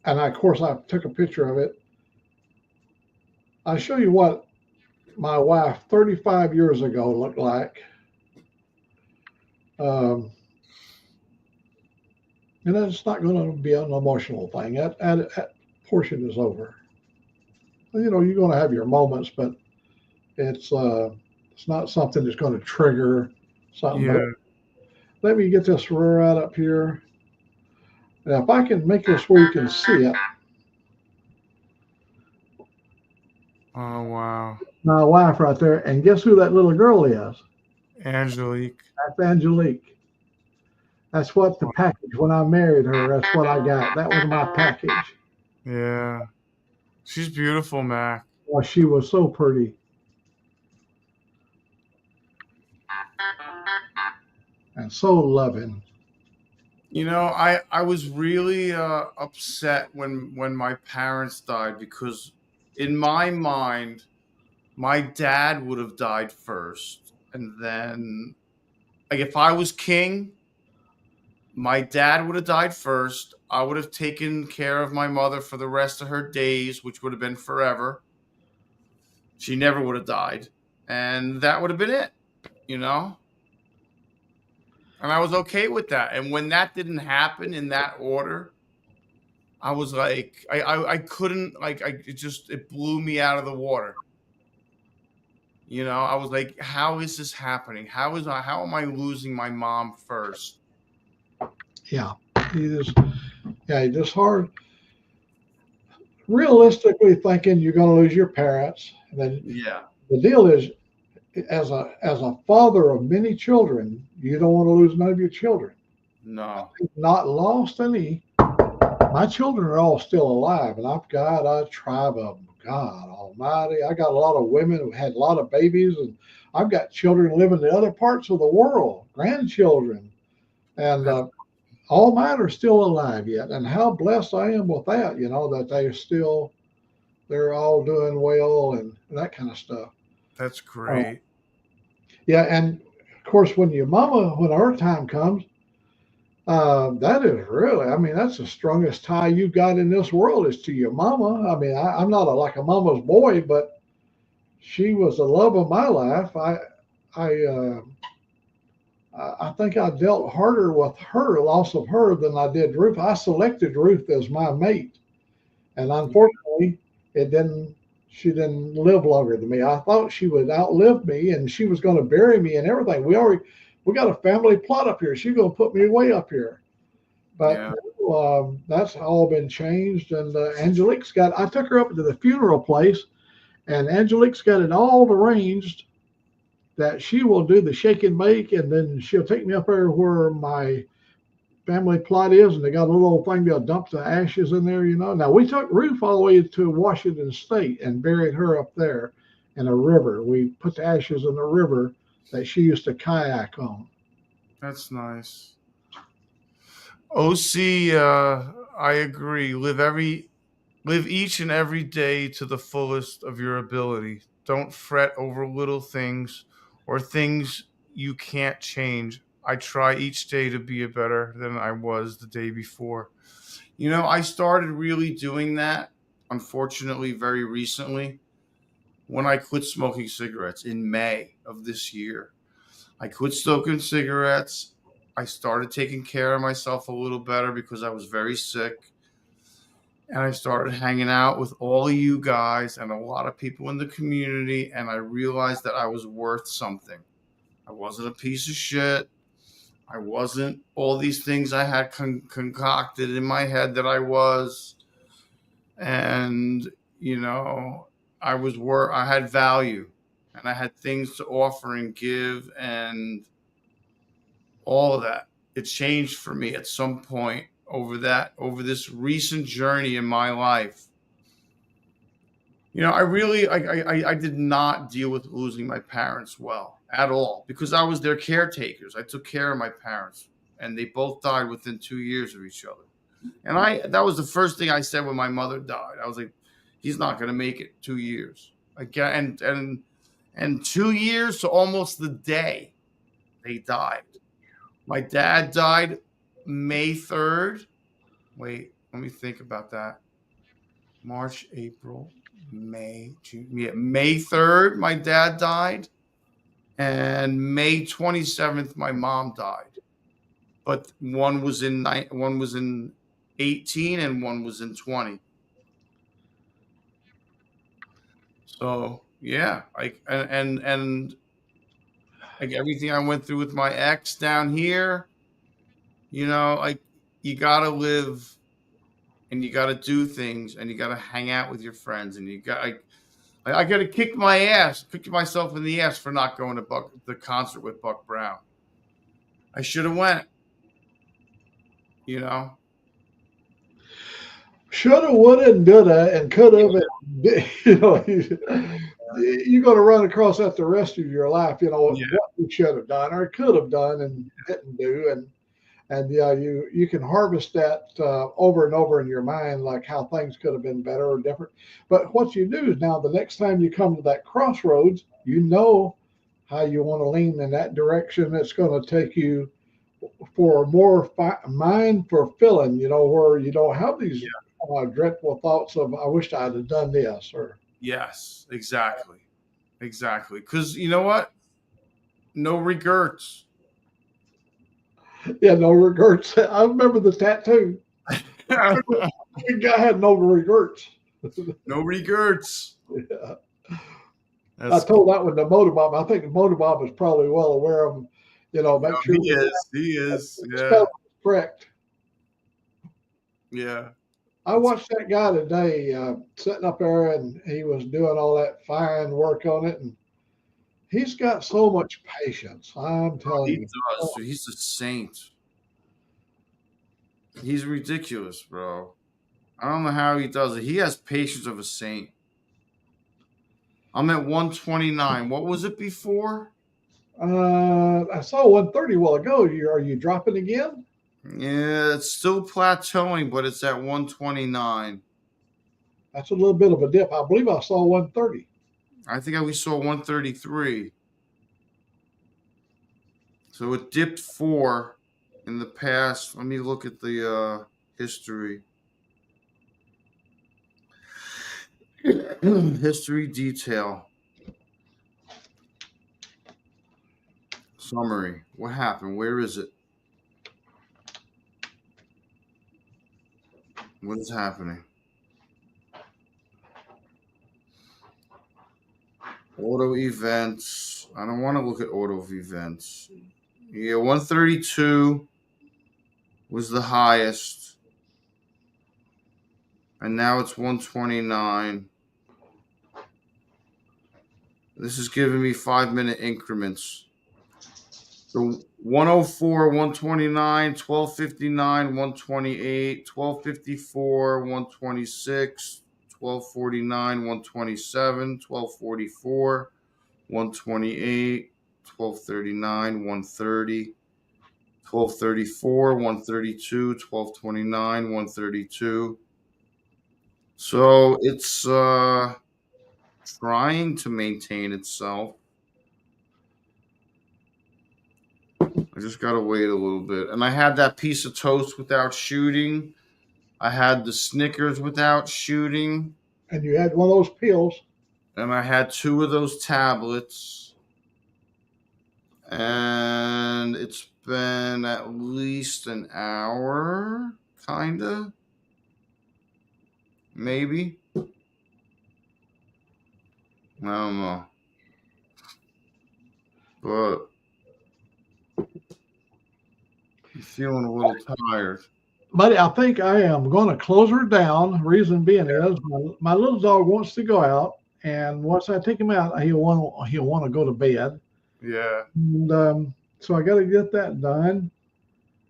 of course, I took a picture of it. I'll show you what my wife 35 years ago looked like. And it's not going to be an emotional thing. That portion is over. You're going to have your moments, but it's not something that's going to trigger something. Yeah. But let me get this right up here. Now, if I can make this where you can see it. Oh, wow. My wife right there. And guess who that little girl is? Angelique. That's Angelique. That's what the package, when I married her, that's what I got. That was my package. Yeah. She's beautiful, Mac. Well, she was so pretty. And so loving. I was really upset when my parents died, because in my mind, my dad would have died first. And then, like, if I was king, my dad would have died first. I would have taken care of my mother for the rest of her days, which would have been forever. She never would have died. And that would have been it, And I was okay with that. And when that didn't happen in that order, I was like, I couldn't, like, it blew me out of the water. I was like, how is this happening? How am I losing my mom first? Yeah. Just hard. Realistically thinking you're going to lose your parents. And then the deal is, as a father of many children, you don't want to lose none of your children. No. I've not lost any. My children are all still alive, and I've got a tribe of them. God Almighty. I got a lot of women who had a lot of babies, and I've got children living in other parts of the world, grandchildren. And all mine are still alive yet. And how blessed I am with that, that they're all doing well and that kind of stuff. That's great. And of course, when our time comes, that is really, that's the strongest tie you got in this world is to your mama. I'm not like a mama's boy, but she was the love of my life. I think I dealt harder with her, loss of her, than I did Ruth. I selected Ruth as my mate, and unfortunately, she didn't live longer than me. I thought she would outlive me, and she was going to bury me and everything. We got a family plot up here. She's going to put me way up here, but that's all been changed. And I took her up to the funeral place, and Angelique's got it all arranged that she will do the shake and bake, and then she'll take me up there where my family plot is, and they got a little thing they'll dump the ashes in there, Now, we took Ruth all the way to Washington State and buried her up there in a river. We put the ashes in the river that she used to kayak on. That's nice. OC, I agree. Live each and every day to the fullest of your ability. Don't fret over little things or things you can't change. I try each day to be better than I was the day before. I started really doing that, unfortunately, very recently, when I quit smoking cigarettes in May of this year. I quit smoking cigarettes, I started taking care of myself a little better because I was very sick. And I started hanging out with all of you guys and a lot of people in the community. And I realized that I was worth something. I wasn't a piece of shit. I wasn't all these things I had concocted in my head that I was. And, you know, I had value and I had things to offer and give and all of that. It changed for me at some point over this recent journey in my life. You know, I did not deal with losing my parents well at all because I was their caretakers. I took care of my parents and they both died within 2 years of each other. And that was the first thing I said when my mother died. I was like, he's not going to make it 2 years. Again, and 2 years to almost the day they died. My dad died May 3rd. Wait, let me think about that. March, April, May, June. Yeah, May 3rd, my dad died. And May 27th, my mom died. But one was in 18 and one was in 20. So yeah, and like everything I went through with my ex down here, you know, like you gotta live and you gotta do things and you gotta hang out with your friends and I gotta kick myself in the ass for not going to the concert with Buck Brown. I should have went, you know. Shoulda, woulda, and coulda, and could have. You know, you're going to run across that the rest of your life. You know what you should have done or could have done and didn't do, and yeah, you can harvest that over and over in your mind, like how things could have been better or different. But what you do is now, the next time you come to that crossroads, you know how you want to lean in that direction. That's going to take you for more mind fulfilling. You know, where you don't have these dreadful thoughts of I wish I'd have done this or. Yes, exactly. Because you know what? No regrets. Yeah, no regrets. I remember the tattoo. I had no regrets. No regrets. Yeah. I told that one to Motorbob. I think Motorbob is probably well aware of them. You know, make sure he is. Yeah. Correct. Yeah. I watched that guy today sitting up there, and he was doing all that fine work on it, and he's got so much patience. I'm telling you. He does. He's a saint. He's ridiculous, bro. I don't know how he does it. He has patience of a saint. I'm at 129. What was it before? I saw 130 a while ago. Are you dropping again? Yeah, it's still plateauing, but it's at 129. That's a little bit of a dip. I believe I saw 130. I think we saw 133. So it dipped 4 in the past. Let me look at the history. History detail. Summary. What happened? Where is it? What is happening? Auto events. I don't want to look at auto events. Yeah, 132 was the highest. And now it's 129. This is giving me 5-minute increments. So 104, 129, 1259, 128, 1254, 126, 1249, 127, 1244, 128, 1239, 130, 1234, 132, 1229, 132. So it's trying to maintain itself. I just got to wait a little bit. And I had that piece of toast without shooting. I had the Snickers without shooting. And you had one of those pills. And I had 2 of those tablets. And it's been at least an hour, kinda. Maybe. I don't know. But I'm feeling a little tired. Buddy, I think I am going to close her down. Reason being is my little dog wants to go out, and once I take him out, he'll want to go to bed. Yeah. And so I got to get that done.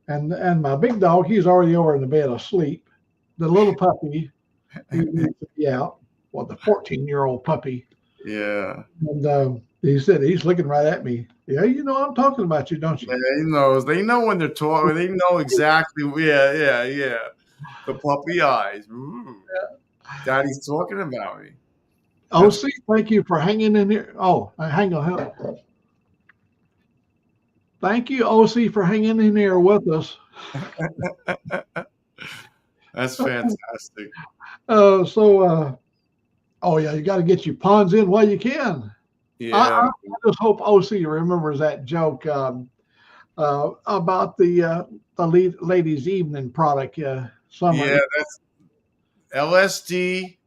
And my big dog, he's already over in the bed asleep. The little puppy, he needs to be out. Well, the 14-year-old puppy. Yeah. And he said he's looking right at me. Yeah, you know I'm talking about you, don't you? Yeah, he knows. They know when they're talking. They know exactly. Yeah. The puppy eyes. Ooh. Daddy's talking about me. OC, thank you for hanging in here. Oh, hang on. Thank you, OC, for hanging in here with us. That's fantastic. Oh yeah, you got to get your puns in while you can. Yeah. I just hope OC remembers that joke about the ladies' evening product. Summer. Yeah, that's LSD,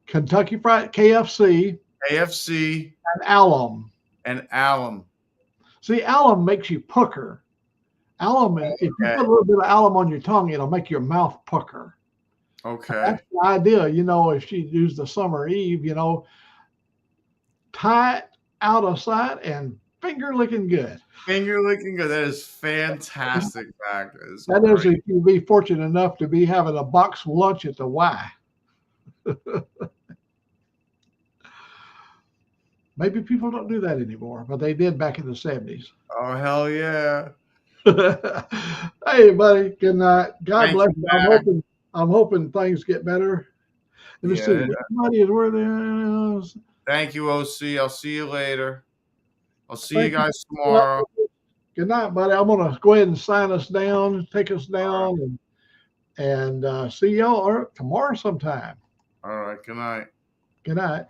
Kentucky Fried KFC, AFC, and alum. and alum. See, alum makes you pucker. Alum, if you put a little bit of alum on your tongue, it'll make your mouth pucker. Okay. That's the idea, if she used the summer eve, tie it out of sight and finger licking good. Finger licking good. That is fantastic, Mac. That is if you be fortunate enough to be having a box lunch at the Y. Maybe people don't do that anymore, but they did back in the 70s. Oh, hell yeah. Hey, buddy. Good night. God bless you. Mac. I'm hoping things get better. Let me see. Everybody is where they is. Thank you, OC. I'll see you later. I'll see you guys tomorrow. Good night, buddy. I'm going to go ahead and sign us down, take us down, and see y'all tomorrow sometime. All right. Good night. Good night.